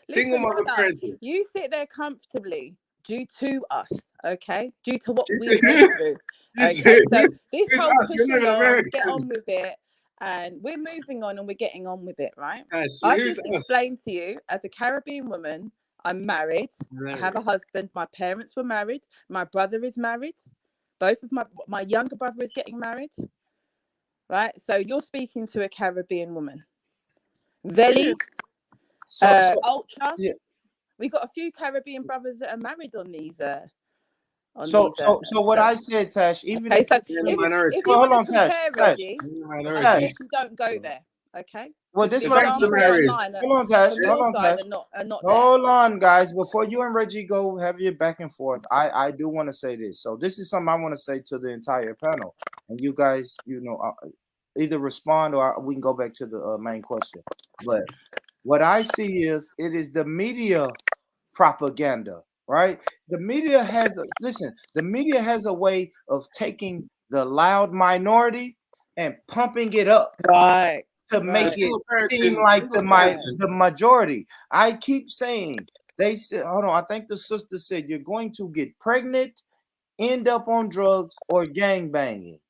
Single mother parenting. You sit there comfortably due to us, okay? Due to what we went through. Okay, so this whole push along, get on with it, and we're moving on and we're getting on with it, right? I just explained to you, as a Caribbean woman, I'm married. I have a husband. My parents were married. My brother is married. Both of my younger brother is getting married. Right? So you're speaking to a Caribbean woman. Veli, Ultra. Yeah. We got a few Caribbean brothers that are married on these. So what I said, Tash, even okay, if, so if you want to compare, Reggie, you don't go there. Okay. Well, this is what I'm saying. Hold on, Tash. Hold on, Tash. Hold on, guys. Before you and Reggie go have your back and forth, I do want to say this. So this is something I want to say to the entire panel, and you guys, either respond or we can go back to the main question. But what I see is it is the media propaganda, right? The media has the media has a way of taking the loud minority and pumping it up, right, to make it seem like the majority. I keep saying, they said, hold on, I think the sister said you're going to get pregnant, end up on drugs, or gang banging.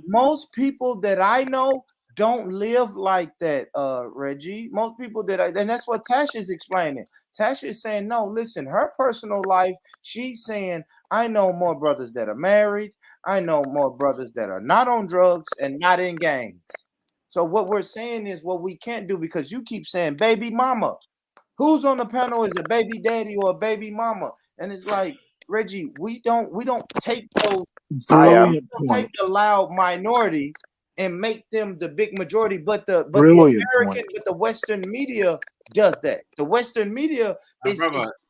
Most people that I know don't live like that, Reggie. Most people and that's what Tash is explaining. Tash is saying, no, listen, her personal life, she's saying, I know more brothers that are married. I know more brothers that are not on drugs and not in gangs. So what we're saying is what we can't do, because you keep saying baby mama. Who's on the panel is a baby daddy or a baby mama? And it's like, Reggie, we don't take those. Take the loud minority and make them the big majority, but the Western media does that. The Western media is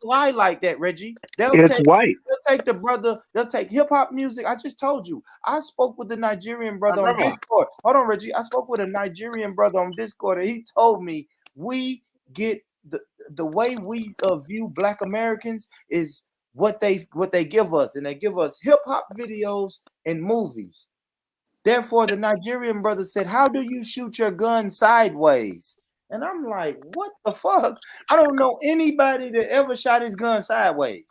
sly like that, Reggie. They'll take the brother, they'll take hip hop music. I just told you, I spoke with the Nigerian brother on Discord. Hold on, Reggie. I spoke with a Nigerian brother on Discord, and he told me we get the way we view Black Americans is what they give us, and they give us hip hop videos and movies. Therefore, the Nigerian brother said, how do you shoot your gun sideways? And I'm like, what the fuck? I don't know anybody that ever shot his gun sideways.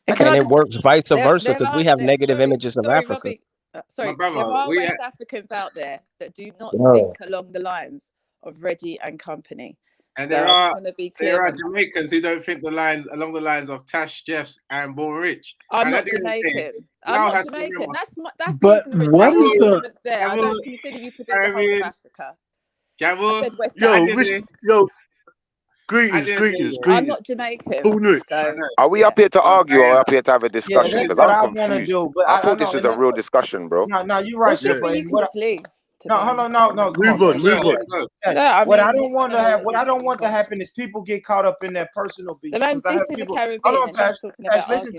And it works vice versa, because we have negative images of Africa. Robbie, there are West Africans out there that do not think along the lines of Reggie and company. And there are Jamaicans who don't think along the lines of Tash, Jeffs, and Born Rich. I'm not Jamaican. I'm not Jamaican. That's but what is the there? I don't consider you to be the whole of Africa. Greetings. I'm not Jamaican. So. Are we up here to argue or up here to have a discussion? Because I'm confused. I thought this was a real discussion, bro. No, you're right. Well, you can just leave. No, hold on, no. Move on. What I don't want to happen is people get caught up in their personal beef. The man's dissing the Caribbean. Hold on, Tash, listen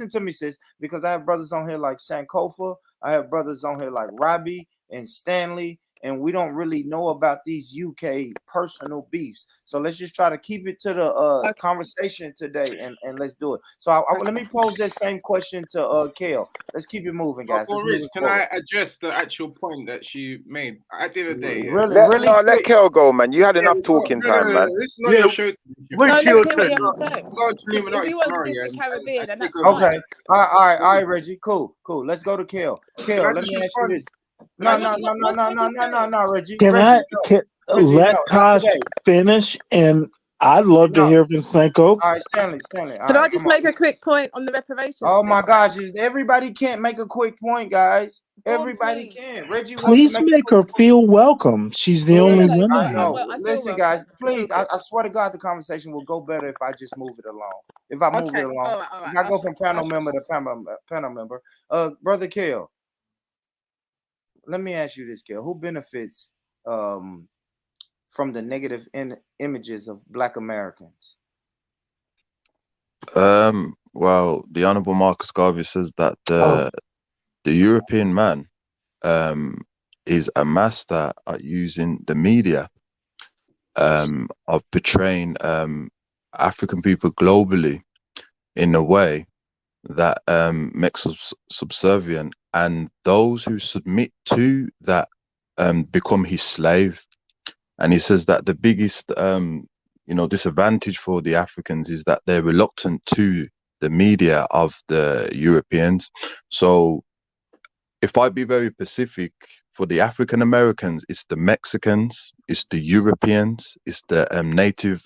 to me, sis. Because I have brothers on here like Sankofa. I have brothers on here like Robbie and Stanley, and we don't really know about these UK personal beefs. So let's just try to keep it to the conversation today, and let's do it. So let me pose that same question to Kale. Let's keep it moving, guys. Can I address the actual point that she made? At the end of the day, let Kale go, man. You had enough talking time, man. This is not your show. Wait till if you want to the Caribbean, and that's okay. All right, Reggie. Cool. Let's go to Kale. Kale, let me ask you this. No, Reggie. Let Tosh finish, and I'd love to hear from Sankofa. All right, Stanley. Can I just make a quick point on the reparations? Oh my gosh, everybody can't make a quick point, guys. Everybody can. Reggie, please make her feel welcome. She's the only woman. I know. Listen, guys, please. I swear to God, the conversation will go better if I just move it along. If I move it along, all right. If I go from panel member to panel member. Brother Kale, let me ask you this, Kale. Who benefits from the negative images of Black Americans? Well, the Honorable Marcus Garvey says that the European man is a master at using the media of portraying African people globally in a way that makes us subservient, and those who submit to that become his slave. And he says that the biggest disadvantage for the Africans is that they're reluctant to the media of the Europeans. So if I be very specific, for the African Americans, it's the Mexicans, it's the Europeans, it's the Native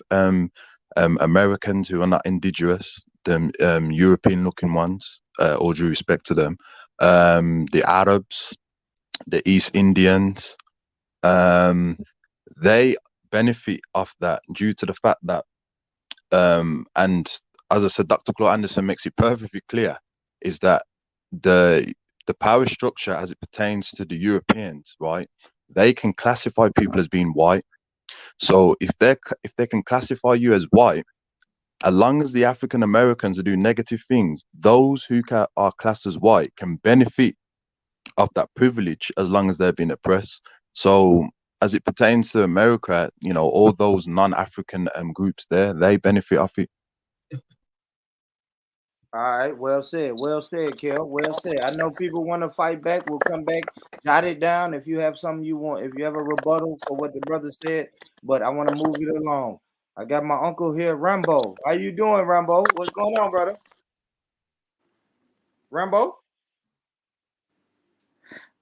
Americans who are not indigenous, the European-looking ones, all due respect to them, the Arabs, the East Indians, they benefit off that due to the fact that, and as I said, Dr. Claude Anderson makes it perfectly clear, is that the power structure as it pertains to the Europeans, right? They can classify people as being white. So if they can classify you as white, as long as the African Americans are doing negative things, those who are classed as white can benefit of that privilege as long as they're being oppressed. So as it pertains to America, all those non-African groups there, they benefit off it. All right, well said, Kel. Well said. I know people want to fight back. We'll come back. Jot it down if you have something you want. If you have a rebuttal for what the brother said, but I want to move it along. I got my uncle here, Rambo. How you doing, Rambo? What's going on, brother? Rambo?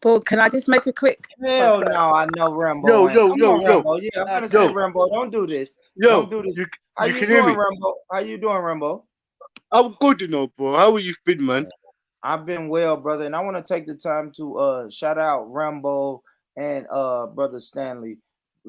Paul, can I just make a quick? Hell no, I know Rambo. Come on, Rambo. Yeah, I'm gonna say Rambo. Don't do this. Don't do this. How you doing, Rambo? How you doing, Rambo? I'm good, bro. How are you been, man? I've been well, brother, and I want to take the time to shout out Rambo and brother Stanley,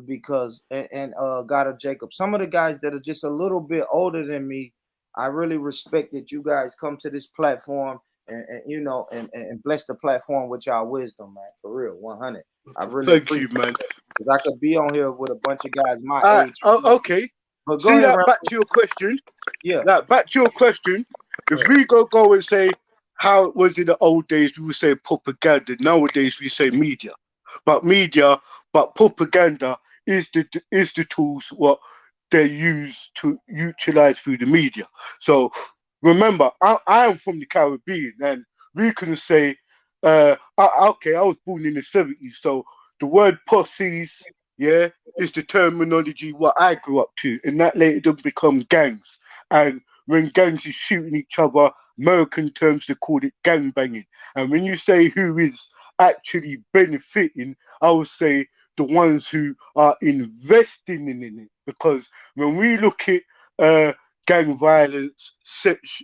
because and God of Jacob. Some of the guys that are just a little bit older than me, I really respect that you guys come to this platform and bless the platform with y'all wisdom, man. For real, 100. I really thank you, man. Because I could be on here with a bunch of guys my age. Okay. But go ahead, that, Rambo. back to your question. Yeah. Back to your question. If we go and say how it was in the old days, we would say propaganda. Nowadays we say media. But propaganda is the tools what they use to utilize through the media. So remember, I am from the Caribbean, and we can say, I was born in the 70s, so the word pussies, is the terminology what I grew up to, and that later become gangs. And when gangs is shooting each other, American terms they call it gang banging. And when you say who is actually benefiting, I would say the ones who are investing in it, because when we look at gang violence, sex,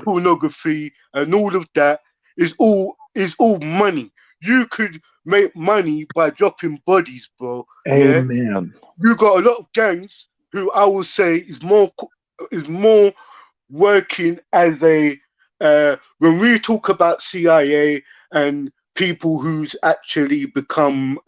pornography, and all of that is all money. You could make money by dropping bodies, bro. Amen. You got a lot of gangs who I would say is more working as a when we talk about CIA and people who's actually become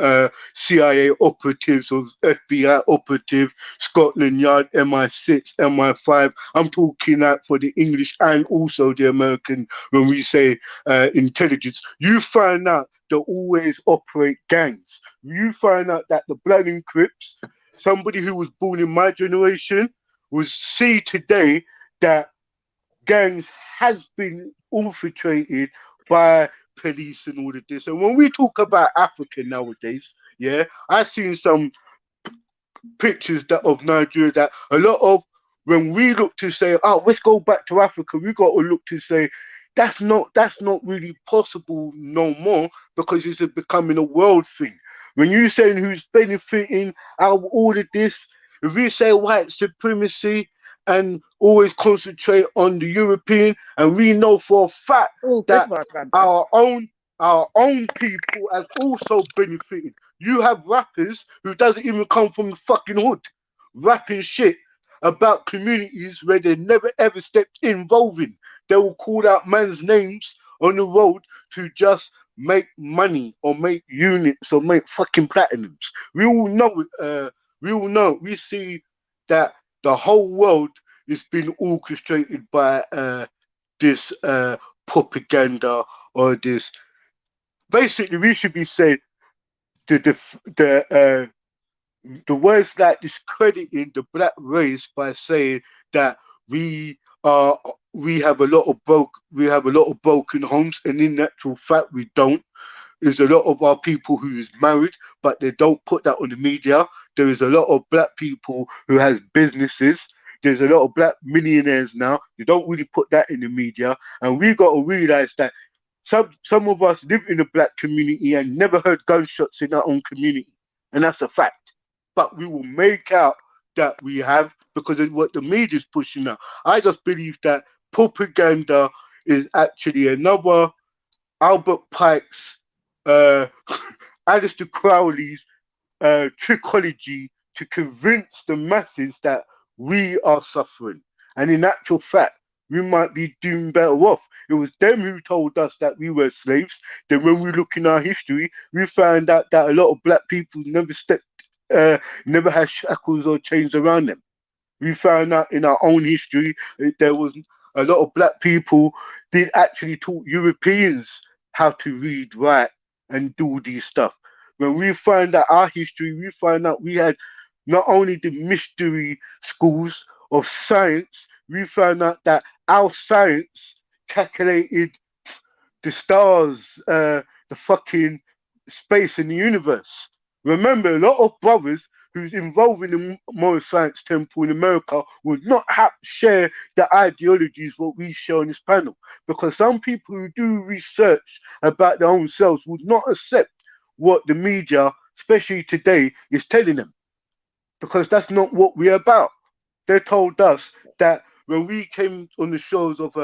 CIA operatives or FBI operative, Scotland Yard, MI6, MI5. I'm talking that for the English and also the American. When we say intelligence, you find out they always operate gangs. You find out that the Blood and Crips, somebody who was born in my generation, will see today that gangs has been infiltrated by police and all of this. And when we talk about Africa nowadays, I've seen some pictures of Nigeria that a lot of, when we look to say, let's go back to Africa, we got to look to say that's not really possible no more, because it's becoming a world thing. When you're saying who's benefiting out of all of this, if we say white supremacy and always concentrate on the European, and we know for a fact that our own people has also benefited. You have rappers who doesn't even come from the fucking hood, rapping shit about communities where they never ever stepped involved in. They will call out man's names on the road to just make money or make units or make fucking platinums. We all know we all know, we see that the whole world is being orchestrated by this propaganda or this. Basically, we should be saying the words like discrediting the black race by saying that we are we have a lot of broken homes, and in actual fact we don't. There's a lot of our people who is married, but they don't put that on the media. There is a lot of black people who has businesses. There's a lot of black millionaires now. They don't really put that in the media, and we got to realize that some of us live in a black community and never heard gunshots in our own community, and that's a fact. But we will make out that we have because of what the media's pushing out. I just believe that propaganda is actually another Albert Pike's, uh, Aleister Crowley's trichology to convince the masses that we are suffering. And in actual fact, we might be doing better off. It was them who told us that we were slaves. Then when we look in our history, we found out that a lot of black people never had shackles or chains around them. We found out in our own history there was a lot of black people did actually taught Europeans how to read, write, and do these stuff. When we find out our history, we find out we had not only the mystery schools of science, we found out that our science calculated the stars, the fucking space in the universe. Remember, a lot of brothers who's involved in the Morris Science Temple in America would not share the ideologies what we share on this panel, because some people who do research about their own selves would not accept what the media, especially today, is telling them, because that's not what we're about. They told us that when we came on the shores of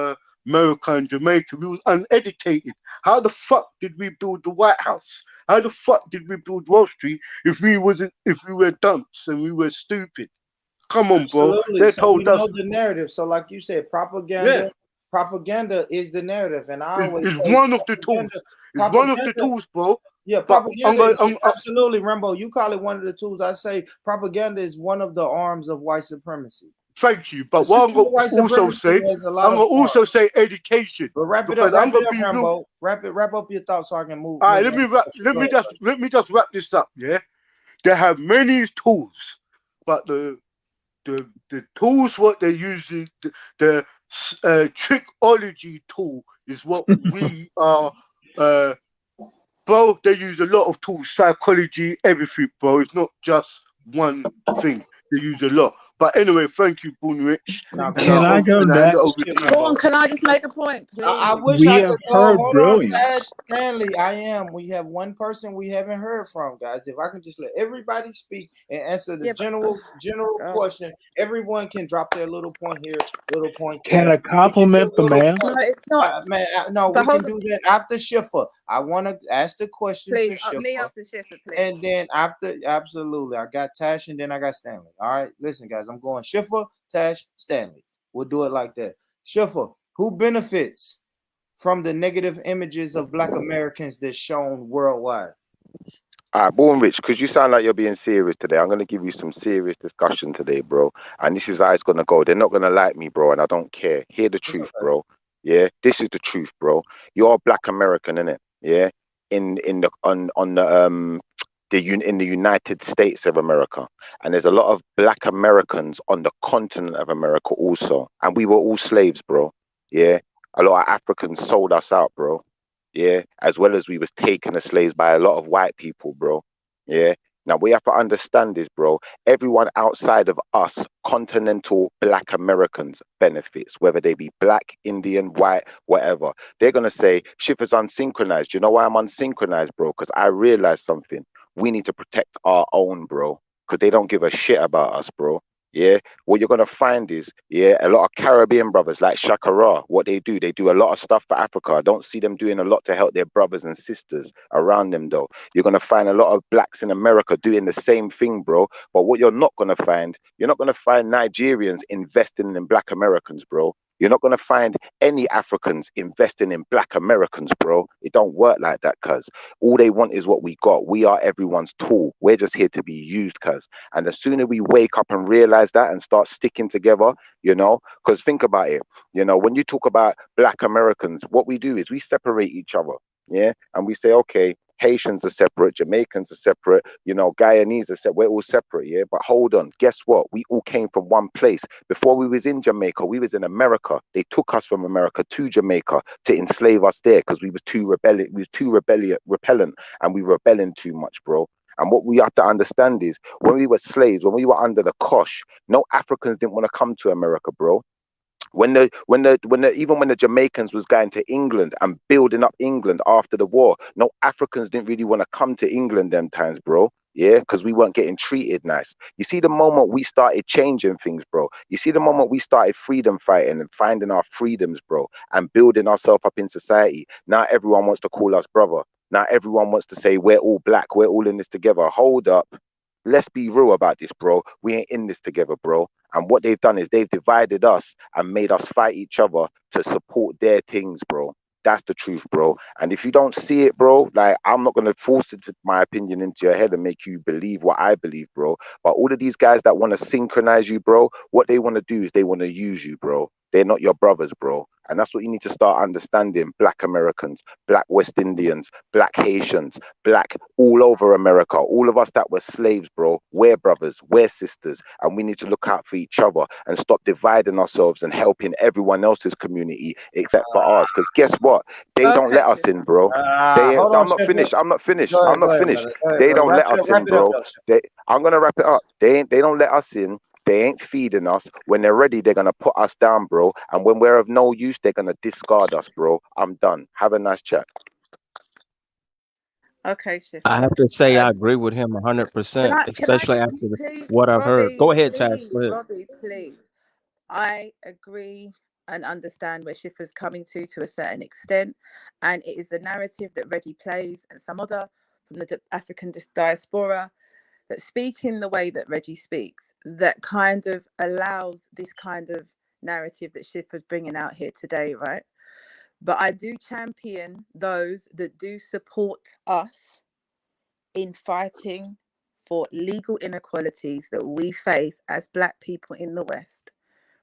America and Jamaica, we was uneducated. How the fuck did we build the White House? How the fuck did we build Wall Street if we were dunce and we were stupid? Come on, bro. Absolutely. They So we told us. know the narrative. So, like you said, Yeah, propaganda is the narrative, and I always it's say one of the tools. It's one of the tools, bro. Yeah, But propaganda is absolutely, Rambo. You call it one of the tools. I say propaganda is one of the arms of white supremacy. Thank you. The But what I'm system of going white to also supremacy say, has a lot I'm of going to also arms. say education. But wrap it Because up, I'm going to be real. Rambo. Wrap up your thoughts so I can move. All right, move on. let me just wrap this up. Yeah, they have many tools, but the tools what they're using, the trickology tool is what we are. Bro, they use a lot of tools, psychology, everything, bro. It's not just one thing. They use a lot. But anyway, thank you, Boone Rich. Can I go next? Dawn, can I just make a point, please? I wish We I have could go. heard Hold on, brilliance. Stanley. I am. We have one person we haven't heard from, guys. If I can just let everybody speak and answer the general question, everyone can drop their little point here, little point there. Can I compliment the man? No, it's not. No, But we can hold do that after Schiffer. I want to ask the question Please, to me Schiffer. after Schiffer, please. And then after, absolutely, I got Tash and then I got Stanley. All right, listen, guys, I'm going Schiffer, Tash, Stanley. We'll do it like that. Schiffer, who benefits from the negative images of Black Americans that's shown worldwide? All right, Born Rich, because you sound like you're being serious today. I'm going to give you some serious discussion today, bro. And this is how it's going to go. They're not going to like me, bro, and I don't care. Hear the truth, bro. Yeah, this is the truth, bro. You're a Black American, innit? Yeah, in the United States of America, and there's a lot of Black Americans on the continent of America also, and we were all slaves, bro. Yeah, a lot of Africans sold us out, bro. Yeah, as well as we was taken as slaves by a lot of white people, bro. Yeah. Now we have to understand this, bro. Everyone outside of us, continental Black Americans, benefits, whether they be Black, Indian, white, whatever. They're gonna say Schiffer's unsynchronized. You know why I'm unsynchronized, bro? Because I realized something. We need to protect our own, bro. Because they don't give a shit about us, bro. Yeah, what you're gonna find is, yeah, a lot of Caribbean brothers like Shakara. What they do a lot of stuff for Africa. I don't see them doing a lot to help their brothers and sisters around them, though. You're gonna find a lot of blacks in America doing the same thing, bro. But what you're not gonna find Nigerians investing in Black Americans, bro. You're not going to find any Africans investing in black Americans, bro. It don't work like that, cuz. All they want is what we got. We are everyone's tool. We're just here to be used, cuz. And the sooner we wake up and realize that and start sticking together, you know, because think about it, you know, when you talk about black Americans, what we do is we separate each other. Yeah. And we say, okay, Haitians are separate, Jamaicans are separate, you know, Guyanese are separate. We're all separate, yeah. But hold on, guess what? We all came from one place. Before we was in Jamaica, we was in America. They took us from America to Jamaica to enslave us there because we was too repellent, and we were rebelling too much, bro. And what we have to understand is when we were slaves, when we were under the cosh, no Africans didn't want to come to America, bro. When the Jamaicans was going to England and building up England after the war, no Africans didn't really want to come to England them times, bro. Yeah, because we weren't getting treated nice. You see, the moment we started changing things, bro. You see, the moment we started freedom fighting and finding our freedoms, bro, and building ourselves up in society. Now everyone wants to call us brother. Now everyone wants to say we're all black. We're all in this together. Hold up. Let's be real about this, bro. We ain't in this together, bro. And what they've done is they've divided us and made us fight each other to support their things, bro. That's the truth, bro. And if you don't see it, bro, like, I'm not going to force my opinion into your head and make you believe what I believe, bro. But all of these guys that want to synchronize you, bro, what they want to do is they want to use you, bro. They're not your brothers, bro. And that's what you need to start understanding. Black Americans, black West Indians, black Haitians, black all over America. All of us that were slaves, bro, we're brothers, we're sisters. And we need to look out for each other and stop dividing ourselves and helping everyone else's community except for ours. Because guess what? They don't let us in, bro. Hold on, I'm not Chef. finished. I'm not finished. Go I'm not ahead, finished. brother. Go ahead, They brother. don't let us in, Wrap it up, bro. though, Chef. I'm gonna wrap it up. They don't let us in. They ain't feeding us. When they're ready, they're gonna put us down, bro. And when we're of no use, they're gonna discard us, bro. I'm done. Have a nice chat. Okay, I Shifter. have to say I agree with him 100%, Can I especially after please, what I've heard. Robbie, Go ahead, Taz. please, Go ahead. Robbie, please. I agree and understand where Schiffer's coming to a certain extent, and it is the narrative that Reggie plays and some other from the African diaspora that speak in the way that Reggie speaks, that kind of allows this kind of narrative that Schiffer's bringing out here today, right? But I do champion those that do support us in fighting for legal inequalities that we face as Black people in the West,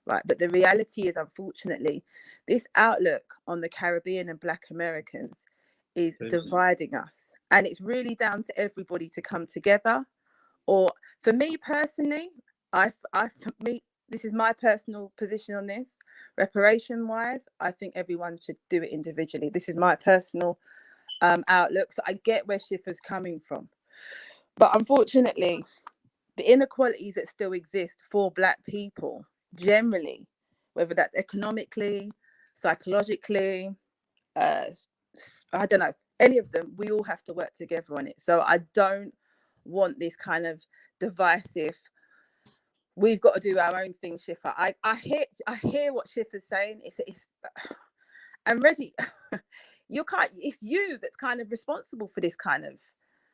right? But the reality is, unfortunately, this outlook on the Caribbean and Black Americans is dividing us. And it's really down to everybody to come together. Or for me personally, this is my personal position on this. Reparation wise, I think everyone should do it individually. This is my personal outlook. So I get where Schiffer's coming from. But unfortunately, the inequalities that still exist for Black people generally, whether that's economically, psychologically, I don't know, any of them, we all have to work together on it. So I don't want this kind of divisive, we've got to do our own thing, Schiffer. I hear what Schiffer's saying. It's and Reggie, it's you that's kind of responsible for this kind of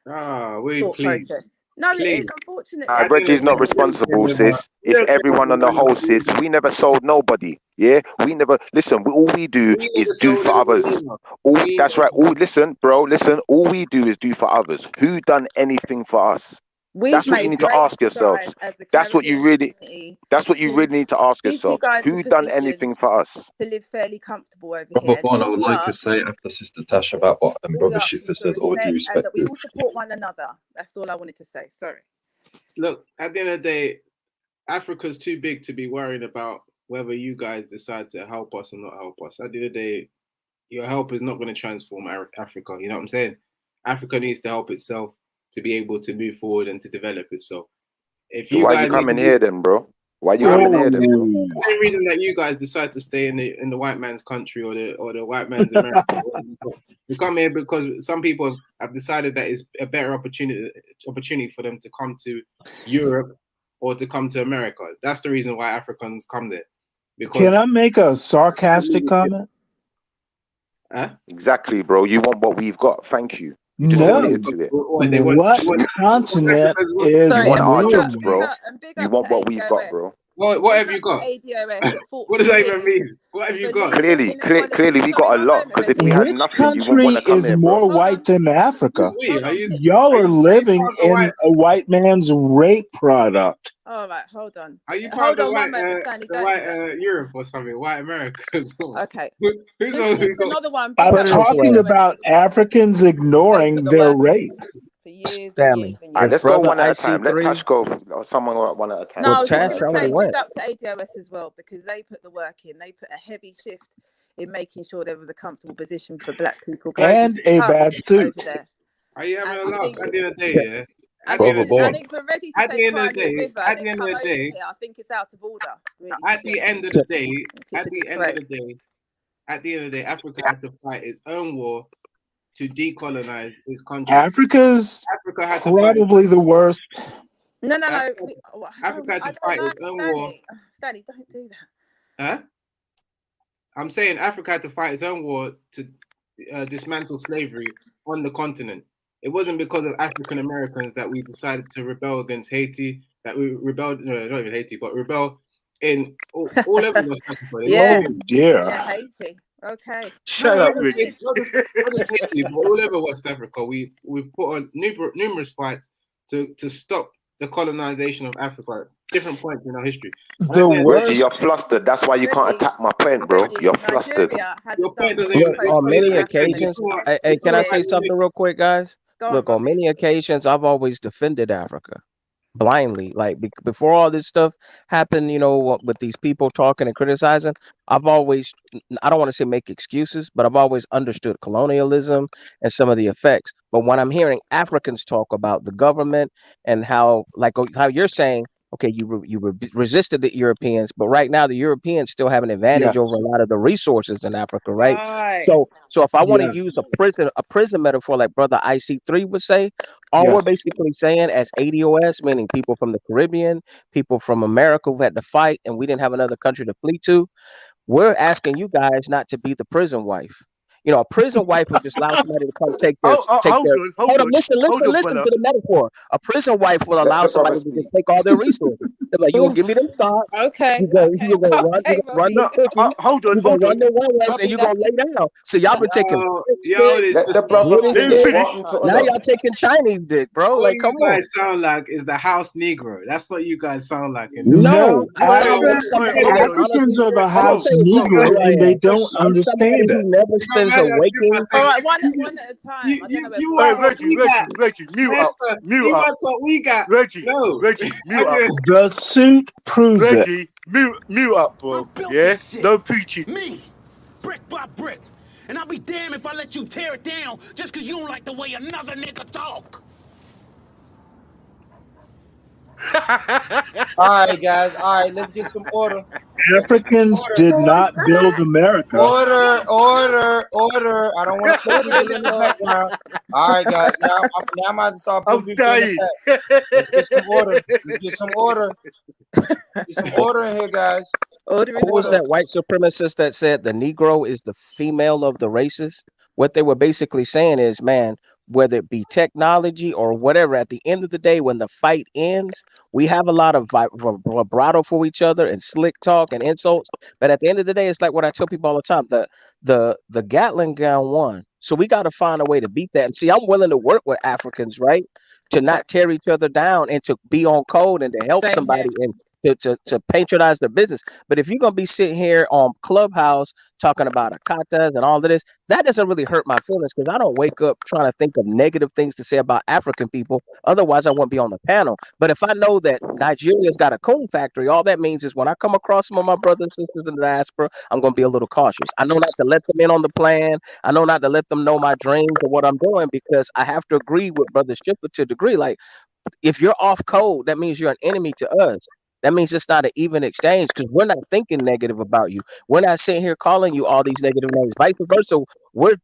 thought please. process. No, Please. it is, unfortunately. Reggie's not responsible, sis. It's everyone on the whole, sis. We never sold nobody. Yeah, we never listen. All we do is do for others. That's right. Listen, bro. Listen. All we do is do for others. Who done anything for us? That's what you need to ask yourselves. That's what you really. That's what you really need to ask yourself. Who done anything for us? To live fairly comfortable over Brother here. Vaughn, I would like to say after Sister Tash about what Brother Schiffer said, all due And respect. that we all support one another. That's all I wanted to say. Sorry. Look, at the end of the day, Africa's too big to be worried about whether you guys decide to help us or not help us. At the end of the day, your help is not going to transform Africa. You know what I'm saying? Africa needs to help itself to be able to move forward and to develop itself. If you Why guys you coming here then, bro? Why you coming here then, bro? The same reason that you guys decide to stay in the white man's country or the white man's America. You come here because some people have decided that it's a better opportunity for them to come to Europe or to come to America. That's the reason why Africans come there. Can I make a sarcastic comment? Exactly, bro. You want what we've got. Thank you. You just No. admitted to it. What continent is You want our jobs, ruined? bro. You want what we've got, bro. What have you got? ADOS that fought What for does that even years mean? What have you for got? legal Clearly, we got a lot. Because if we had Which nothing, you wouldn't want country to come is here, more bro. white than Africa? Wait, are you Y'all are living part of the in white? a white man's rape product. All right, hold on. Are you part Hold of on the one white, moment, Stanley. the Don't white do that. Europe or something? White America as well. Okay. Who's Just got? another one. Big I'm up talking ADOS about as well. Africans Paid for ignoring the their work rape. for years and Stanley, years and All right, years. let's go brother one at a time. Let IC3. Tash go. Or someone one at a time. No, I Well, was just Tash going to already say went. big up to ADOS as well because they put the work in. They put a heavy shift in making sure there was a comfortable position for Black people globally. And a bad over suit. there. Are you having And a I laugh think, at the end of the day? Yeah. I At the end of think, the I day. think we're ready to At say the end cry of the me a day. river At and the it's end come of over the day. here. I think it's out of order. Really, At the end of the day. it's At a the end of the disgrace. day. At the end of the day, Africa had to fight its own war to decolonize its country. Africa's Africa had to fight. probably the worst. No. Africa had I to don't fight like its own war. Stanley, don't do that. Huh? I'm saying Africa had to fight its own war to dismantle slavery on the continent. It wasn't because of African Americans that we decided to rebel against Haiti, that we rebelled, no, not even Haiti, but rebel in all over West Africa. Yeah. Oh dear. Yeah, Haiti. Okay. Shut No, up, not Richie. just Haiti, but all over West Africa. We've put on numerous fights to stop the colonization of Africa at different points in our history. The Reggie, worst. you're flustered. That's why you can't Reggie, attack my point, bro. Reggie, You're flustered. Nigeria hasn't Your done point what doesn't they're even. Look, supposed Your to on point do doesn't many for make sense. African. occasions, hey, It's can all I about say something real quick, guys? Go on, Look, on Bobby. many occasions, I've always defended Africa blindly. Like before all this stuff happened, you know, with these people talking and criticizing, I've always, I don't want to say make excuses, but I've always understood colonialism and some of the effects. But when I'm hearing Africans talk about the government and how, like how you're saying, okay, resisted the Europeans, but right now the Europeans still have an advantage Yeah. over a lot of the resources in Africa, right? Right. So if I want to Yeah. use a prison metaphor, like Brother IC3 would say, all Yeah. we're basically saying as ADOS, meaning people from the Caribbean, people from America who had to fight, and we didn't have another country to flee to, we're asking you guys not to be the prison wife. You know, a prison wife would just allow somebody to come take their Hold on, hold on, hold on, listen brother. to the metaphor. A prison wife will Let allow the brother somebody to just speak. take all their resources. They're like, you gonna Oof. give me them socks, Okay. you gonna run, Okay, Robbie. No, hold on, you gonna hold run on. the runways, and Robbie, you gonna lay down. So y'all been taking French y'all dick, is Let the just brother British Let him finish. dick. What finish. I'm talking Now about. y'all taking Chinese dick, bro. all Like, come you on. guys sound like is the house Negro. That's what you guys sound like in the No, No, I'm So sound like somebody Hold that on, Africans honestly, are the I'm gonna house tell you just bro. who Negro, I and they am. don't I'm somebody understand it. who never you got spends a mad at you waking. All saying right, one at a time. I don't know where you Hey, Bobby's are going. Reggie, mute up, Esther, mute you up. got what we got. Reggie, No. mute up. The suit proves it. Reggie, mute up, bro. Yeah? No preaching. Me, brick by brick. And I'll be damned if I let you tear it down just because you don't like the way another nigga talk. All right, guys. All right, let's get some order. Let's get some Africans order. did not build America. Order. I don't want to put Order in people the in the court. background. All right, guys. Now I'm about to start I'm putting people in the dying. back. Let's get some order. Let's get some order. Get some order in here, guys. Order in Who the was court. that white supremacist that said the Negro is the female of the races? What they were basically saying is, man, whether it be technology or whatever, at the end of the day, when the fight ends, we have a lot of vibrato for each other and slick talk and insults. But at the end of the day, it's like what I tell people all the time: the Gatling gun won. So we got to find a way to beat that. And see, I'm willing to work with Africans, right? To not tear each other down and to be on code and to help Same here. somebody and to patronize their business. But if you're gonna be sitting here on Clubhouse talking about akatas and all of this, that doesn't really hurt my feelings because I don't wake up trying to think of negative things to say about African people. Otherwise, I wouldn't be on the panel. But if I know that Nigeria's got a coon factory, all that means is when I come across some of my brothers and sisters in the diaspora, I'm gonna be a little cautious. I know not to let them in on the plan. I know not to let them know my dreams or what I'm doing because I have to agree with Brother Shipper to a degree. Like if you're off code, that means you're an enemy to us. That means it's not an even exchange because we're not thinking negative about you. We're not sitting here calling you all these negative names. Vice versa, we're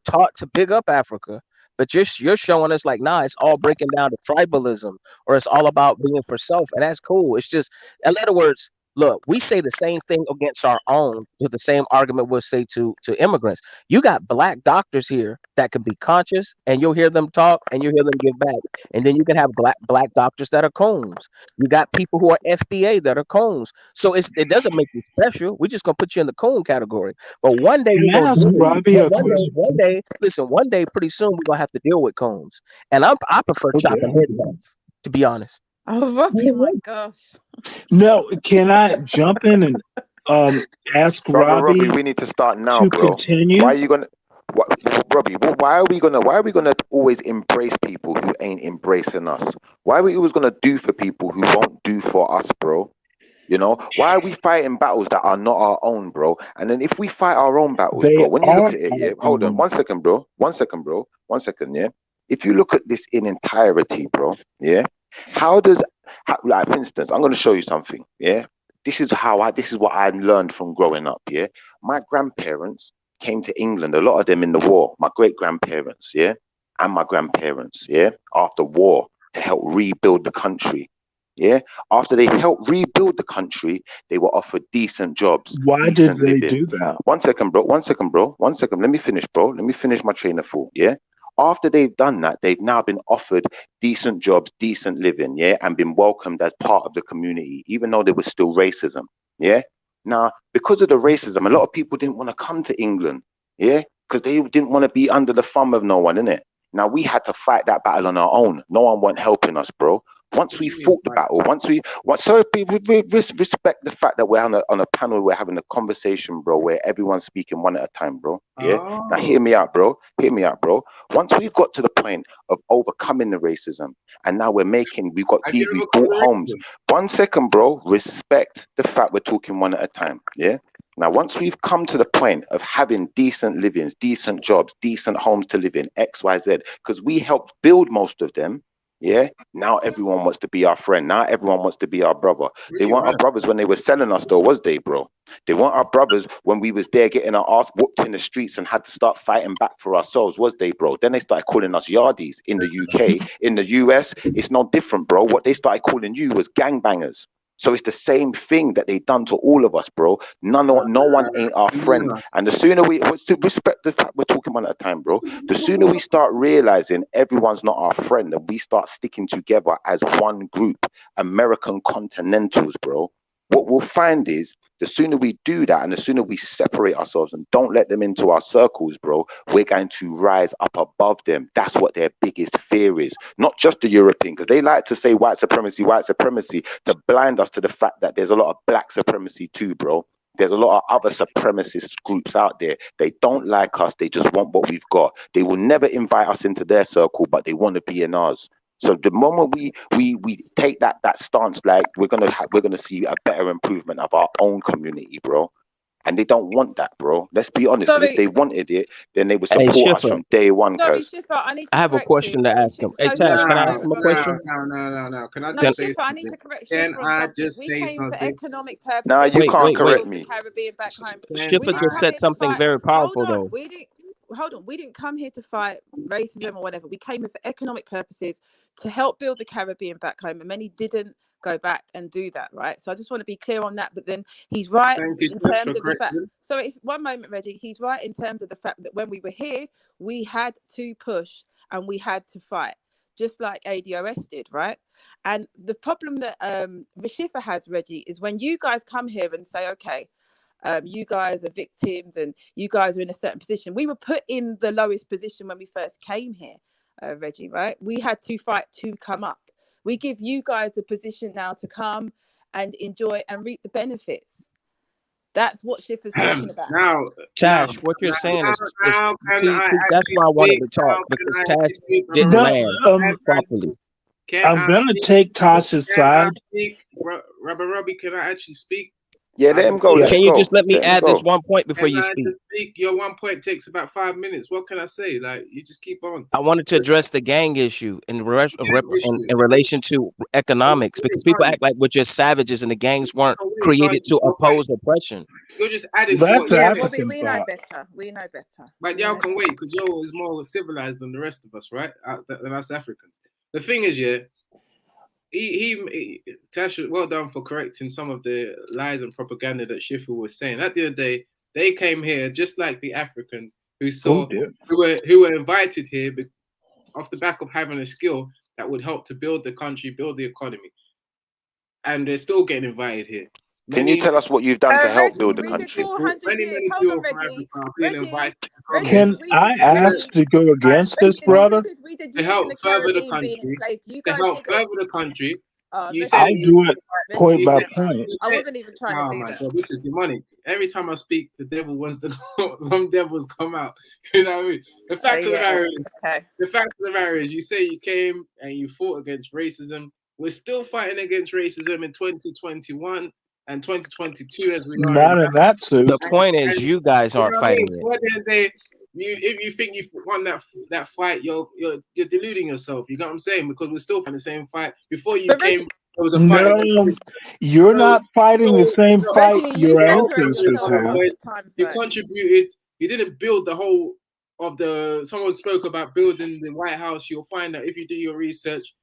taught to big up Africa, but you're showing us like, nah, it's all breaking down to tribalism or it's all about being for self, and that's cool. It's just, in other words, Look, we say the same thing against our own with the same argument we'll say to immigrants. You got black doctors here that can be conscious, and you'll hear them talk, and you'll hear them give back. And then you can have black doctors that are coons. You got people who are FBA that are coons. So it doesn't make you special. We're just gonna put you in the coon category. But one day Can we're I gonna ask deal with you. Robbie But a question? one day, listen, one day, pretty soon we're gonna have to deal with coons. And I prefer chopping heads off, to be honest. Oh, Robbie, my gosh. No, can I jump in and ask Brother Robbie, Robbie we need to start now, to bro. continue? Why are you gonna, Robbie? Why are we gonna always embrace people who ain't embracing us? Why are we always gonna do for people who won't do for us, bro? You know, why are we fighting battles that are not our own, bro? And then if we fight our own battles, They bro, when you are look at it, our yeah, hold on, own. 1 second, bro, 1 second, bro, 1 second, yeah. If you look at this in entirety, bro, yeah, like for instance, I'm gonna show you something, yeah. This is what I learned from growing up, yeah. My grandparents came to England, a lot of them in the war, my great grandparents, yeah, and my grandparents, yeah, after war to help rebuild the country. Yeah, after they helped rebuild the country, they were offered decent jobs, Why did decent they living. do that? 1 second, bro. 1 second, bro. 1 second. Let me finish, bro. Let me finish my train of thought. Yeah. After they've done that, they've now been offered decent jobs, decent living, yeah, and been welcomed as part of the community, even though there was still racism. Yeah. Now, because of the racism, a lot of people didn't want to come to England, yeah, because they didn't want to be under the thumb of no one, innit? Now we had to fight that battle on our own. No one wasn't helping us, bro. Once we fought the battle, respect the fact that we're on a panel, we're having a conversation, bro, where everyone's speaking one at a time, bro. Yeah. Now hear me out, bro. Hear me out, bro. Once we've got to the point of overcoming the racism, and now we've bought homes. 1 second, bro. Respect the fact we're talking one at a time. Yeah. Now, once we've come to the point of having decent livings, decent jobs, decent homes to live in, X, Y, Z, because we helped build most of them. Yeah. Now everyone wants to be our friend. Now everyone wants to be our brother. They weren't our brothers when they were selling us, though, was they, bro? They weren't our brothers when we was there getting our ass whooped in the streets and had to start fighting back for ourselves, was they, bro? Then they started calling us yardies in the UK. In the US, it's no different, bro. What they started calling you was gangbangers. So it's the same thing that they done to all of us, bro. No one ain't our friend. And the sooner respect the fact we're talking one at a time, bro. The sooner we start realizing everyone's not our friend and we start sticking together as one group, American Continentals, bro. What we'll find is the sooner we do that and the sooner we separate ourselves and don't let them into our circles, bro, we're going to rise up above them. That's what their biggest fear is. Not just the European, because they like to say white supremacy, to blind us to the fact that there's a lot of black supremacy too, bro. There's a lot of other supremacist groups out there. They don't like us. They just want what we've got. They will never invite us into their circle, but they want to be in ours. So the moment we take that stance, like we're gonna see a better improvement of our own community, bro. And they don't want that, bro. Let's be honest. Because if they wanted it, then they would Hey, support us Schiffer. from day one. Sorry, Cause Schiffer, I need to I have a correct you. question to ask him. Hey, Tash, can I ask him a question? No. Can I No, just say Schiffer, I need something? to correct Can Schiffer on I something. just We say came for something? economic purposes. nah, you We can't didn't correct build the me. Caribbean back home. We Schiffer didn't just come said here to something fight. very Hold powerful, on, though. we didn't come here to fight racism or whatever. We came here for economic purposes to help build the Caribbean back home, and many didn't go back and do that, right? So I just want to be clear on that. But then he's right Thank you, in Tash, terms for of the fact. correcting. So if 1 moment, Reggie, he's right in terms of the fact that when we were here, we had to push and we had to fight, just like ADOS did, right? And the problem that Rishifa has, Reggie, is when you guys come here and say, okay, you guys are victims and you guys are in a certain position. We were put in the lowest position when we first came here, Reggie, right? We had to fight to come up. We give you guys a position now to come and enjoy and reap the benefits. That's what Schiffer's talking about. Tash, what you're saying is now can see, I that's actually why I wanted speak? to talk, Now can because I Tash actually speak, Brother didn't Robbie? land properly. I'm gonna take Tasha's Can I side. speak? Brother Robbie, can I actually speak? Yeah, let him go. Let Can him you go. just let me Let him add this go. one point before Can you I speak? just speak? Your 1 point takes about 5 minutes. What can I say? Like, you just keep on. I wanted to address the gang issue in relation to economics, because people act like we're just savages and the gangs weren't created to oppose oppression. You're just adding to what Yeah, well, we know better. We know better. But y'all can wait because y'all is more civilized than the rest of us, right? Than us Africans. The thing is, yeah, Tasha, well done for correcting some of the lies and propaganda that Schiffer was saying. At the end of the day, they came here just like the Africans who were invited here off the back of having a skill that would help to build the country, build the economy, and they're still getting invited here. Can you tell us what you've done to help build the we did country? 400 years. Hold on, Reggie. Can I ask to go against this, brother? We did To years in help the further the Caribbean being country, enslaved. You to guys help did further it. the country. You Reggie, said I'll do it point you by said, point. I wasn't even trying to oh do my that. God, this is demonic. Every time I speak, the devil wants to some devils come out. You know what I mean? The fact of the matter is, the fact of the matter is, you say you came and you fought against racism. We're still fighting against racism in 2021 and 2022 as we are Not in that suit. The point is, you guys you know aren't what I mean? fighting So it. at the end of the day, if you think you've won that fight, you're deluding yourself. You know what I'm saying? Because we're still fighting the same fight. Before you came, there was a fight. No, you're not fighting the same fight your ancestors had. You contributed. You didn't build the whole of the. Someone spoke about building the White House. You'll find that if you do your research,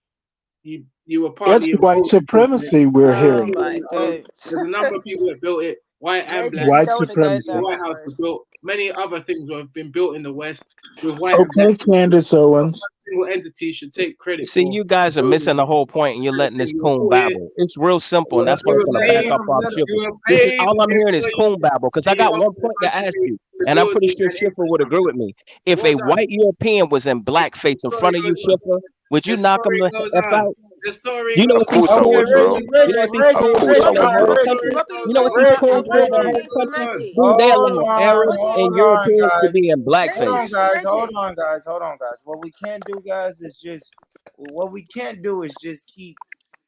you were It's partly white involved. supremacy we're hearing. There's a number of people that built it, white and black. White The supremacy. White House was built. Many other things have been built in the West with white and Okay, black. Candace Owens. Single entity should take credit. See, you guys are missing the whole point, and you're letting this coon babble. It's real simple, and that's why it's going to back up off Schiffer. This is all I'm hearing is coon babble, because I got one point to ask you, and I'm pretty sure Schiffer would agree with me. If a white European was in blackface in front of you, Schiffer, would you knock him the F out? The story You know what these coons do? You know what these coons do in their whole country? You know what these coons do in their whole country? Dude, they allow Arabs and Europeans to be in blackface. Hold on, guys. What we can't do, guys, is just keep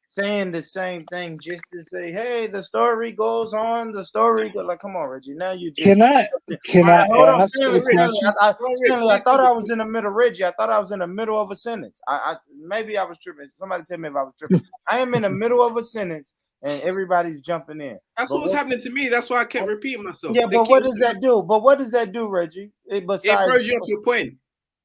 saying the same thing just to say, hey, the story goes on. Like, come on, Reggie. Now you just Can I hold on, ask Stanley. a question? Stanley, I thought I was in the middle, Reggie. I thought I was in the middle of a sentence. Maybe I was tripping. Somebody tell me if I was tripping. I am in the middle of a sentence and everybody's jumping in. That's what was happening to me. That's why I kept repeating myself. Yeah, but what does that do? What does that do, Reggie? It throws you off your point.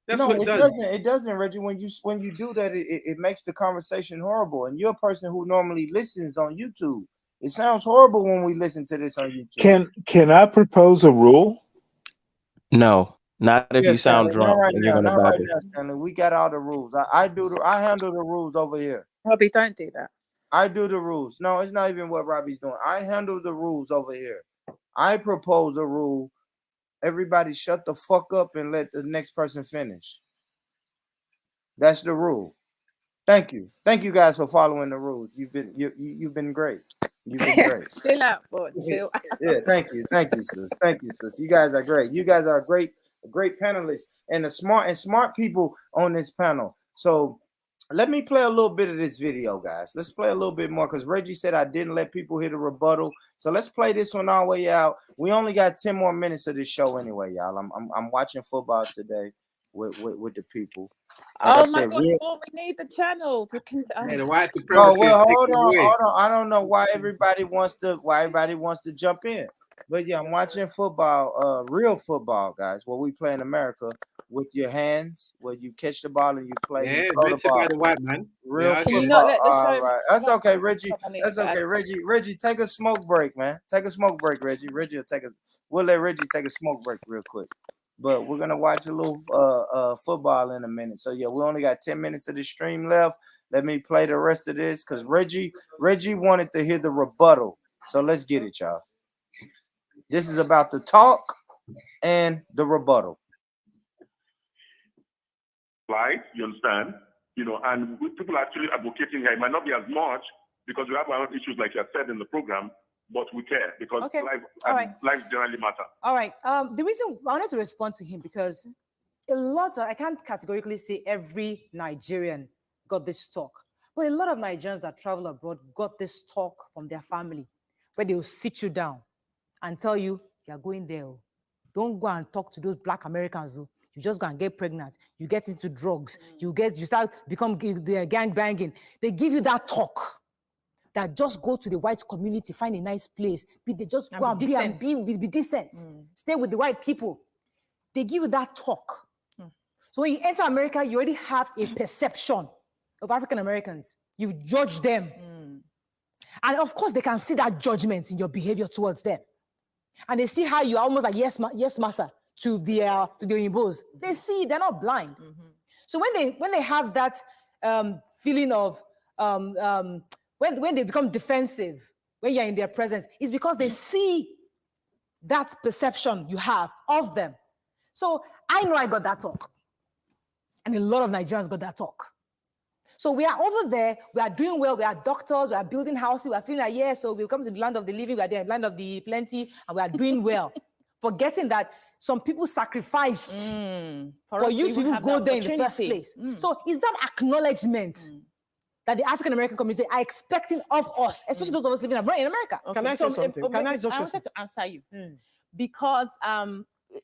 That's what it does. Doesn't. It doesn't, Reggie. When you do that, it makes the conversation horrible. And you're a person who normally listens on YouTube. It sounds horrible when we listen to this on YouTube. Can I propose a rule? No, not if you sound Stanley, drunk and you're going to not right babble. now, Stanley. We got all the rules. I handle the rules over here. Robbie, don't do that. I do the rules. No, it's not even what Robbie's doing. I handle the rules over here. I propose a rule. Everybody shut the fuck up and let the next person finish. That's the rule. Thank you. Thank you guys for following the rules. You've been great. You've been great. Chill out, boy. Chill out. Yeah, thank you, sis. Thank you, sis. You guys are great. You guys are great panelists and the smart people on this panel. So let me play a little bit of this video, guys. Let's play a little bit more because Reggie said I didn't let people hear the rebuttal. So let's play this one all the way out. We only got 10 more minutes of this show anyway, y'all. I'm watching football today with the people. Like my God, we need the channel to the white supremacy. Oh well, hold on. I don't know why everybody wants to jump in. But yeah, I'm watching football, real football, guys. What we play in America with your hands, where you catch the ball and you play. Yeah, you throw the ball. By the white man. Real football. Can you not let the show? All right. That's okay, Reggie. That's okay, Reggie. Reggie, take a smoke break, man. Take a smoke break, Reggie. We'll let Reggie take a smoke break real quick. But we're gonna watch a little football in a minute. So yeah, we only got 10 minutes of the stream left. Let me play the rest of this because Reggie wanted to hear the rebuttal. So let's get it, y'all. This is about the talk and the rebuttal. Right, you understand? And people are actually advocating here. It might not be as much because we have our own issues, like you said in the program, but we care because life generally matter. All right. The reason I wanted to respond to him because I can't categorically say every Nigerian got this talk, but a lot of Nigerians that travel abroad got this talk from their family, where they'll sit you down and tell you, you're going there. Don't go and talk to those black Americans. You just go and get pregnant. You get into drugs. You start become gang banging. They give you that talk. That just go to the white community, find a nice place. They just go and be decent. Stay with the white people. They give you that talk. So when you enter America, you already have a perception of African Americans. You judge them. And of course, they can see that judgment in your behavior towards them. And they see how you are almost like, yes, master, to the Oyinbos. They see, they're not blind. So when they have that feeling of, when they become defensive, when you're in their presence, it's because they see that perception you have of them. So I know I got that talk. And a lot of Nigerians got that talk. So we are over there, we are doing well, we are doctors, we are building houses, we are feeling like, yeah, so we come to the land of the living, we are there, land of the plenty, and we are doing well. Forgetting that some people sacrificed for you to even go there in the first place. So is that acknowledgement that the African American community are expecting of us, especially those of us living in America? Okay, Can I say something? I wanted to answer you because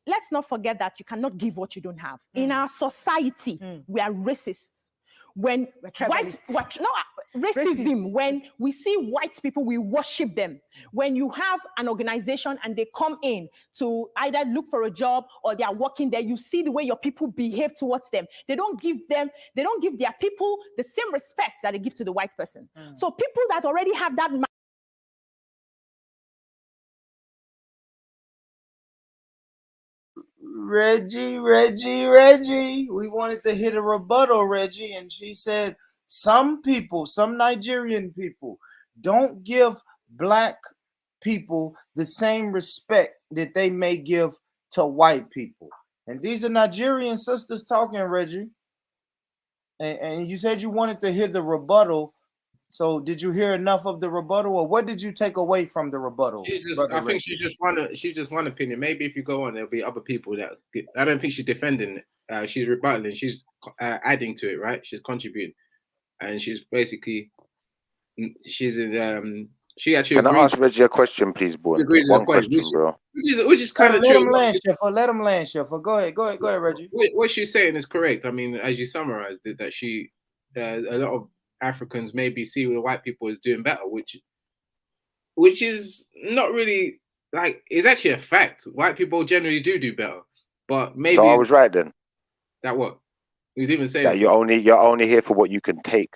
let's not forget that you cannot give what you don't have. In our society, we are racists. When racism, when we see white people, we worship them. When you have an organization and they come in to either look for a job or they are working there, you see the way your people behave towards them. They don't give their people the same respect that they give to the white person. So people that already have that Reggie. We wanted to hit a rebuttal, Reggie, and she said some Nigerian people don't give black people the same respect that they may give to white people. And these are Nigerian sisters talking, Reggie. And you said you wanted to hear the rebuttal. So did you hear enough of the rebuttal, or what did you take away from the rebuttal? I think she's just one opinion. Maybe if you go on, there'll be other people that I don't think she's defending it. She's rebutting. She's adding to it, right? She's contributing, and she's basically she actually. Can I ask Reggie a question, please, boy? One question, bro. Which is kind of let true. him land, Sheffer. Let him land, Sheffer. Go ahead, Reggie. What she's saying is correct. I mean, as you summarized it, that a lot of Africans maybe see the white people as doing better, which is not really like, it's actually a fact. White people generally do better, but maybe. So I was right then. That what? You didn't even say that. You're only here for what you can take.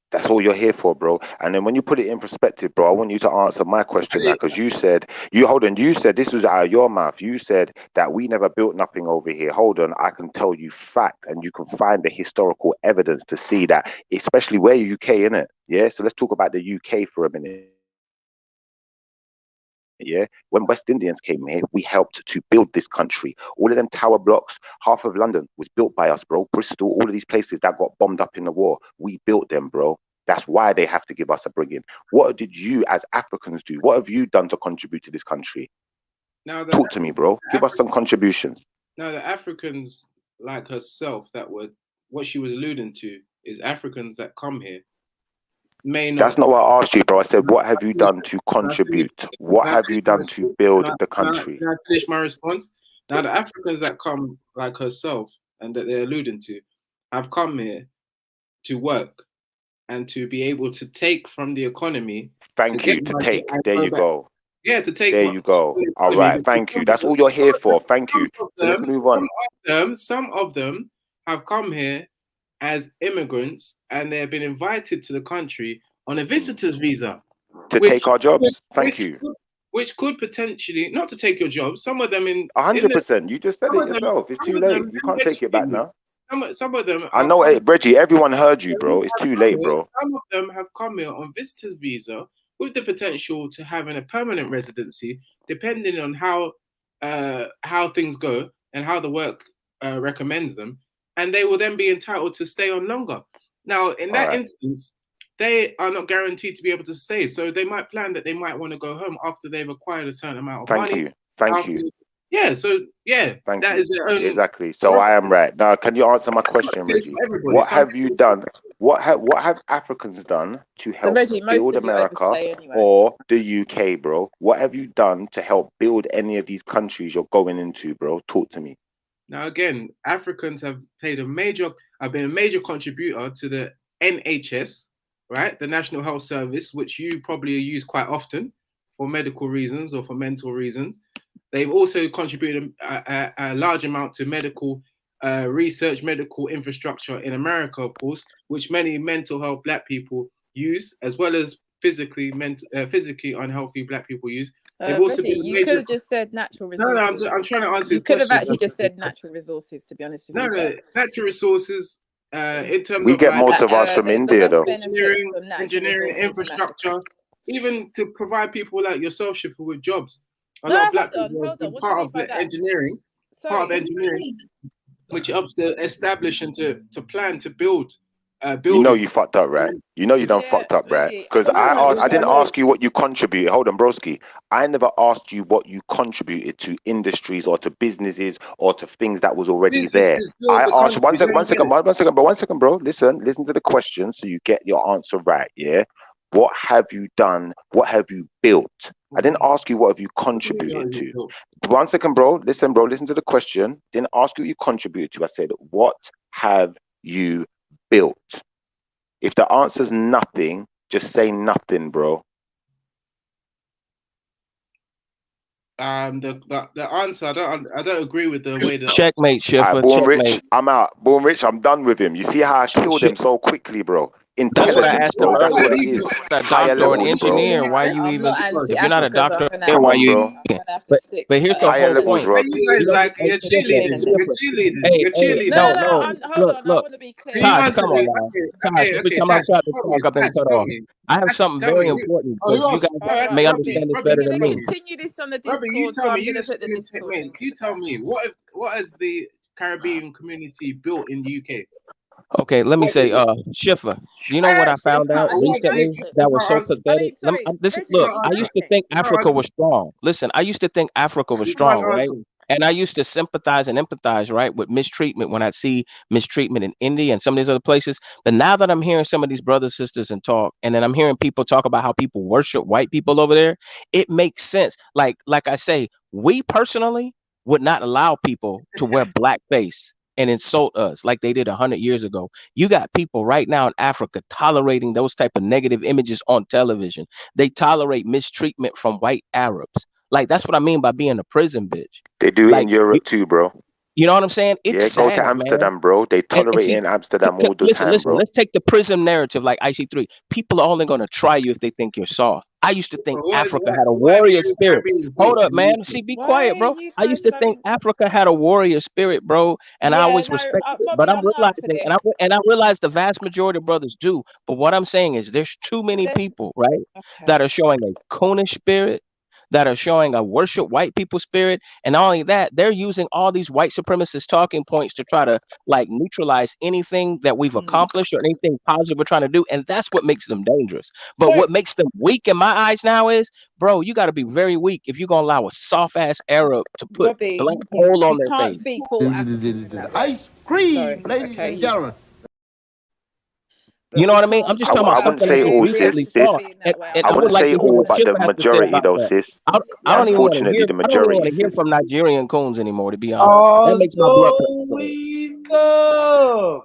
That's all you're here for, bro. And then when you put it in perspective, bro, I want you to answer my question now, because you said this was out of your mouth. You said that we never built nothing over here. Hold on, I can tell you fact, and you can find the historical evidence to see that, especially where UK, innit? Yeah. So let's talk about the UK for a minute. Yeah, when West Indians came here, we helped to build this country. All of them tower blocks, half of London was built by us, bro. Bristol, all of these places that got bombed up in the war, we built them, bro. That's why they have to give us a bringing. What did you as Africans do? What have you done to contribute to this country? Talk to me, bro. Give us some contributions. Now, the Africans like herself, what she was alluding to is Africans that come here may not. That's not what I asked you, bro. I said, what have you done to contribute? What have you done to build the country? Can I finish my response? Now, the Africans that come like herself and that they're alluding to have come here to work and to be able to take from the economy. Thank you. To take. There you go. Yeah, to take. There you go. All right. Thank you. That's all you're here for. Thank you. So let's move on. Some of them have come here as immigrants, and they have been invited to the country on a visitor's visa to take our jobs. Thank you. Which could potentially, not to take your job, some of them 100%. You just said it yourself. It's too late. You can't take it back now. Some of them. I know, Reggie. Everyone heard you, bro. It's too late, bro. Some of them have come here on visitors' visa with the potential to having a permanent residency, depending on how things go and how the work recommends them, and they will then be entitled to stay on longer. Now, in that instance, they are not guaranteed to be able to stay, so they might plan that they might want to go home after they've acquired a certain amount of money. Thank you. Yeah. So yeah, that is their own. Exactly. So I am right. Now, can you answer my question, Reggie? What have you done? What have Africans done to help build America or the UK, bro? What have you done to help build any of these countries you're going into, bro? Talk to me. Now, again, Africans have been a major contributor to the NHS, right? The National Health Service, which you probably use quite often for medical reasons or for mental reasons. They've also contributed a large amount to medical research medical infrastructure in America, of course, which many mental health Black people use, as well as physically unhealthy Black people use. They've also Reddy, been you major... could have just said natural resources. I'm trying to answer. You could have actually just said natural resources, to be honest with you. No, natural resources. In terms We of get like most of ours from India, though. engineering, infrastructure, even to provide people like yourself, Shifa, with jobs. A No, lot of Black hold people on. have been What do you part mean of by the that? engineering, which helps to establish and to plan to build. You know you fucked up, right? You know you done fucked up, right? Because I didn't ask you what you contributed. Hold on, broski. I never asked you what you contributed to industries or to businesses or to things that was already there. I asked one second, bro. Listen to the question so you get your answer right. Yeah. What have you done? What have you built? I didn't ask you what have you contributed to. 1 second, bro. Listen to the question. Didn't ask you what you contributed to. I said, what have you built? If the answer's nothing, just say nothing, bro. The answer, I don't agree with the way that Checkmate, Schiffer. Born Checkmate. Rich, I'm out. Born Rich, I'm done with him. You see how I killed him so quickly, bro? That's what I Intelligence, asked him bro. That's what earlier. it is. A Higher doctor or an levels, bro. engineer, why you I'm even? not If you're not a anti-Africa, so doctor, I'm gonna then have why to, you? I'm gonna have to stick. But here's the Higher whole levels, point. bro. you guys like you're cheerleaders. You're cheerleaders. You're Hey, cheerleaders. No, hold on. I look. want to be clear. Can you Taj, answer come on me? now. Taj, every time I Taj, try to tell me. talk, I've been Taj, cut tell off. me. I have Taj, something tell very me. important Oh, who because you else? guys All right, may Robbie, understand this Robbie, better you than we're tell gonna me. me. continue this on the Robbie, you Discord, tell so me. I'm You gonna the put the Discord man. link at You the tell top. me. What has the Caribbean community built in the UK? Okay, let me say, Schiffer, you know what I found out recently that was so pathetic? Look, I used to think Africa was strong. Listen, I used to think Africa was You can't strong, right? answer. And I used to sympathize and empathize, right, with mistreatment when I'd see mistreatment in India and some of these other places. But now that I'm hearing some of these brothers, sisters, and talk, and then I'm hearing people talk about how people worship white people over there, it makes sense. Like I say, we personally would not allow people to wear blackface and insult us like they did 100 years ago. You got people right now in Africa tolerating those type of negative images on television. They tolerate mistreatment from white Arabs. Like that's what I mean by being a prison bitch. They do it in Like Europe too, bro. you know what I'm saying? It's Yeah, go sad, to man. Amsterdam, bro. They tolerate See, it in Amsterdam all the listen, time, bro. let's take the prison narrative like IC3. People are only going to try you if they think you're soft. I used to think Africa had a warrior spirit. Hold up, man. See, be quiet, bro. I used to think Africa had a warrior spirit, bro, and I always respected it. But I'm realizing, and I realize the vast majority of brothers do. But what I'm saying is, there's too many people, right, that are showing a coonish spirit, that are showing a worship white people spirit, and not only that, they're using all these white supremacist talking points to try to like neutralize anything that we've accomplished or anything positive we're trying to do, and that's what makes them dangerous. But what makes them weak in my eyes now is, bro, you got to be very weak if you're gonna allow a soft ass Arab to put Robbie, black hole on you their can't face. speak for all Africans in that way. Ice cream, Sorry, ladies okay, and gentlemen. You know what I mean? I'm just talking about I stuff wouldn't that say is just all, recently sis. thought, and I I would wouldn't like say to hear all, what but the Schiffer has to say majority, about though, that. sis. I don't even want to Unfortunately, hear. the I don't even majority, want to hear sis. from Nigerian coons anymore. To be honest, that makes my blood pressure Although go up. we've come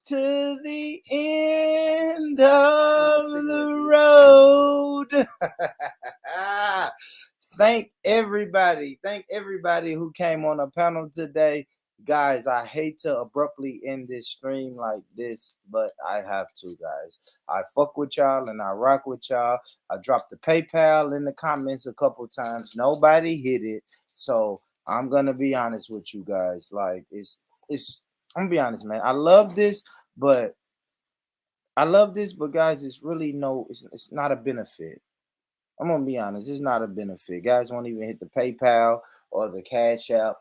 to the end of the road. Thank everybody who came on the panel today. Guys, I hate to abruptly end this stream like this, but I have to, guys. I fuck with y'all and I rock with y'all. I dropped the PayPal in the comments a couple times. Nobody hit it. So I'm gonna be honest with you guys. Like it's I'm gonna be honest, man. I love this, but guys, it's really it's not a benefit. I'm gonna be honest, it's not a benefit. Guys won't even hit the PayPal or the Cash App.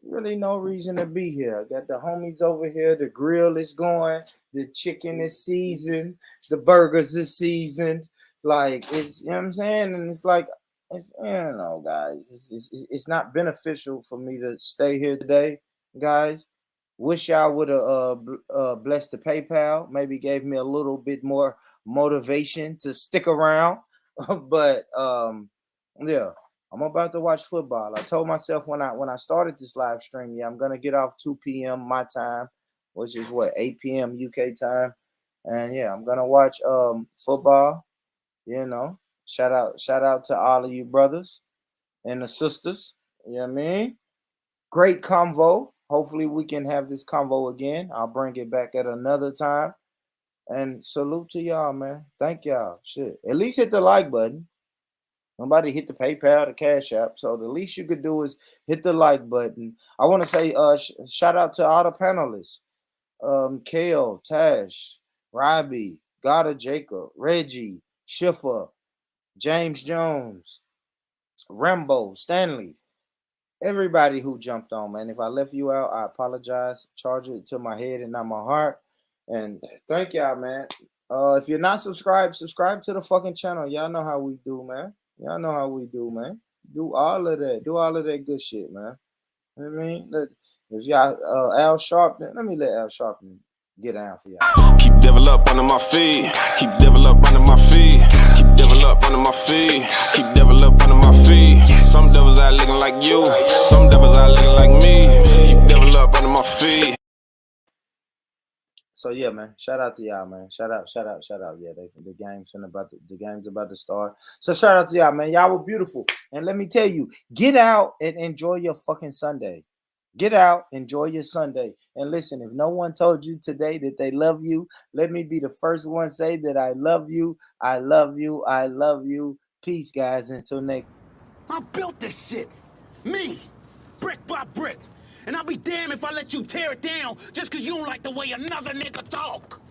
Really no reason to be here. I got the homies over here. The grill is going. The chicken is seasoned. The burgers is seasoned. Like it's, you know what I'm saying? And it's like, it's, guys, it's not beneficial for me to stay here today, guys. Wish y'all would have blessed the PayPal. Maybe gave me a little bit more motivation to stick around. But yeah. I'm about to watch football. I told myself when I started this live stream, I'm gonna get off 2 p.m. my time, which is 8 p.m. UK time. And I'm gonna watch football. Shout out to all of you brothers and the sisters. You know what I mean? Great convo. hopefully we can have this convo again. I'll bring it back at another time. And salute to y'all, man. Thank y'all. Shit. At least hit the like button. Nobody hit the PayPal, the Cash App. So the least you could do is hit the like button. I want to say shout out to all the panelists. Kale, Tash, Robbie, Gotta Jacob, Reggie, Schiffer, James Jones, Rambo, Stanley, everybody who jumped on, man. If I left you out, I apologize. Charge it to my head and not my heart. And thank y'all, man. If you're not subscribed, subscribe to the fucking channel. Y'all know how we do, man. Y'all know how we do, man. Do all of that. Do all of that good shit, man. You know what I mean? If y'all Al Sharpton, let me let Al Sharpton get down for y'all. Keep devil up under my feet. Keep devil up under my feet. Keep devil up under my feet. Keep devil up under my feet. Some devils out looking like you. Some devils out looking like me. Keep devil up under my feet. So yeah, man. Shout out to y'all, man. Shout out. Yeah, the game's about to start. So shout out to y'all, man. Y'all were beautiful. And let me tell you, get out and enjoy your fucking Sunday. Get out, enjoy your Sunday. And listen, if no one told you today that they love you, let me be the first one to say that I love you. I love you. I love you. Peace, guys. Until next. I built this shit. Me. Brick by brick. And I'll be damned if I let you tear it down just because you don't like the way another nigga talk.